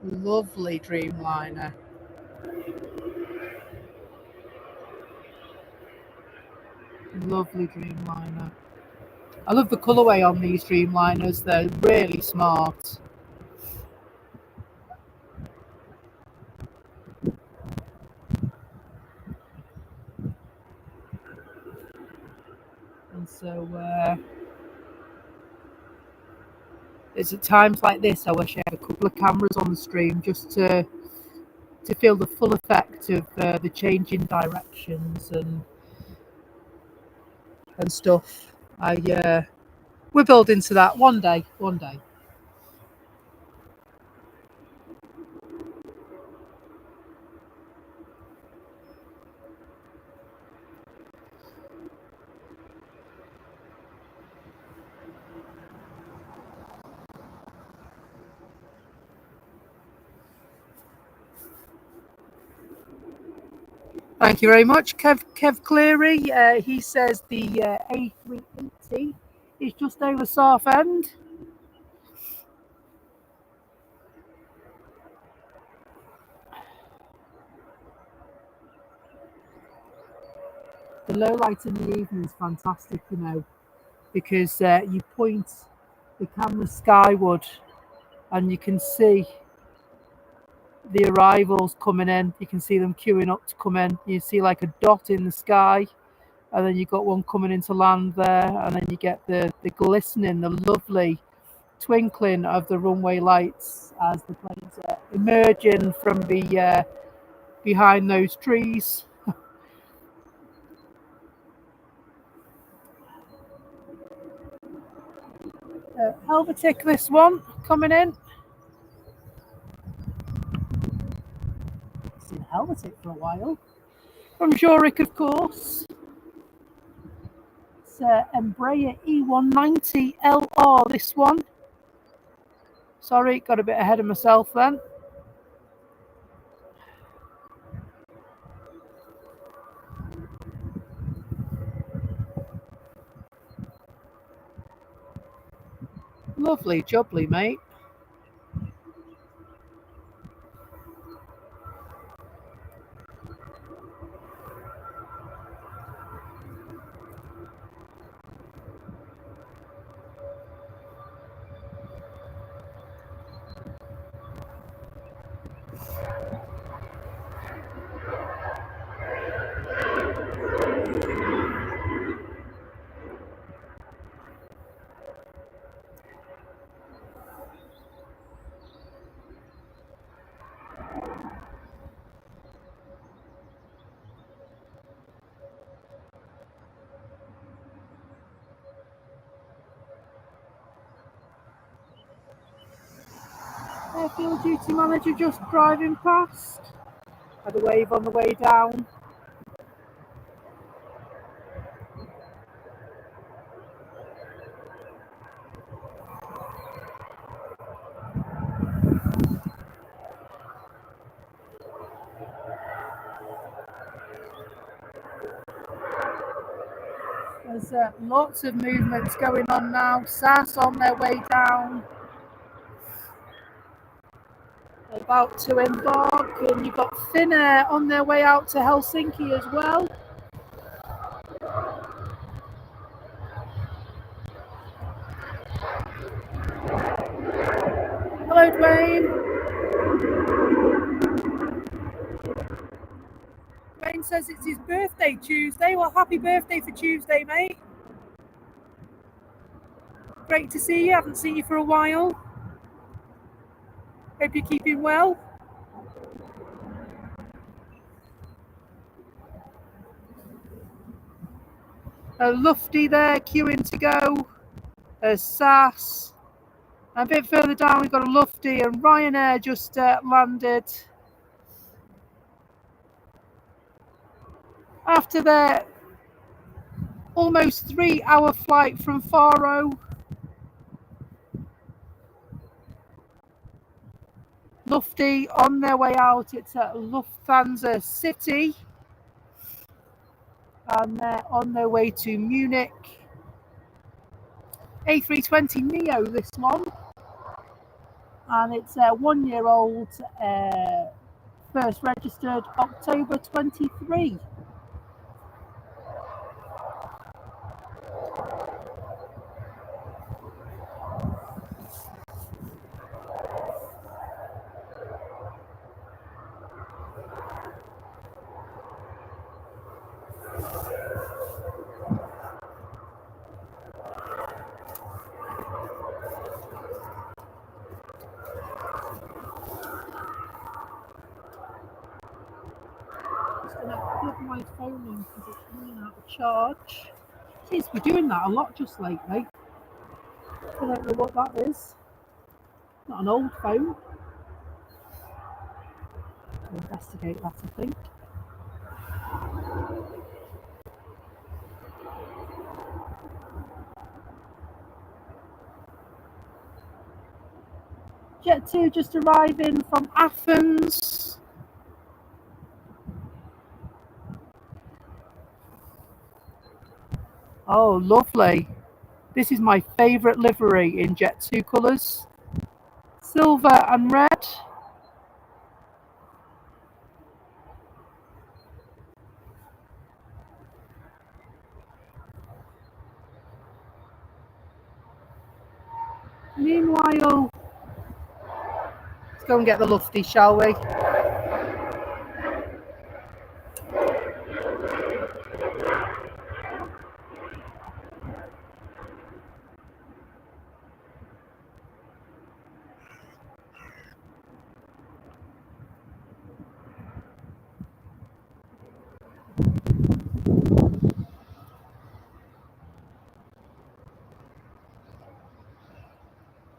Lovely Dreamliner. Lovely Dreamliner. I love the colourway on these Dreamliners. They're really smart. And so it's at times like this I wish I had a couple of cameras on the stream just to feel the full effect of the changing directions and stuff. We're building to that one day. Thank you very much, Kev Cleary. He says the A380 is just over Southend. The low light in the evening is fantastic, you know, because you point the camera skyward and you can see the arrivals coming in. You can see them queuing up to come in. You see like a dot in the sky, and then you've got one coming into land there, and then you get the glistening, the lovely twinkling of the runway lights as the planes are emerging from the behind those trees. Helvetic, this one coming in. Seen Helvetic for a while. From Zurich, of course. It's Embraer E190 LR, this one. Sorry, got a bit ahead of myself then. Lovely jubbly, mate. airfield duty manager just driving past. Had a wave on the way down. There's lots of movements going on now. SAS on their way down. About to embark, and you've got Finnair on their way out to Helsinki as well. Hello, Dwayne. Dwayne says it's his birthday Tuesday. Well, happy birthday for Tuesday, mate. Great to see you. Haven't seen you for a while. Hope you're keeping well. Lufty there, queuing to go. SAS. A bit further down, we've got a Lufty, and Ryanair just landed. After their almost 3-hour flight from Faro. Lufty on their way out. It's at Lufthansa City. And they're on their way to Munich. A320 Neo, this one. And it's 1 year old, first registered October 23. Just going to plug my phone in because it's running out of charge. Seems to be doing that a lot just lately. I don't know what that is. Not an old phone. I'll investigate that, I think. Jet 2 just arriving from Athens. Oh, lovely. This is my favourite livery in Jet 2 colours. Silver and red. Meanwhile, let's go and get the Lufty, shall we?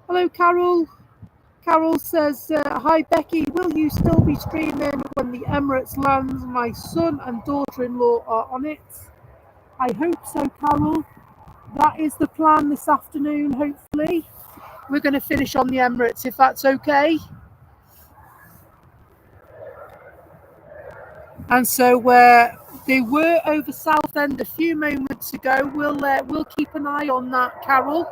Hello, Carol. Carol says, hi Becky, will you still be streaming when the Emirates lands? My son and daughter-in-law are on it. I hope so, Carol. That is the plan this afternoon, hopefully. We're going to finish on the Emirates, if that's okay. And so they were over Southend a few moments ago. We'll keep an eye on that, Carol.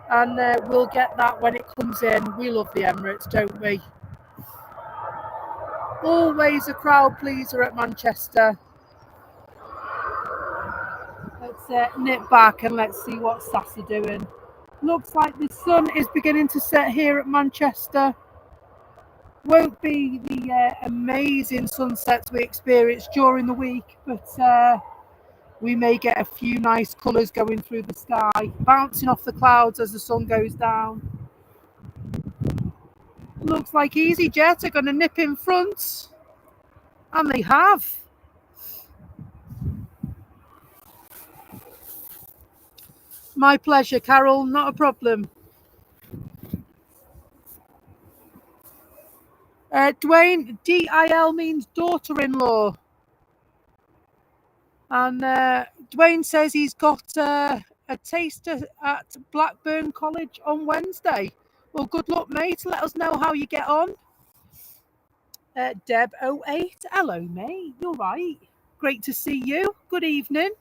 And we'll get that when it comes in. We love the Emirates, don't we? Always a crowd pleaser at Manchester. Let's nip back and let's see what SAS are doing. Looks like the sun is beginning to set here at Manchester. Won't be the amazing sunsets we experienced during the week, but we may get a few nice colours going through the sky, bouncing off the clouds as the sun goes down. Looks like EasyJet are going to nip in front, and they have. My pleasure, Carol, not a problem. Dwayne, DIL means daughter-in-law. And Dwayne says he's got a taster at Blackburn College on Wednesday. Well, good luck, mate. Let us know how you get on. Deb08, hello, mate. You're right. Great to see you. Good evening.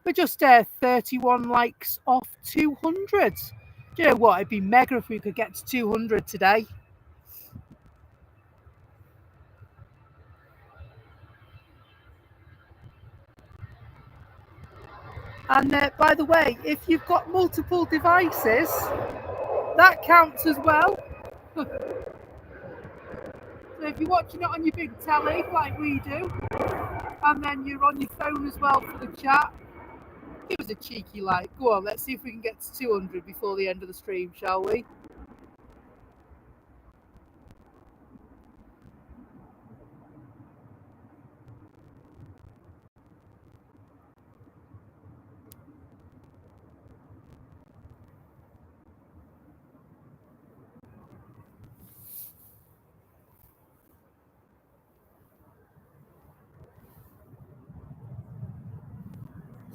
We're just 31 likes off 200. Do you know what? It'd be mega if we could get to 200 today. And by the way, if you've got multiple devices, that counts as well. So if you're watching it on your big telly, like we do, and then you're on your phone as well for the chat, give us a cheeky like. Go on, let's see if we can get to 200 before the end of the stream, shall we?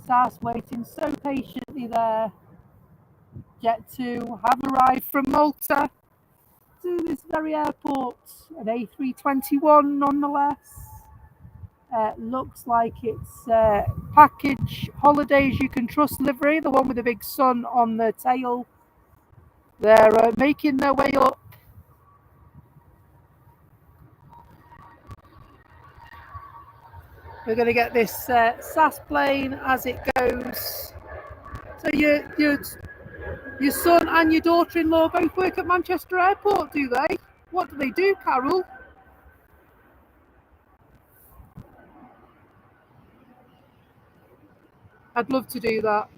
Sas waiting so patiently there. Jet2 have arrived from Malta to this very airport. An A321 nonetheless. Looks like it's package holidays you can trust livery, the one with the big sun on the tail. They're making their way up. We're going to get this SAS plane as it goes. So your son and your daughter-in-law both work at Manchester Airport, do they? What do they do, Carol? I'd love to do that.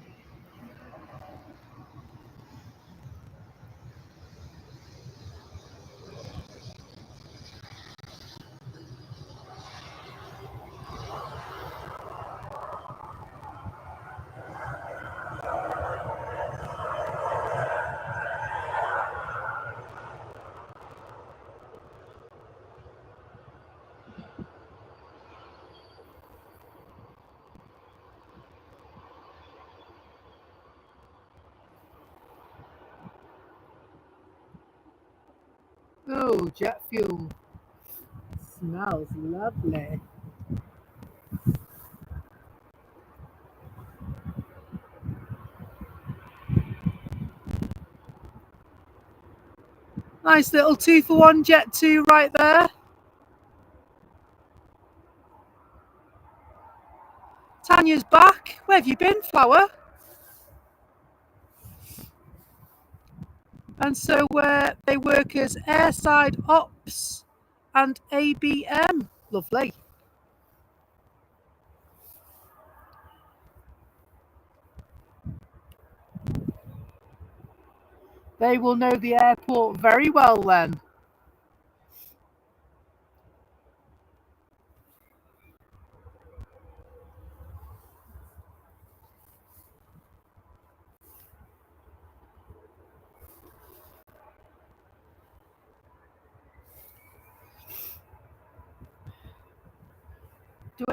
Oh, jet fuel. Smells lovely. Nice little 2-for-1 Jet2 right there. Tanya's back. Where have you been, Flower? And so they work as airside ops and ABM. Lovely. They will know the airport very well then.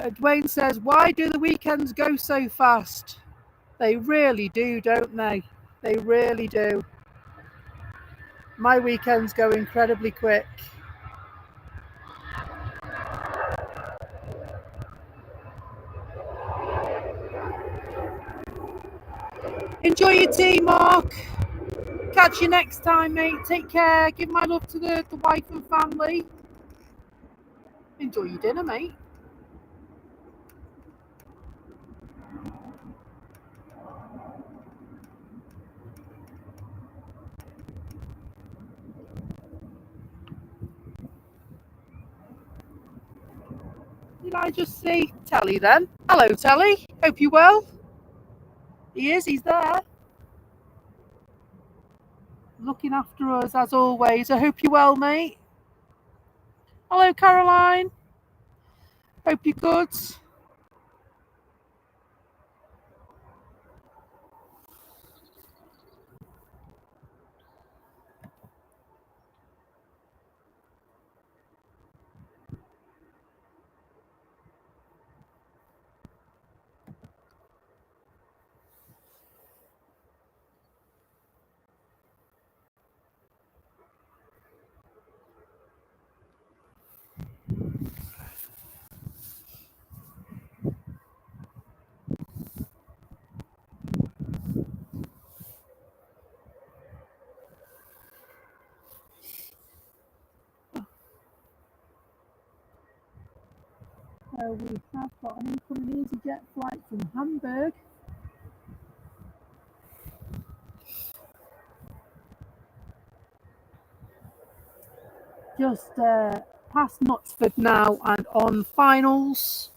Dwayne says, why do the weekends go so fast? They really do, don't they? They really do. My weekends go incredibly quick. Enjoy your tea, Mark. Catch you next time, mate. Take care. Give my love to the wife and family. Enjoy your dinner, mate. Did I just see Telly then? Hello, Telly. Hope you're well. He is. He's there. Looking after us as always. I hope you're well, mate. Hello, Caroline. Hope you're good. we have got an incoming EasyJet flight from Hamburg. Just past Knutsford now and on finals.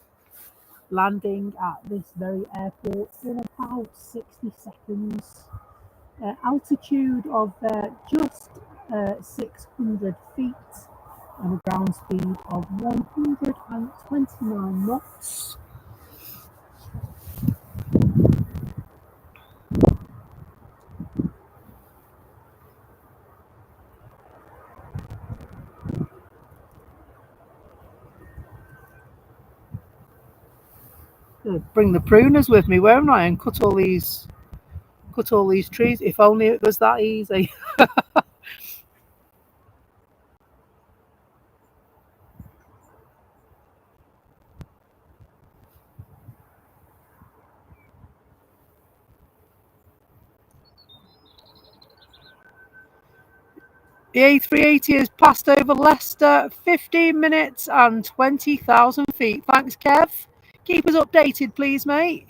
Landing at this very airport in about 60 seconds. Altitude of just 600 feet and a ground speed of 129 knots. Bring the pruners with me, won't I, and cut all these trees. If only it was that easy. The A380 has passed over Leicester, 15 minutes and 20,000 feet. Thanks, Kev. Keep us updated, please, mate.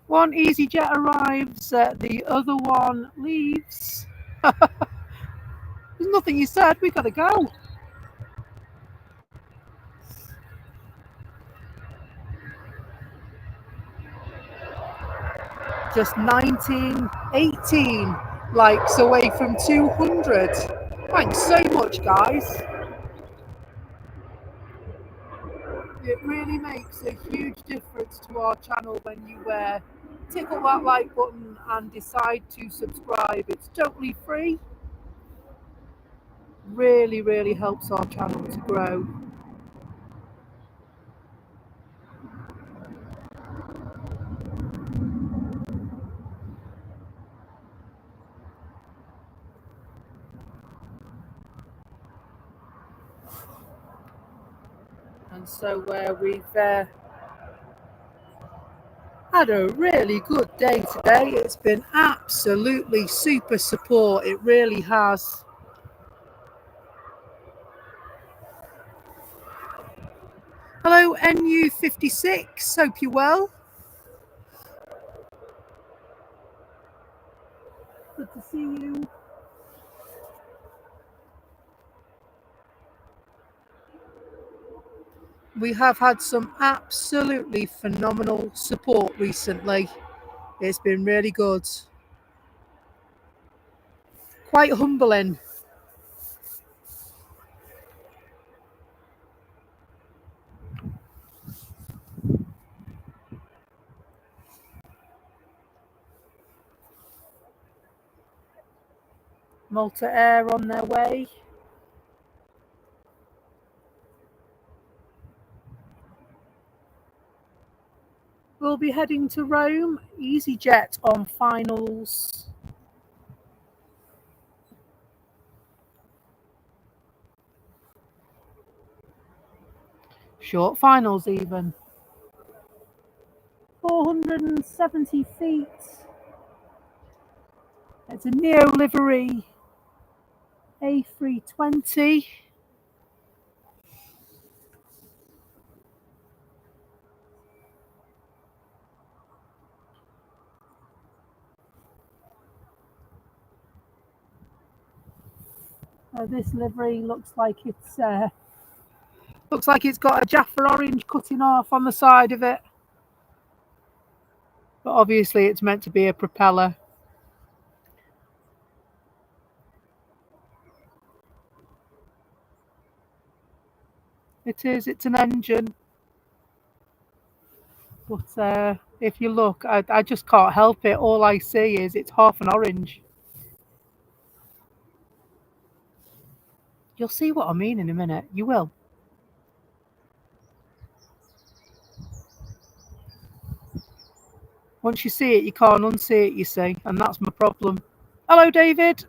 One EasyJet arrives, the other one leaves. There's nothing you said, we gotta go. Just 18 likes away from 200. Thanks so much, guys. It really makes a huge difference to our channel when you tickle that like button and decide to subscribe. It's totally free. Really, really helps our channel to grow. And so we've had a really good day today. It's been absolutely super support. It really has. Hello, NU56. Hope you're well. Good to see you. We have had some absolutely phenomenal support recently. It's been really good. Quite humbling. Malta Air on their way. We'll be heading to Rome. EasyJet on finals. Short finals even. 470 feet. It's a Neo livery A320. This livery looks like it's got a Jaffa orange cutting off on the side of it. But obviously it's meant to be a propeller. It is, it's an engine. But if you look, I just can't help it. All I see is it's half an orange. You'll see what I mean in a minute. You will. Once you see it, you can't unsee it, you see. And that's my problem. Hello, David.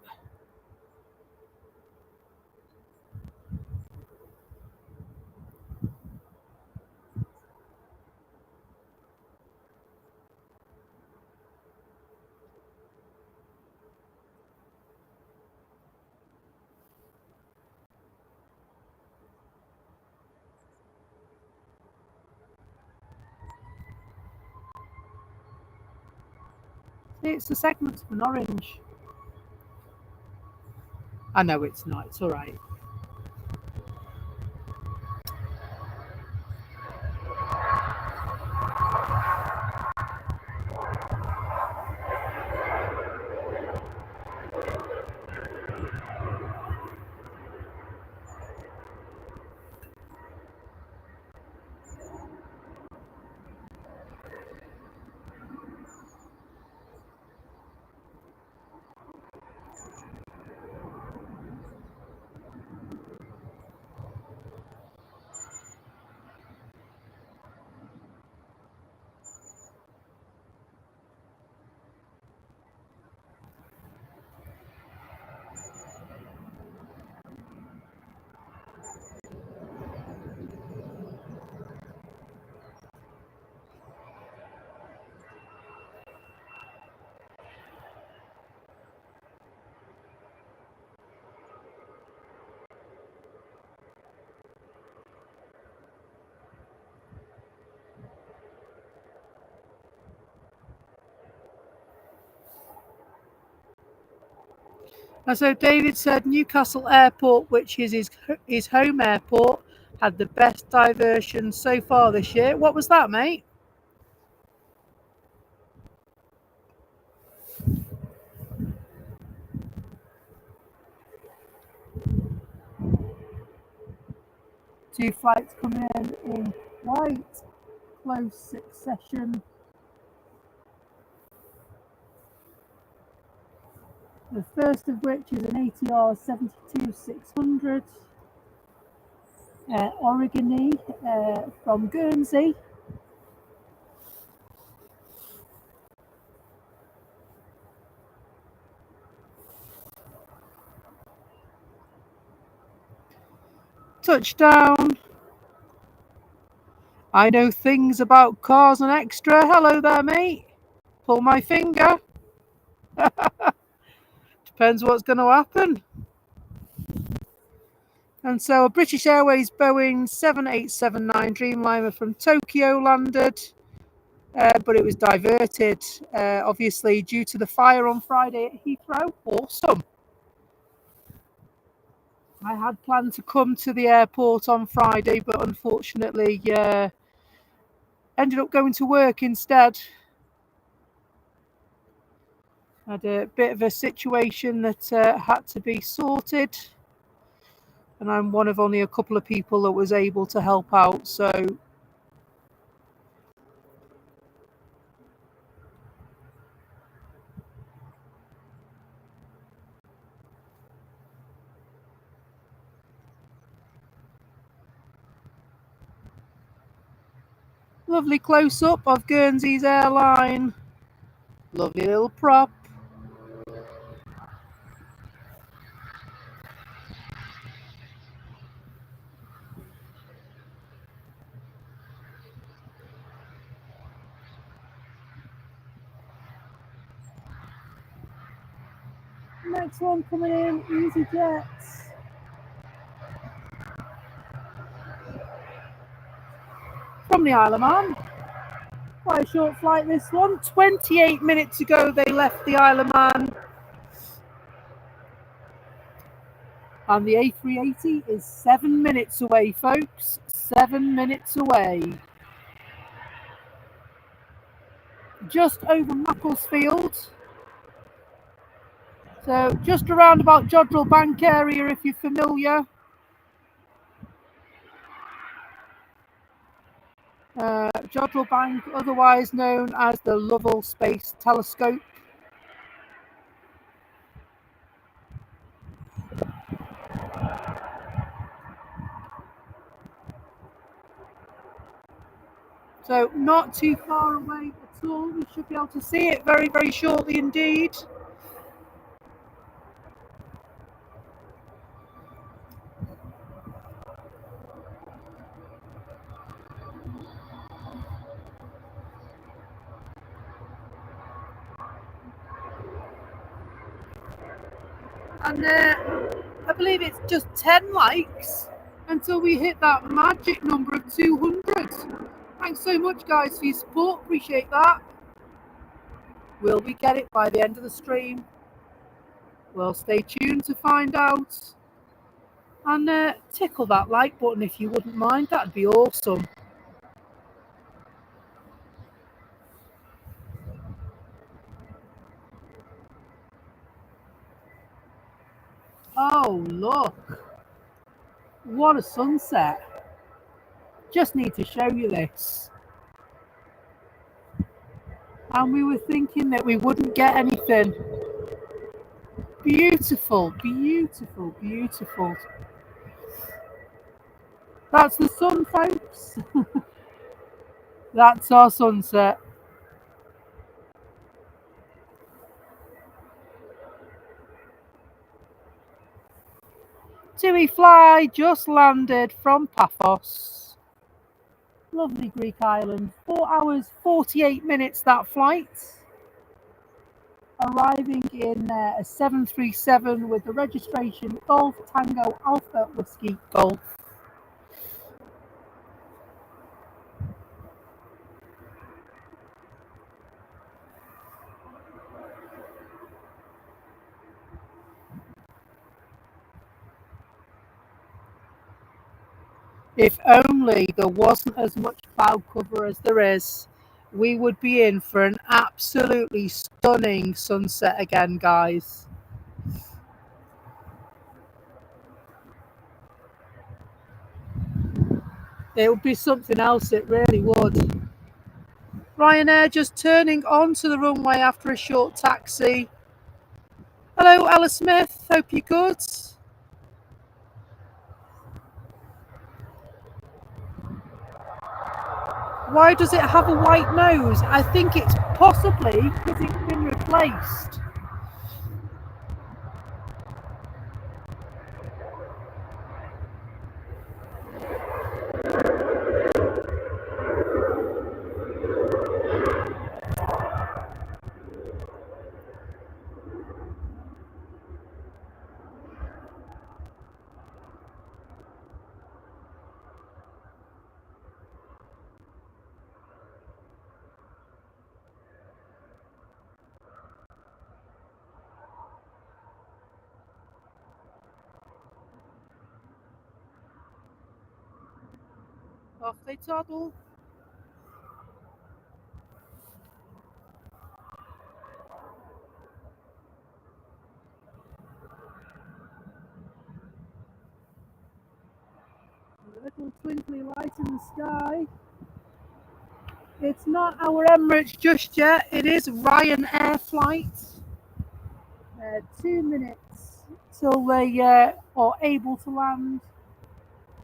It's the segment of an orange. I know it's not. It's all right. And so David said Newcastle Airport, which is his home airport, had the best diversion so far this year. What was that, mate? Two flights coming in quite close succession. The first of which is an ATR 72-600 Origony from Guernsey. Touchdown. I know things about cars and extra. Hello there, mate. Pull my finger. Depends what's going to happen. And so a British Airways Boeing 7879 Dreamliner from Tokyo landed, but it was diverted, obviously, due to the fire on Friday at Heathrow. Awesome. I had planned to come to the airport on Friday, but unfortunately ended up going to work instead. Had a bit of a situation that had to be sorted, and I'm one of only a couple of people that was able to help out, so lovely close-up of Guernsey's airline. Lovely little prop. Next one coming in, EasyJet. From the Isle of Man. Quite a short flight this one. 28 minutes ago they left the Isle of Man. And the A380 is 7 minutes away, folks. 7 minutes away. Just over Macclesfield. So just around about Jodrell Bank area, if you're familiar. Jodrell Bank, otherwise known as the Lovell Space Telescope. So not too far away at all. We should be able to see it very, very shortly indeed. And I believe it's just 10 likes until we hit that magic number of 200. Thanks so much, guys, for your support. Appreciate that. Will we get it by the end of the stream? Well, stay tuned to find out. And tickle that like button if you wouldn't mind. That'd be awesome. Oh, look. What a sunset. Just need to show you this. And we were thinking that we wouldn't get anything. Beautiful, beautiful, beautiful. That's the sun, folks. That's our sunset. TUI Fly just landed from Paphos. Lovely Greek island. 4 hours, 48 minutes that flight. Arriving in a 737 with the registration Golf Tango Alpha Whiskey Golf. If only there wasn't as much cloud cover as there is, we would be in for an absolutely stunning sunset again, guys. It would be something else, it really would. Ryanair just turning onto the runway after a short taxi. Hello, Ella Smith, hope you're good. Why does it have a white nose? I think it's possibly because it's been replaced. Off they toddle. A little twinkly light in the sky. It's not our Emirates just yet. It is Ryanair flight. 2 minutes till they are able to land.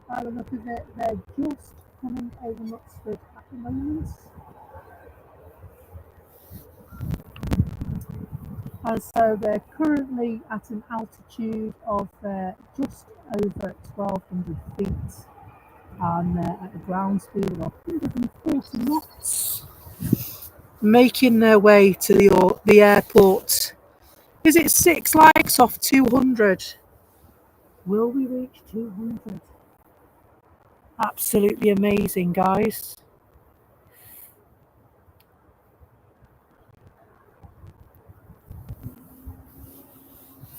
By the look of it, they're just coming over Knutsford at the moment. And so they're currently at an altitude of just over 1,200 feet and at a ground speed of 140 knots, making their way to the airport. Is it 6 likes off 200? Will we reach 200? Absolutely amazing, guys.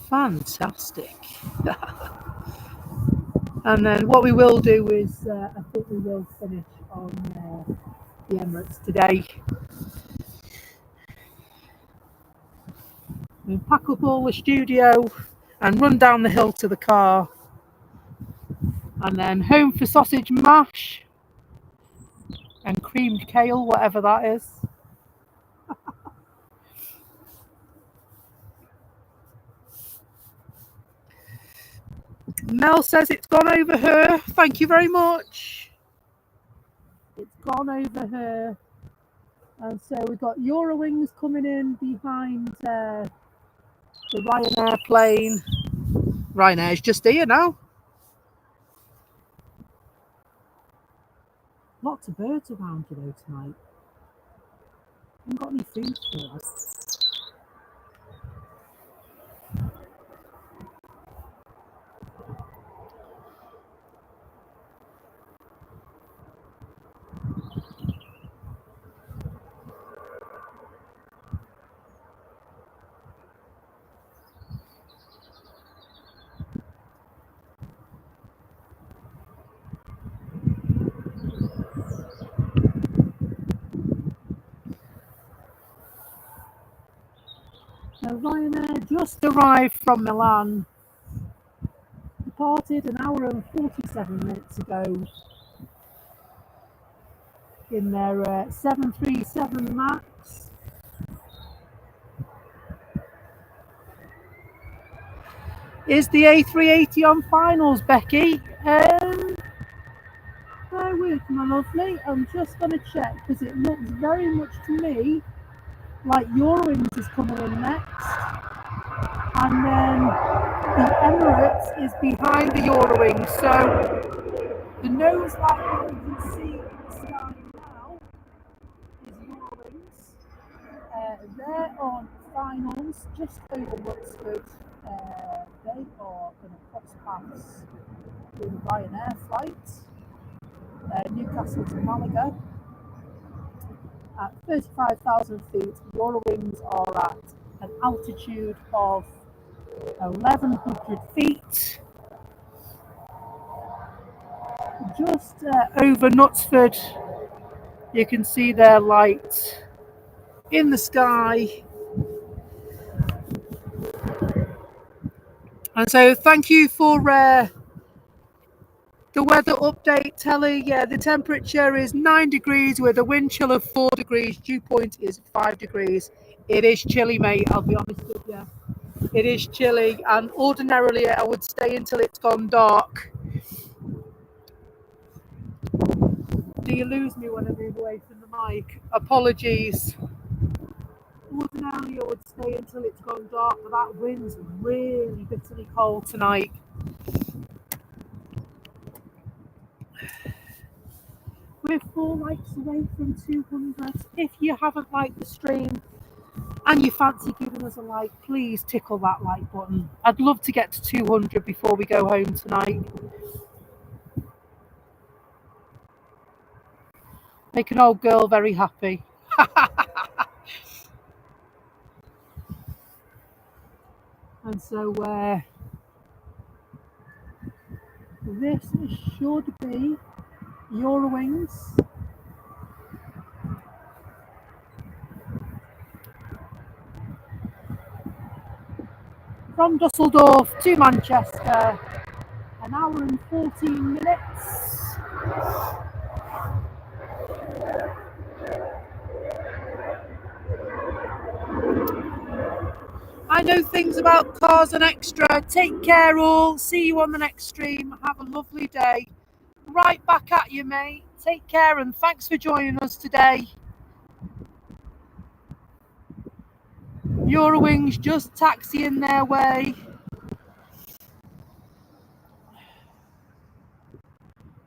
Fantastic. And then what we will do is, I think we will finish on the Emirates today. We'll pack up all the studio and run down the hill to the car. And then home for sausage mash and creamed kale, whatever that is. Mel says it's gone over her. Thank you very much. It's gone over her. And so we've got Eurowings coming in behind the Ryanair plane. Ryanair's just here now. Lots of birds around today tonight. I haven't got any food for us. Ryanair just arrived from Milan. Departed an hour and 47 minutes ago in their 737 MAX. Is the A380 on finals, Becky? Bear with, my lovely. I'm just going to check because it looks very much to me like Eurowings is coming in next. And then the Emirates is behind the Eurowings. So the nose light that you can see in the sky now is Eurowings. They're on finals just over Luxford. They are going to cross paths with a Ryanair flight, Newcastle to Malaga. At 35,000 feet, Eurowings are at an altitude of 1,100 feet. Just over Knutsford, you can see their light in the sky. And so thank you for the weather update, Telly. Yeah, the temperature is 9 degrees with a wind chill of 4 degrees. Dew point is 5 degrees. It is chilly, mate, I'll be honest with you. It is chilly, and ordinarily I would stay until it's gone dark. Do you lose me when I move away from the mic? Apologies. Ordinarily I would stay until it's gone dark, but that wind's really bitterly cold tonight. We're 4 likes away from 200. If you haven't liked the stream and you fancy giving us a like, please tickle that like button. I'd love to get to 200 before we go home tonight. Make an old girl very happy. And so this should be Eurowings. From Dusseldorf to Manchester, an hour and 14 minutes. I know things about cars and extra. Take care all. See you on the next stream. Have a lovely day. Right back at you, mate. Take care and thanks for joining us today. Eurowings just taxiing their way.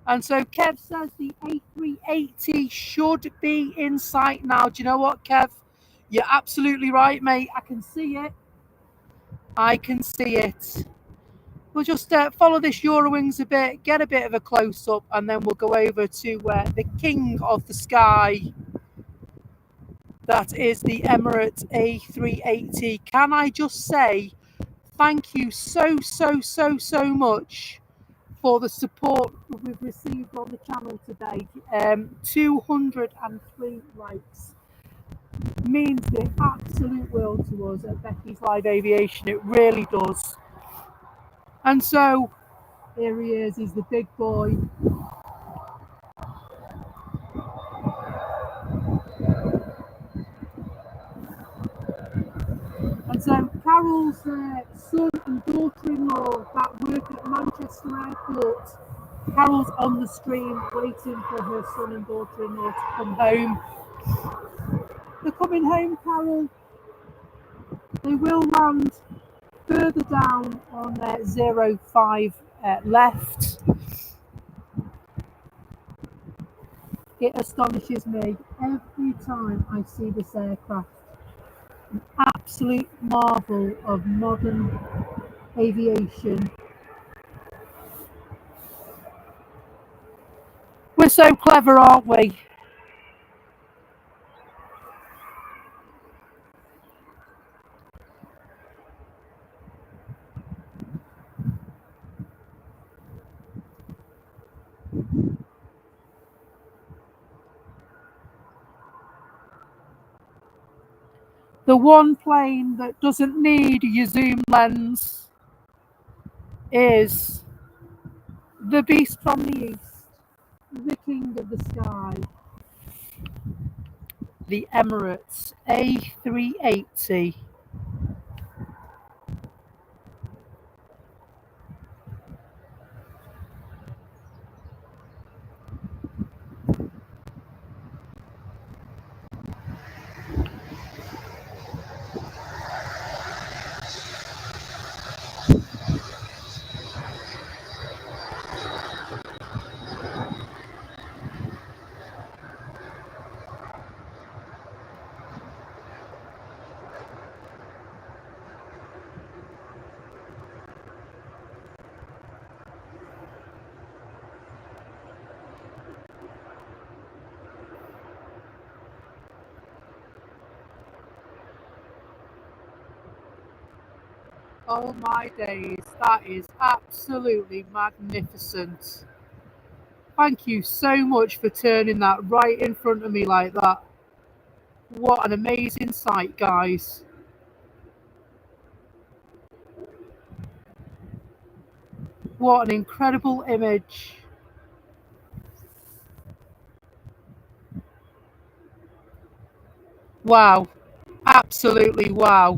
And so Kev says the A380 should be in sight now. Do you know what, Kev? You're absolutely right, mate. I can see it. I can see it. We'll just follow this Eurowings a bit, get a bit of a close-up, and then we'll go over to the king of the sky. That is the Emirates A380. Can I just say thank you so much for the support we've received on the channel today. 203 likes means the absolute world to us at Becky's Live Aviation. It really does. And so here he is, he's the big boy. And so Carol's son and daughter-in-law that work at Manchester Airport, Carol's on the stream waiting for her son and daughter-in-law to come home. They're coming home, Carol. They will land further down on 05 left. It astonishes me every time I see this aircraft. An absolute marvel of modern aviation. We're so clever, aren't we? The one plane that doesn't need your zoom lens is the beast from the east, the king of the sky, the Emirates A380. Oh my days, that is absolutely magnificent. Thank you so much for turning that right in front of me like that. What an amazing sight, guys. What an incredible image. Wow, absolutely wow.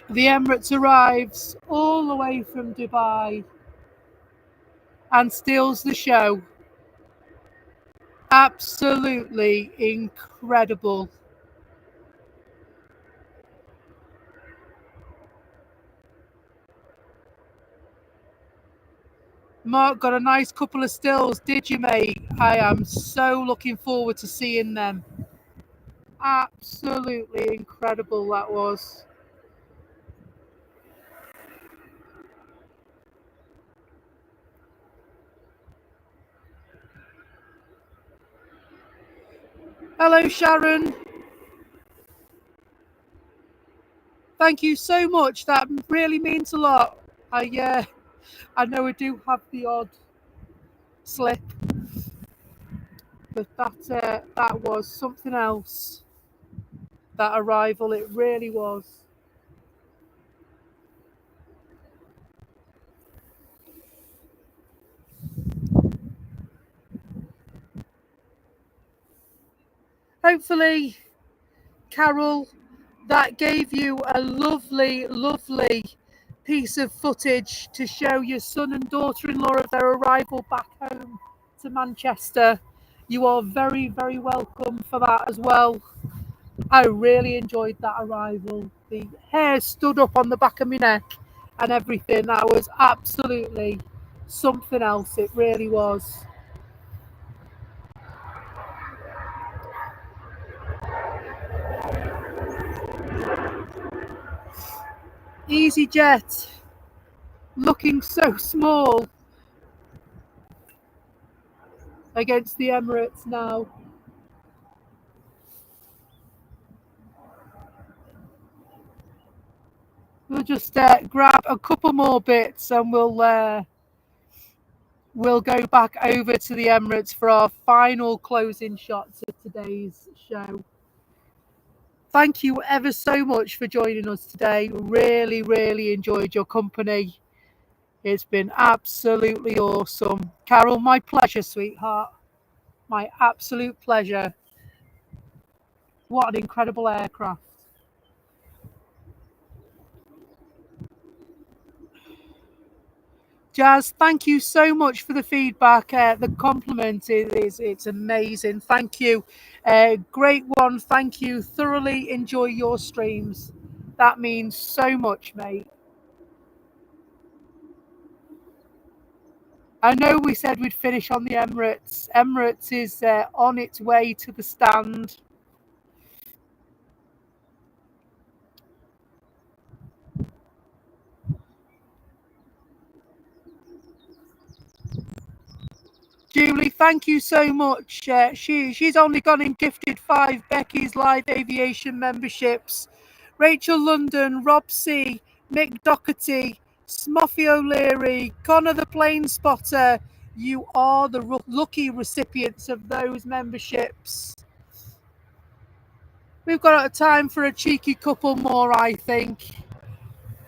The Emirates arrives all the way from Dubai and steals the show. Absolutely incredible. Mark got a nice couple of stills, did you, mate? I am so looking forward to seeing them. Absolutely incredible that was. Hello, Sharon. Thank you so much. That really means a lot. I know I do have the odd slip, but that was something else. That arrival, it really was. Hopefully, Carol, that gave you a lovely, lovely piece of footage to show your son and daughter-in-law of their arrival back home to Manchester. You are very, very welcome for that as well. I really enjoyed that arrival. The hair stood up on the back of my neck and everything. That was absolutely something else. It really was. EasyJet looking so small against the Emirates now. We'll just grab a couple more bits and we'll go back over to the Emirates for our final closing shots of today's show. Thank you ever so much for joining us today. Really, really enjoyed your company. It's been absolutely awesome. Carol, my pleasure, sweetheart. My absolute pleasure. What an incredible aircraft. Jazz, thank you so much for the feedback. The compliment it's amazing. Thank you. Great one. Thank you. Thoroughly enjoy your streams. That means so much, mate. I know we said we'd finish on the Emirates. Emirates is on its way to the stand. Julie, thank you so much. She's only gone and gifted 5 Becky's Live Aviation memberships. Rachel London, Rob C, Mick Doherty, Smoffy O'Leary, Connor the Plane Spotter. You are the lucky recipients of those memberships. We've got time for a cheeky couple more, I think,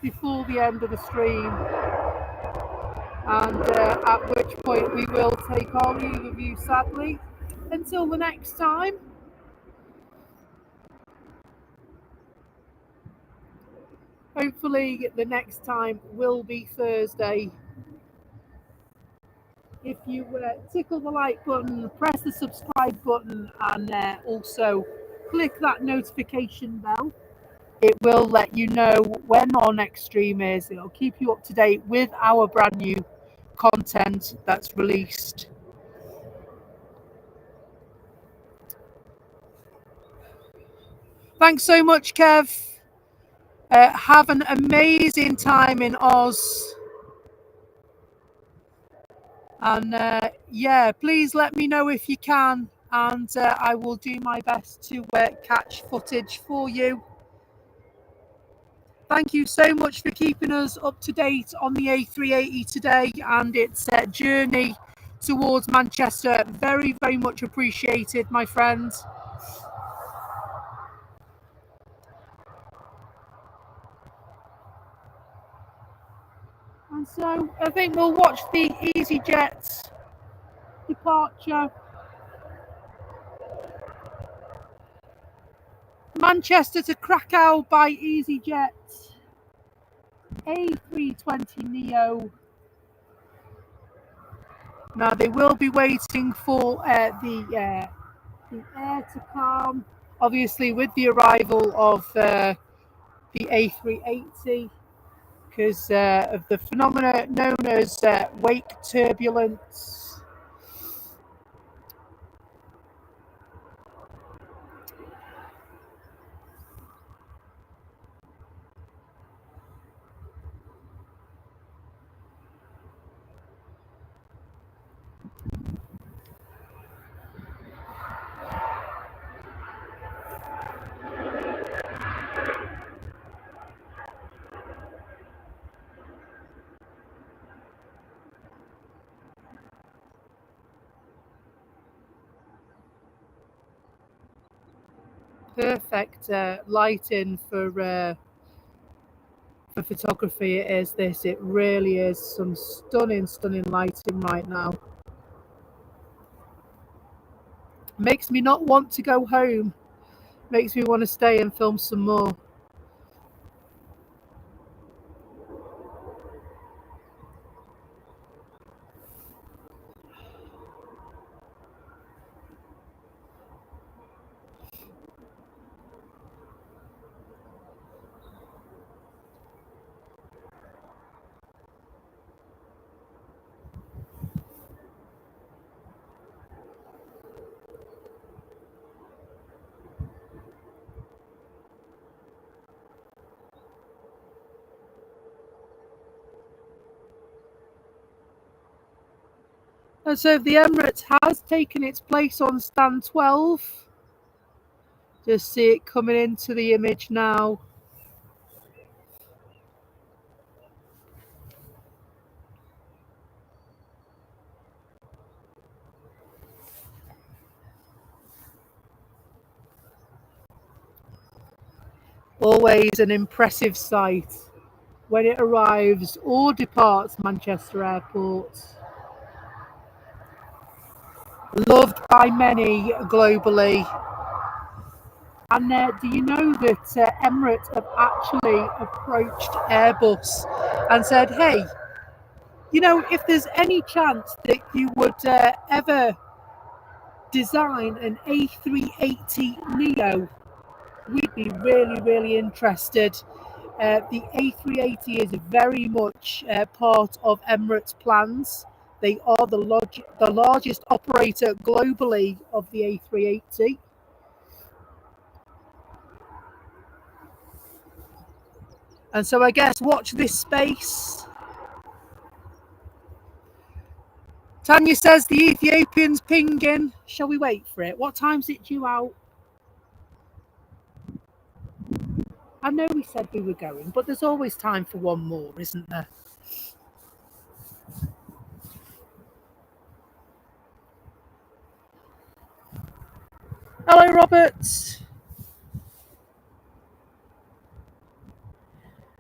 before the end of the stream. And at which point we will take our leave of you, sadly. Until the next time. Hopefully the next time will be Thursday. If you tickle the like button, press the subscribe button, and also click that notification bell, it will let you know when our next stream is. It'll keep you up to date with our brand new content that's released. Thanks so much, Kev. Have an amazing time in Oz. And yeah, please let me know if you can, and I will do my best to catch footage for you. Thank you so much for keeping us up to date on the A380 today and its journey towards Manchester. Very, very much appreciated, my friends. And so I think we'll watch the EasyJet departure. Manchester to Krakow by EasyJet. A320 Neo. Now they will be waiting for the air to calm, obviously with the arrival of the A380, because of the phenomena known as wake turbulence. Perfect lighting for photography. It is this. It really is some stunning lighting right now. Makes me not want to go home. Makes me want to stay and film some more. And so the Emirates has taken its place on stand 12. Just see it coming into the image now. Always an impressive sight when it arrives or departs Manchester Airport. Loved by many globally. And do you know that Emirates have actually approached Airbus and said, hey, you know, if there's any chance that you would ever design an A380 Neo, we'd be really interested. The A380 is very much part of Emirates plans. They are the largest operator globally of the A380. And so I guess watch this space. Tanya says the Ethiopian's pinging. Shall we wait for it? What time's it due out? I know we said we were going, but there's always time for one more, isn't there? Hello, Robert.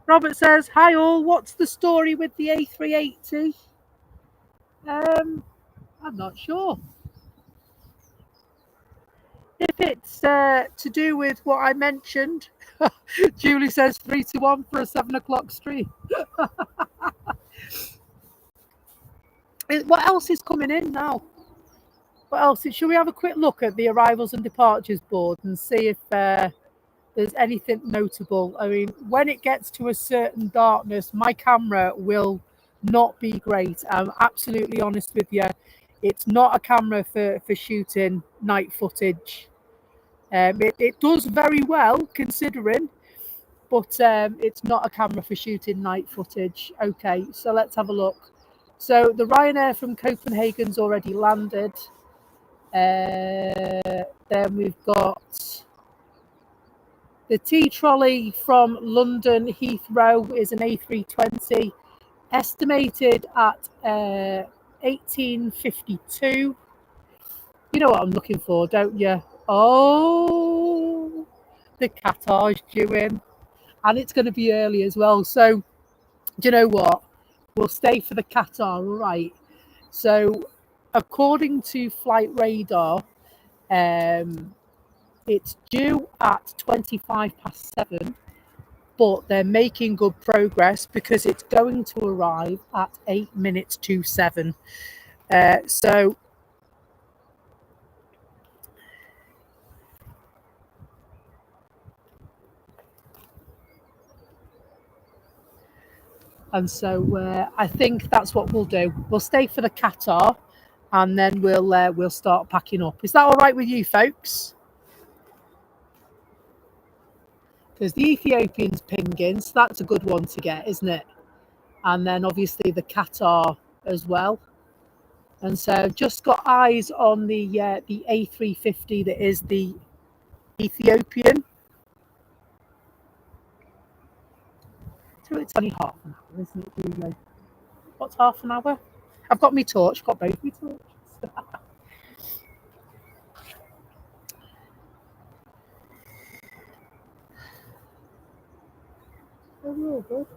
Robert says, hi all, what's the story with the A380? I'm not sure. If it's to do with what I mentioned, Julie says 3-1 for a 7 o'clock stream. What else is coming in now? What else? Should we have a quick look at the arrivals and departures board and see if there's anything notable? I mean, when it gets to a certain darkness, my camera will not be great. I'm absolutely honest with you. It's not a camera for shooting night footage. It does very well considering, but it's not a camera for shooting night footage. Okay, so let's have a look. So the Ryanair from Copenhagen's already landed. Then we've got the T-trolley from London Heathrow is an A320, estimated at 1852. You know what I'm looking for, don't you? Oh, the Qatar's due in, and it's going to be early as well. So, do you know what? We'll stay for the Qatar, all right? So, according to Flight Radar, it's due at 7:25, but they're making good progress because it's going to arrive at 8 minutes to 7. So I think that's what we'll do. We'll stay for the Qatar, and then we'll start packing up. Is that all right with you folks? Because the Ethiopian's pinging, so that's a good one to get, isn't it? And then obviously the Qatar as well. And so just got eyes on the A350 that is the Ethiopian. So it's only half an hour, isn't it, really? What's half an hour? I've got my torch, got both my torches. Oh, we're all good.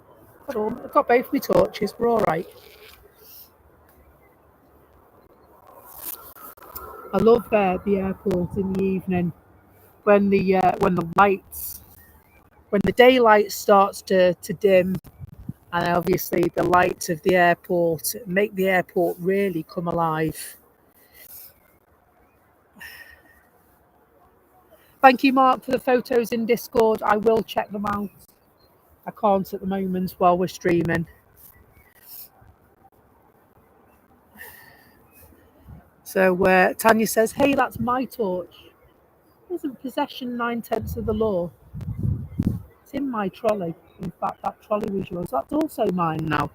I've got both my torches, we're all right. I love the airport in the evening when the daylight starts to dim, and obviously the lights of the airport make the airport really come alive. Thank you, Mark, for the photos in Discord. I will check them out. I can't at the moment while we're streaming. So Tanya says, hey, that's my torch. Isn't possession 9/10 of the law? It's in my trolley. In fact, that trolley was yours. That's also mine now.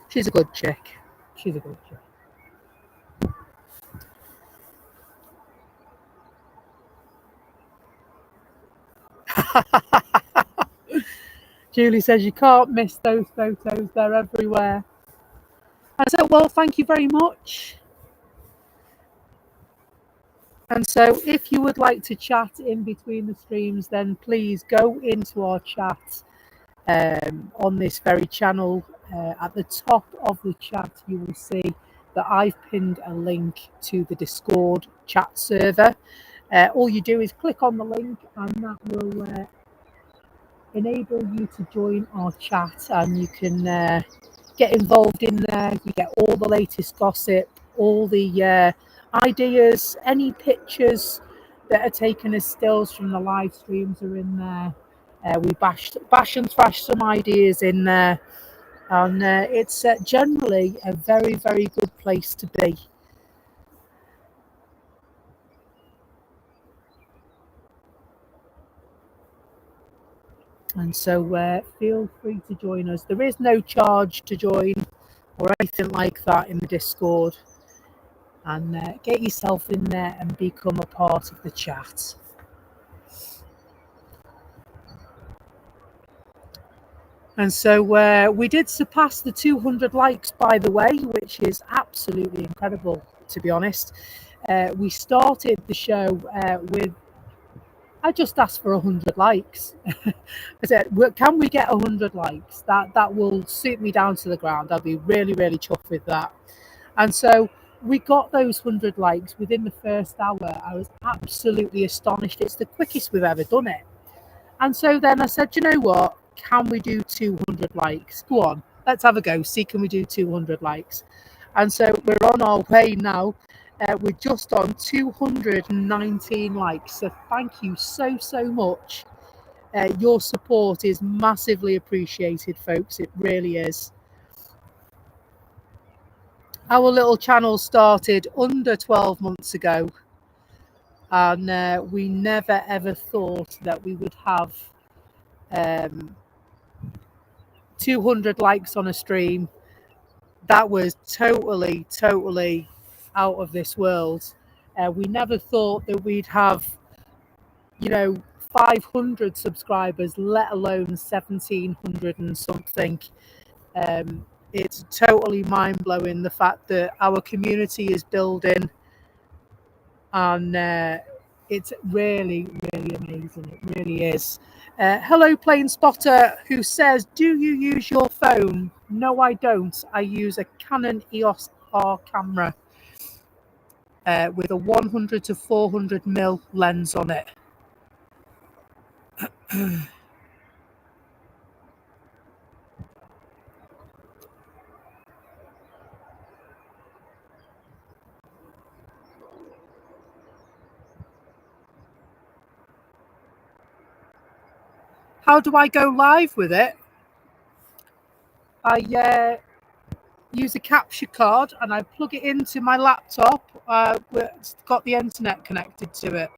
She's a good chick. She's a good chick. Julie says you can't miss those photos. They're everywhere. And so, well, thank you very much. And so if you would like to chat in between the streams, then please go into our chat on this very channel. At the top of the chat, you will see that I've pinned a link to the Discord chat server. All you do is click on the link, and that will enable you to join our chat, and you can get involved in there. You get all the latest gossip, all the ideas, any pictures that are taken as stills from the live streams are in there. We bash and thrash some ideas in there, and it's generally a very, very good place to be. And so feel free to join us. There is no charge to join or anything like that in the Discord. And get yourself in there and become a part of the chat. And so we did surpass the 200 likes, by the way, which is absolutely incredible, to be honest. We started the show with, I just asked for 100 likes. I said, well, can we get 100 likes? That will suit me down to the ground. I'll be really, really chuffed with that. And so we got those 100 likes within the first hour. I was absolutely astonished. It's the quickest we've ever done it. And so then I said, you know what? Can we do 200 likes? Go on, let's have a go. See, can we do 200 likes? And so we're on our way now. We're just on 219 likes. So thank you so much. Your support is massively appreciated, folks. It really is. Our little channel started under 12 months ago. And we never ever thought that we would have 200 likes on a stream. That was totally out of this world. We never thought that we'd have, 500 subscribers, let alone 1700 and something. It's totally mind-blowing, the fact that our community is building, and it's really amazing. It really is. Hello, Plane Spotter, who says, do you use your phone? No, I don't. I use a Canon EOS R camera with a 100 to 400mm lens on it. How do I go live with it? I use a capture card and I plug it into my laptop. It's got the internet connected to it.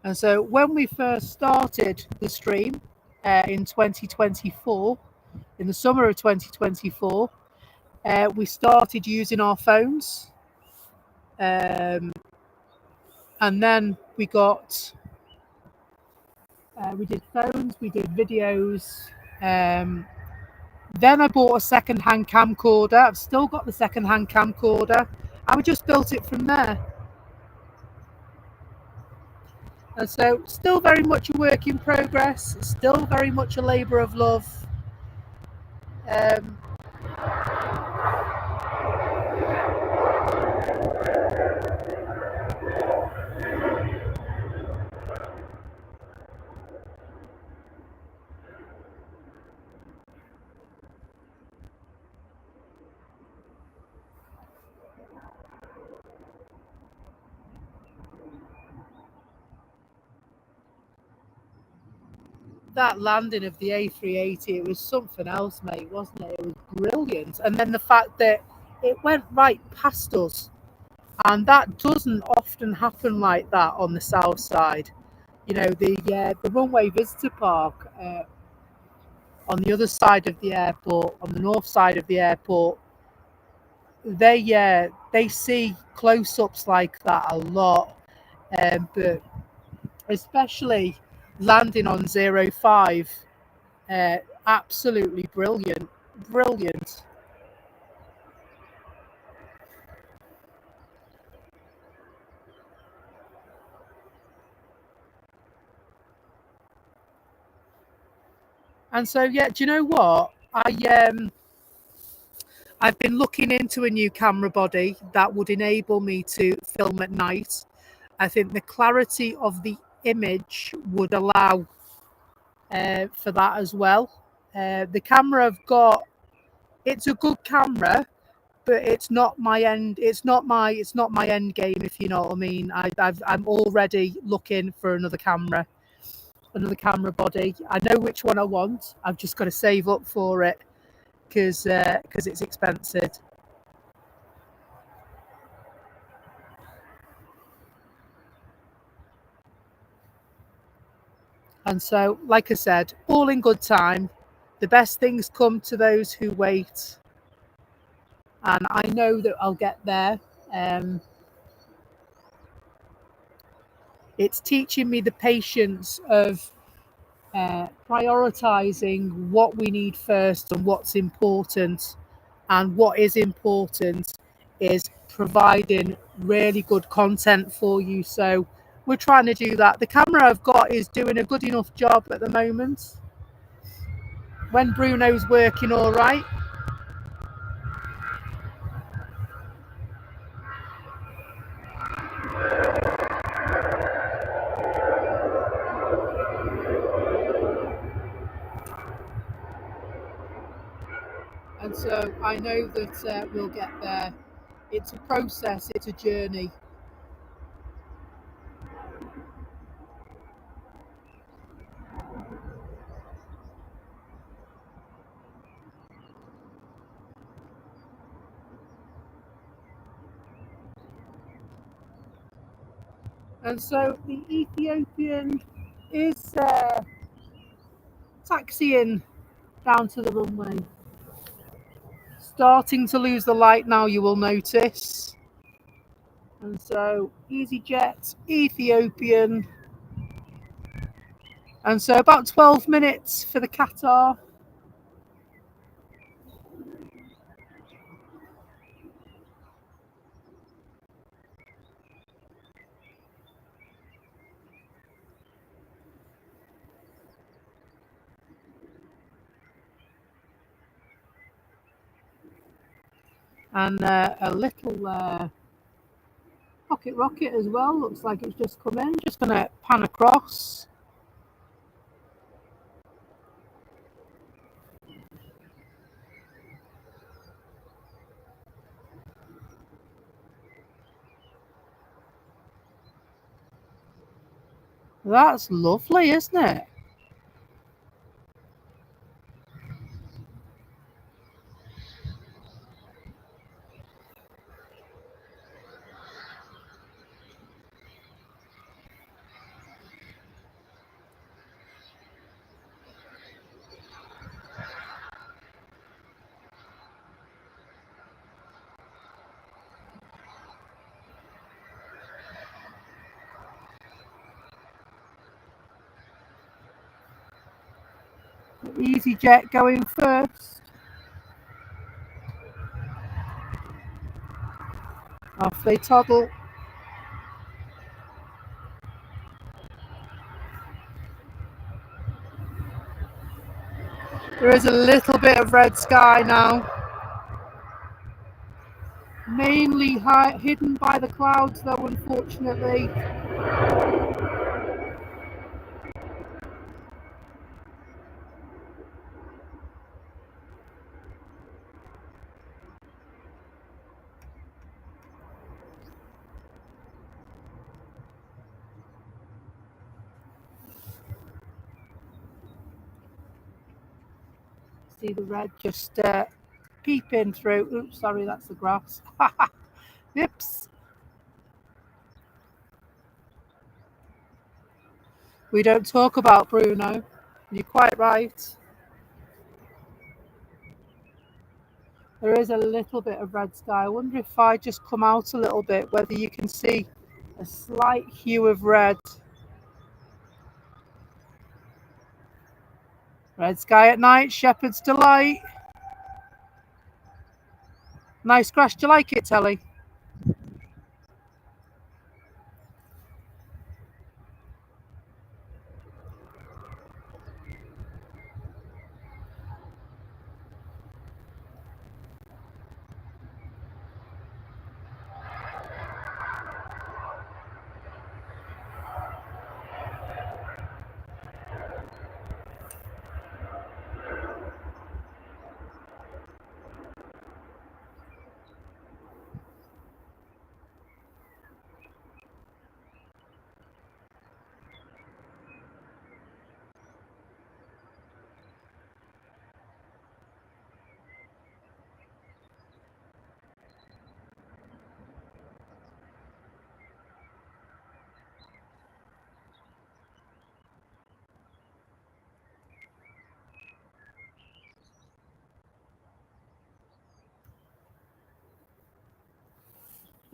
And so when we first started the stream in 2024, in the summer of 2024, we started using our phones. And then we did phones, we did videos. Then I bought a second-hand camcorder. I've still got the second-hand camcorder. And we just built it from there. And so still very much a work in progress, still very much a labour of love. That landing of the A380, it was something else, mate, wasn't it? It was brilliant. And then the fact that it went right past us, and that doesn't often happen like that on the south side. The Runway visitor park on the other side of the airport, on the north side of the airport, they see close-ups like that a lot, but especially landing on 05, absolutely brilliant. And so, do you know what? I've been looking into a new camera body that would enable me to film at night. I think the clarity of the image would allow for that as well. The camera I've got, it's a good camera, but it's not my end. It's not my end game, if you know what I mean. I'm already looking for another camera body. I know which one I want. I've just got to save up for it because it's expensive. And so, like I said, all in good time. The best things come to those who wait. And I know that I'll get there. It's teaching me the patience of prioritizing what we need first and what's important. And what is important is providing really good content for you. So we're trying to do that. The camera I've got is doing a good enough job at the moment. When Bruno's working all right. And so I know that we'll get there. It's a process, it's a journey. And so the Ethiopian is taxiing down to the runway. Starting to lose the light now, you will notice. And so EasyJet, Ethiopian. And so about 12 minutes for the Qatar. And a little pocket rocket as well. Looks like it's just come in. Just going to pan across. That's lovely, isn't it? EasyJet going first. Off they toddle. There is a little bit of red sky now. Mainly hidden by the clouds though, unfortunately. See the red just peeping through. Oops, sorry, that's the grass. Oops. We don't talk about Bruno. You're quite right. There is a little bit of red sky. I wonder if I just come out a little bit, whether you can see a slight hue of red. Red sky at night, Shepherd's Delight. Nice crash. Do you like it, Telly?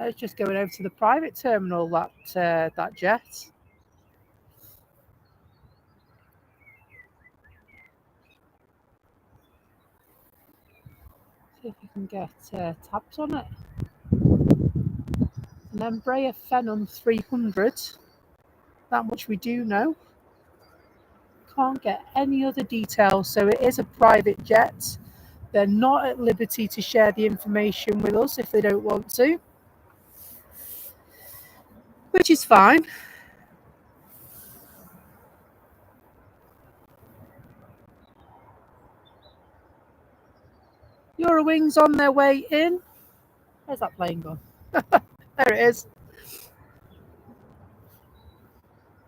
It's just going over to the private terminal, that jet. See if you can get tabs on it. An Embraer Phenom 300. That much we do know. Can't get any other details, so it is a private jet. They're not at liberty to share the information with us if they don't want to, which is fine. Eurowings on their way in. Where's that plane gone? There it is.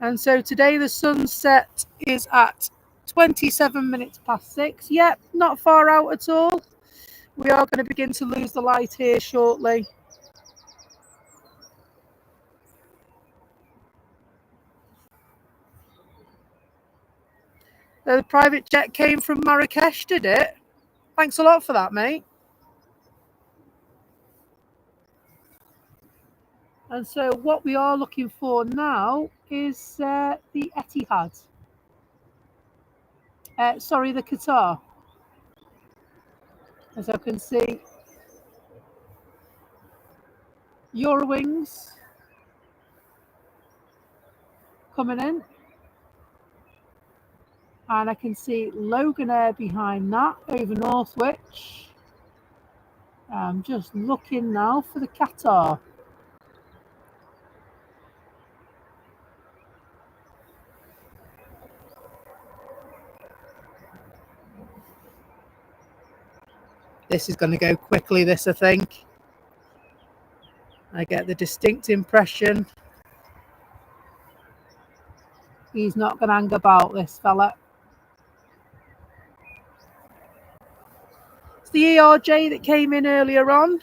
And so today the sunset is at 27 minutes past 6. Yep, not far out at all. We are going to begin to lose the light here shortly. The private jet came from Marrakesh, did it? Thanks a lot for that, mate. And so what we are looking for now is the Etihad. Sorry, the Qatar. As I can see, Eurowings coming in. And I can see Loganair behind that over Northwich. I'm just looking now for the Qatar. This is going to go quickly, this, I think. I get the distinct impression he's not going to hang about, this fella. It's the ERJ that came in earlier on.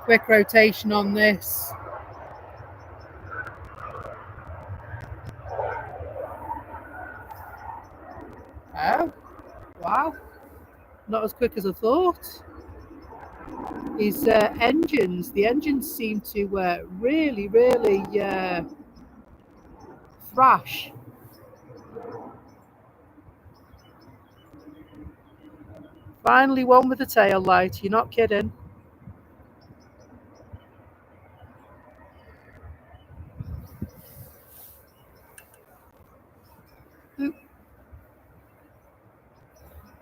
Quick rotation on this. Oh, wow. Not as quick as I thought. His engines, the engines seem to really thrash. Finally one with the tail light, you're not kidding.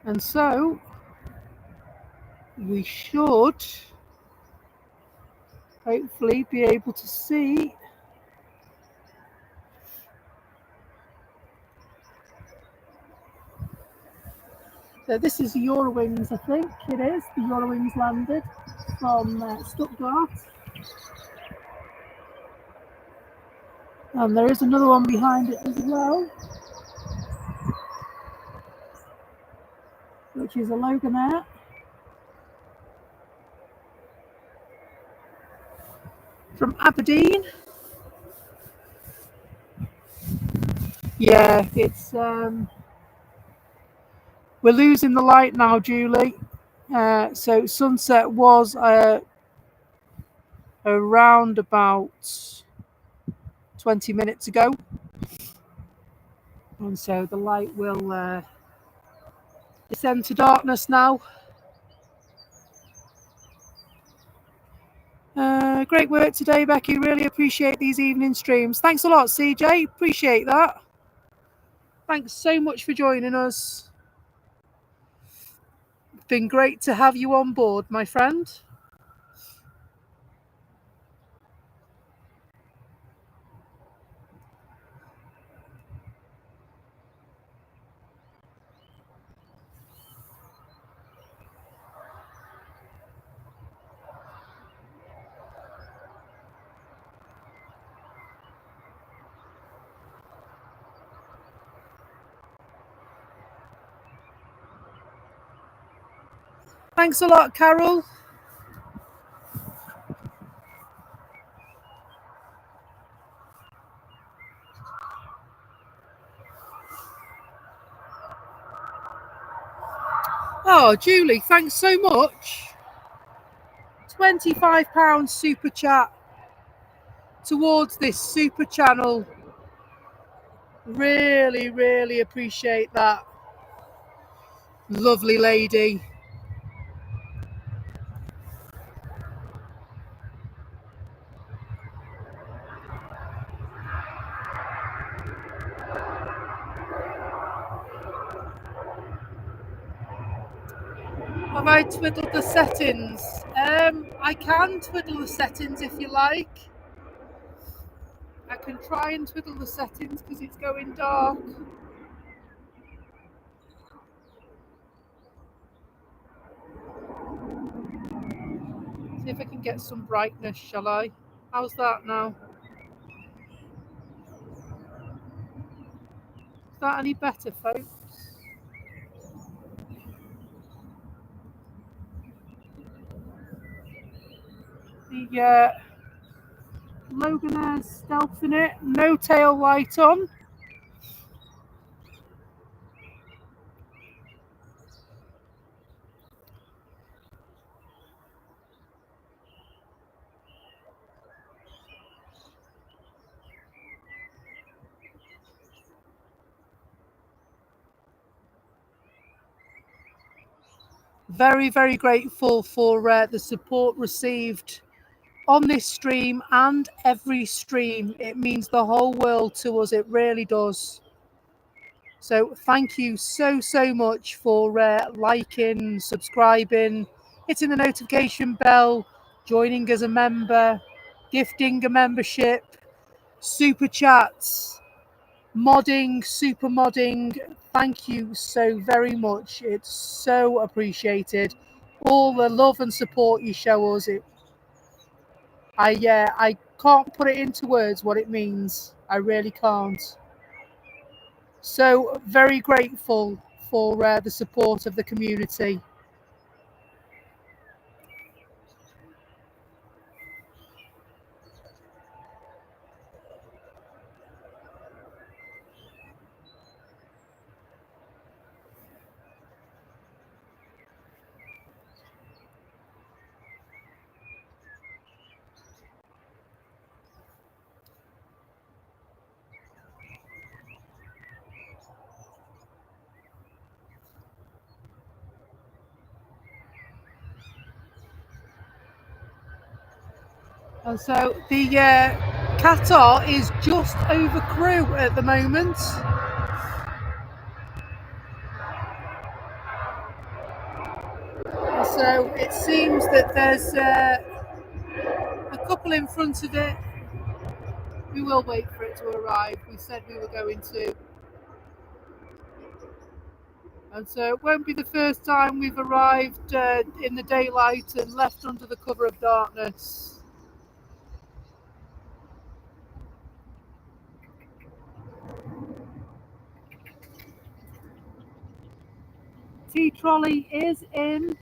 And so we should hopefully be able to see that this is Eurowings, I think it is. The Eurowings landed from Stuttgart. And there is another one behind it as well, which is a Loganair. From Aberdeen. Yeah, it's we're losing the light now, Julie. So sunset was around about 20 minutes ago. And so the light will descend to darkness now. Great work today, Becky. Really appreciate these evening streams. Thanks a lot, CJ. Appreciate that. Thanks so much for joining us. Been great to have you on board, my friend. Thanks a lot, Carol. Oh, Julie, thanks so much. £25 super chat towards this super channel. Really, really appreciate that. Lovely lady. Have I twiddled the settings? I can twiddle the settings if you like. I can try and twiddle the settings because it's going dark. See if I can get some brightness, shall I? How's that now? Is that any better, folks? The Loganair's stealth in it, no tail light on. Very, very grateful for the support received on this stream and every stream. It means the whole world to us, it really does. So thank you so much for liking, subscribing, hitting the notification bell, joining as a member, gifting a membership, super chats, modding, super modding. Thank you so very much. It's so appreciated. All the love and support you show us. I can't put it into words what it means. I really can't. So very grateful for the support of the community. And so the Qatar is just over crew at the moment. And so it seems that there's a couple in front of it. We will wait for it to arrive. We said we were going to. And so it won't be the first time we've arrived in the daylight and left under the cover of darkness. T-Trolley is in,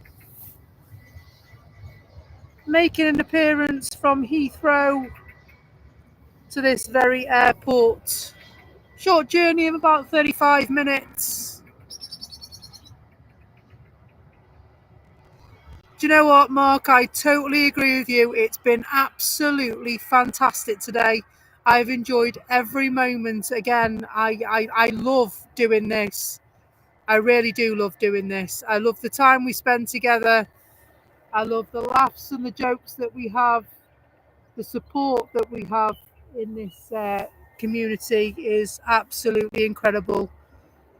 making an appearance from Heathrow to this very airport. Short journey of about 35 minutes. Do you know what, Mark? I totally agree with you. It's been absolutely fantastic today. I've enjoyed every moment. Again, I love doing this. I really do love doing this. I love the time we spend together. I love the laughs and the jokes that we have. The support that we have in this community is absolutely incredible.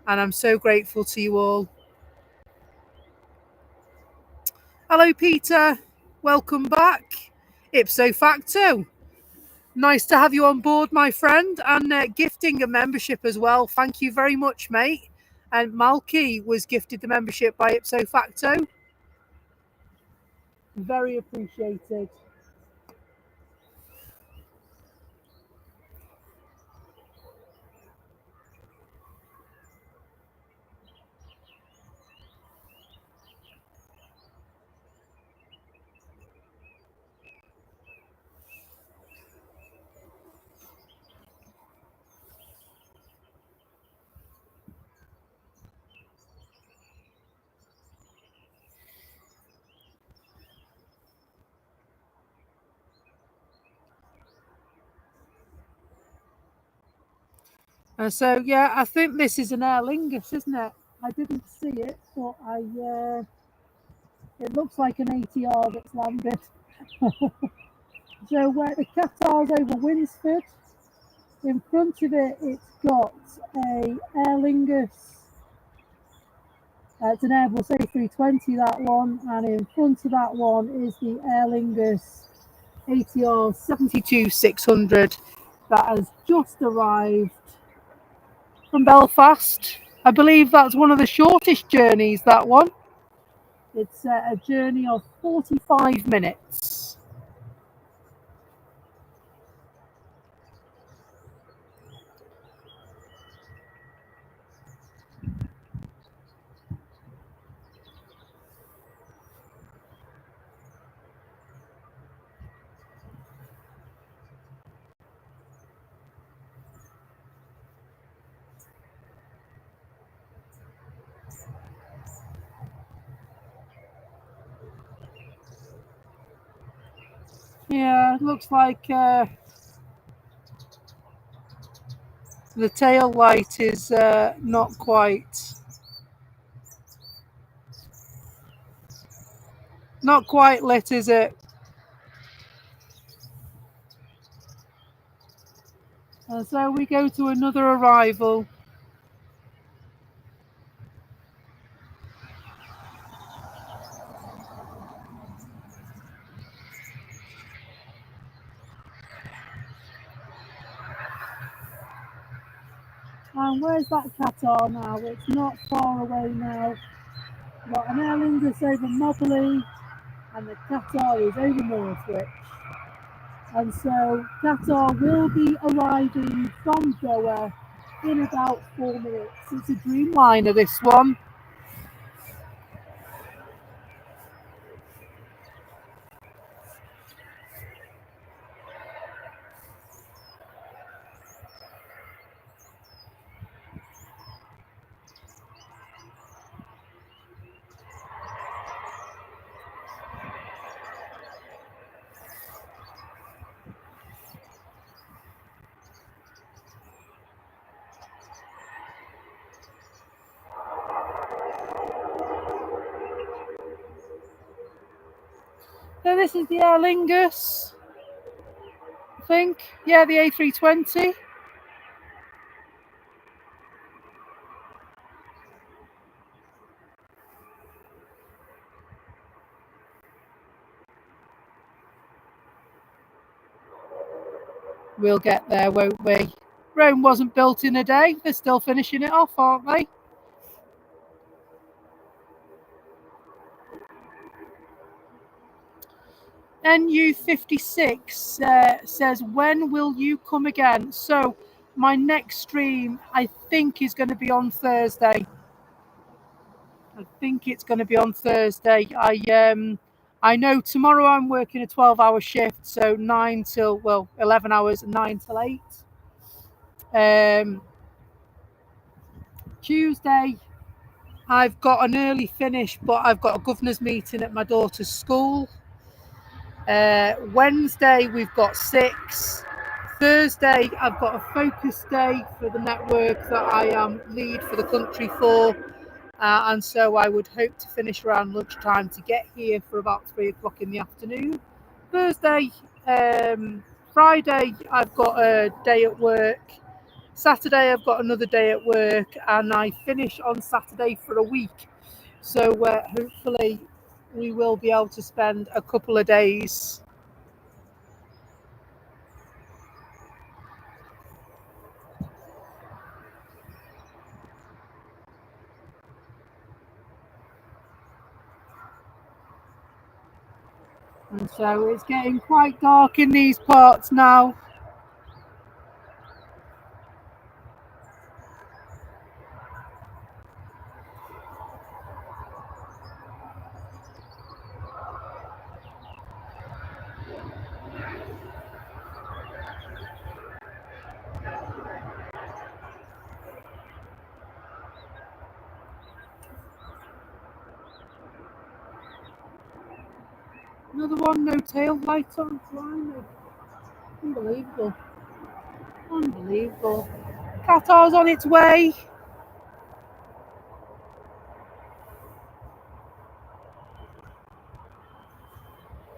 And I'm so grateful to you all. Hello, Peter. Welcome back. Ipso facto. Nice to have you on board, my friend, and gifting a membership as well. Thank you very much, mate. And Malky was gifted the membership by Ipso facto. Very appreciated. So yeah, I think this is an Aer Lingus, isn't it? I didn't see it, but it looks like an ATR that's landed. So the Qatar's over Winsford. In front of it, it's got a Aer Lingus. It's an Airbus A320, that one, and in front of that one is the Aer Lingus ATR 72-600 that has just arrived from Belfast. I believe that's one of the shortest journeys, that one. It's a journey of 45 minutes. Yeah, it looks like the tail light is not quite lit, is it? So we go to another arrival. And where's that Qatar now? It's not far away now. We've got an Aer Lingus over Mobley, and the Qatar is over Northwich. And so Qatar will be arriving from Doha in about 4 minutes. It's a Dreamliner, this one. So this is the Aer Lingus, I think. Yeah, the A320. We'll get there, won't we? Rome wasn't built in a day. They're still finishing it off, aren't they? NU56 says, when will you come again? So my next stream, I think, is going to be on Thursday. I know tomorrow I'm working a 12-hour shift, so 11 hours, 9 till 8. Tuesday, I've got an early finish, but I've got a governor's meeting at my daughter's school. Wednesday, we've got 6. Thursday, I've got a focus day for the network that I am lead for the country for. And so I would hope to finish around lunchtime to get here for about 3 o'clock in the afternoon. Thursday, Friday, I've got a day at work. Saturday, I've got another day at work, and I finish on Saturday for a week. So hopefully we will be able to spend a couple of days. And so it's getting quite dark in these parts now. Another one, no tail light on. Blimey. Unbelievable. Qatar's on its way.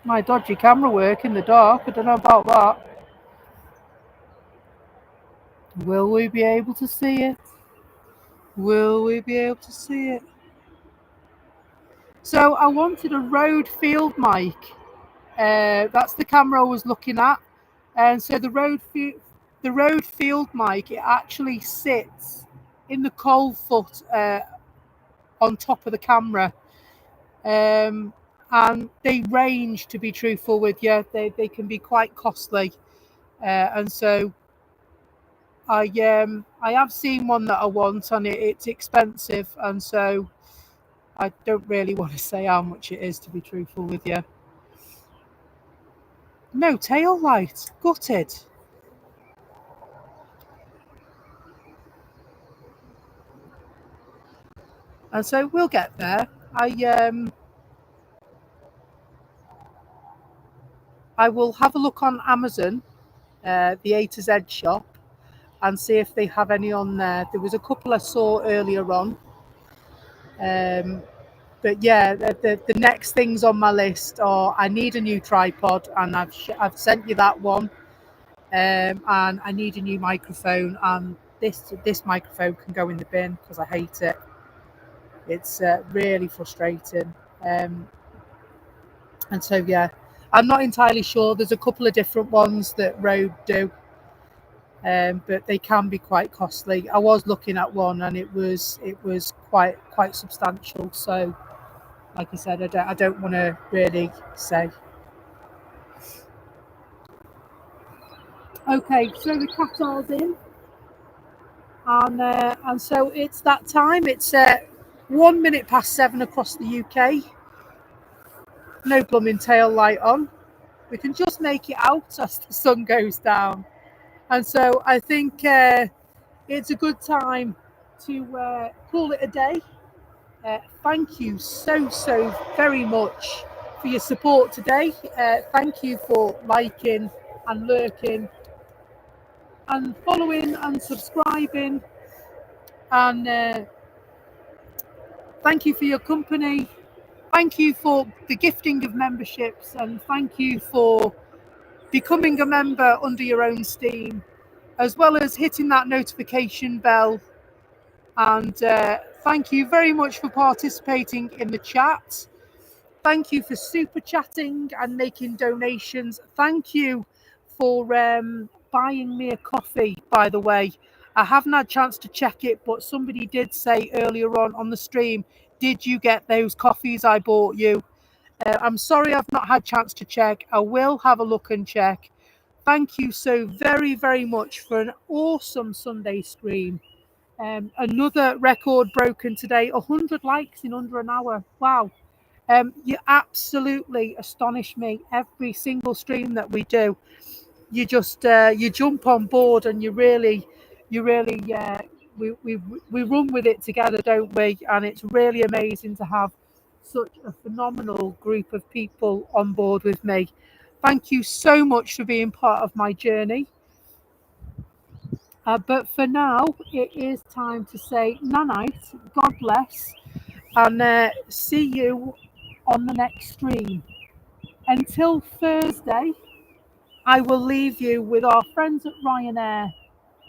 My dodgy camera work in the dark. I don't know about that. Will we be able to see it? Will we be able to see it? So I wanted a Rode field mic. That's the camera I was looking at. And so the Rode field mic, it actually sits in the cold foot on top of the camera. And they range, to be truthful with you, they can be quite costly. And so I have seen one that I want, and it's expensive, and so I don't really want to say how much it is, to be truthful with you. No tail light, gutted. And so we'll get there. I will have a look on Amazon, the A to Z shop, and see if they have any on there. There was a couple I saw earlier on. But yeah, the next things on my list are I need a new tripod, and I've sent you that one. And I need a new microphone, and this microphone can go in the bin because I hate it. It's really frustrating. And so yeah, I'm not entirely sure. There's a couple of different ones that Rode do, but they can be quite costly. I was looking at one, and it was quite substantial. So, like I said, I don't want to really say. Okay, so the Qatar's in, and so it's that time. It's 1 minute past 7 across the UK. No blooming tail light on. We can just make it out as the sun goes down. And so I think it's a good time to call it a day. Thank you so very much for your support today. Thank you for liking and lurking and following and subscribing. And thank you for your company. Thank you for the gifting of memberships, and thank you for becoming a member under your own steam, as well as hitting that notification bell. And thank you very much for participating in the chat. Thank you for super chatting and making donations. Thank you for buying me a coffee, by the way. I haven't had a chance to check it, but somebody did say earlier on the stream, did you get those coffees I bought you? I'm sorry I've not had a chance to check. I will have a look and check. Thank you so very much for an awesome Sunday stream. Another record broken today, 100 likes in under an hour. Wow. You absolutely astonish me every single stream that we do. You just you jump on board, and you really we run with it together, don't we? And it's really amazing to have such a phenomenal group of people on board with me. Thank you so much for being part of my journey. But for now, it is time to say night, God bless, and see you on the next stream. Until Thursday, I will leave you with our friends at Ryanair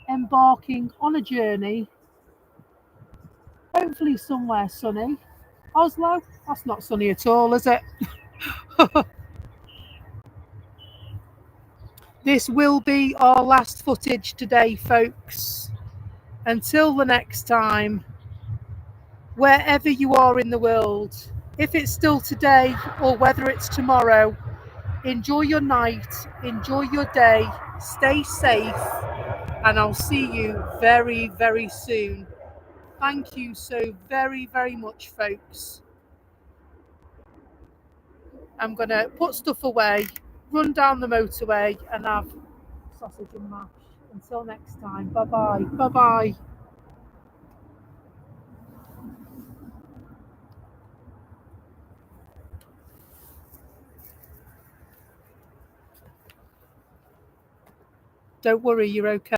embarking on a journey, hopefully somewhere sunny. Oslo? That's not sunny at all, is it? This will be our last footage today, folks. Until the next time, wherever you are in the world, if it's still today or whether it's tomorrow, enjoy your night, enjoy your day, stay safe, and I'll see you very soon. Thank you so very much, folks. I'm going to put stuff away, run down the motorway, and have sausage and mash. Until next time, bye-bye. Bye-bye. Don't worry, you're okay.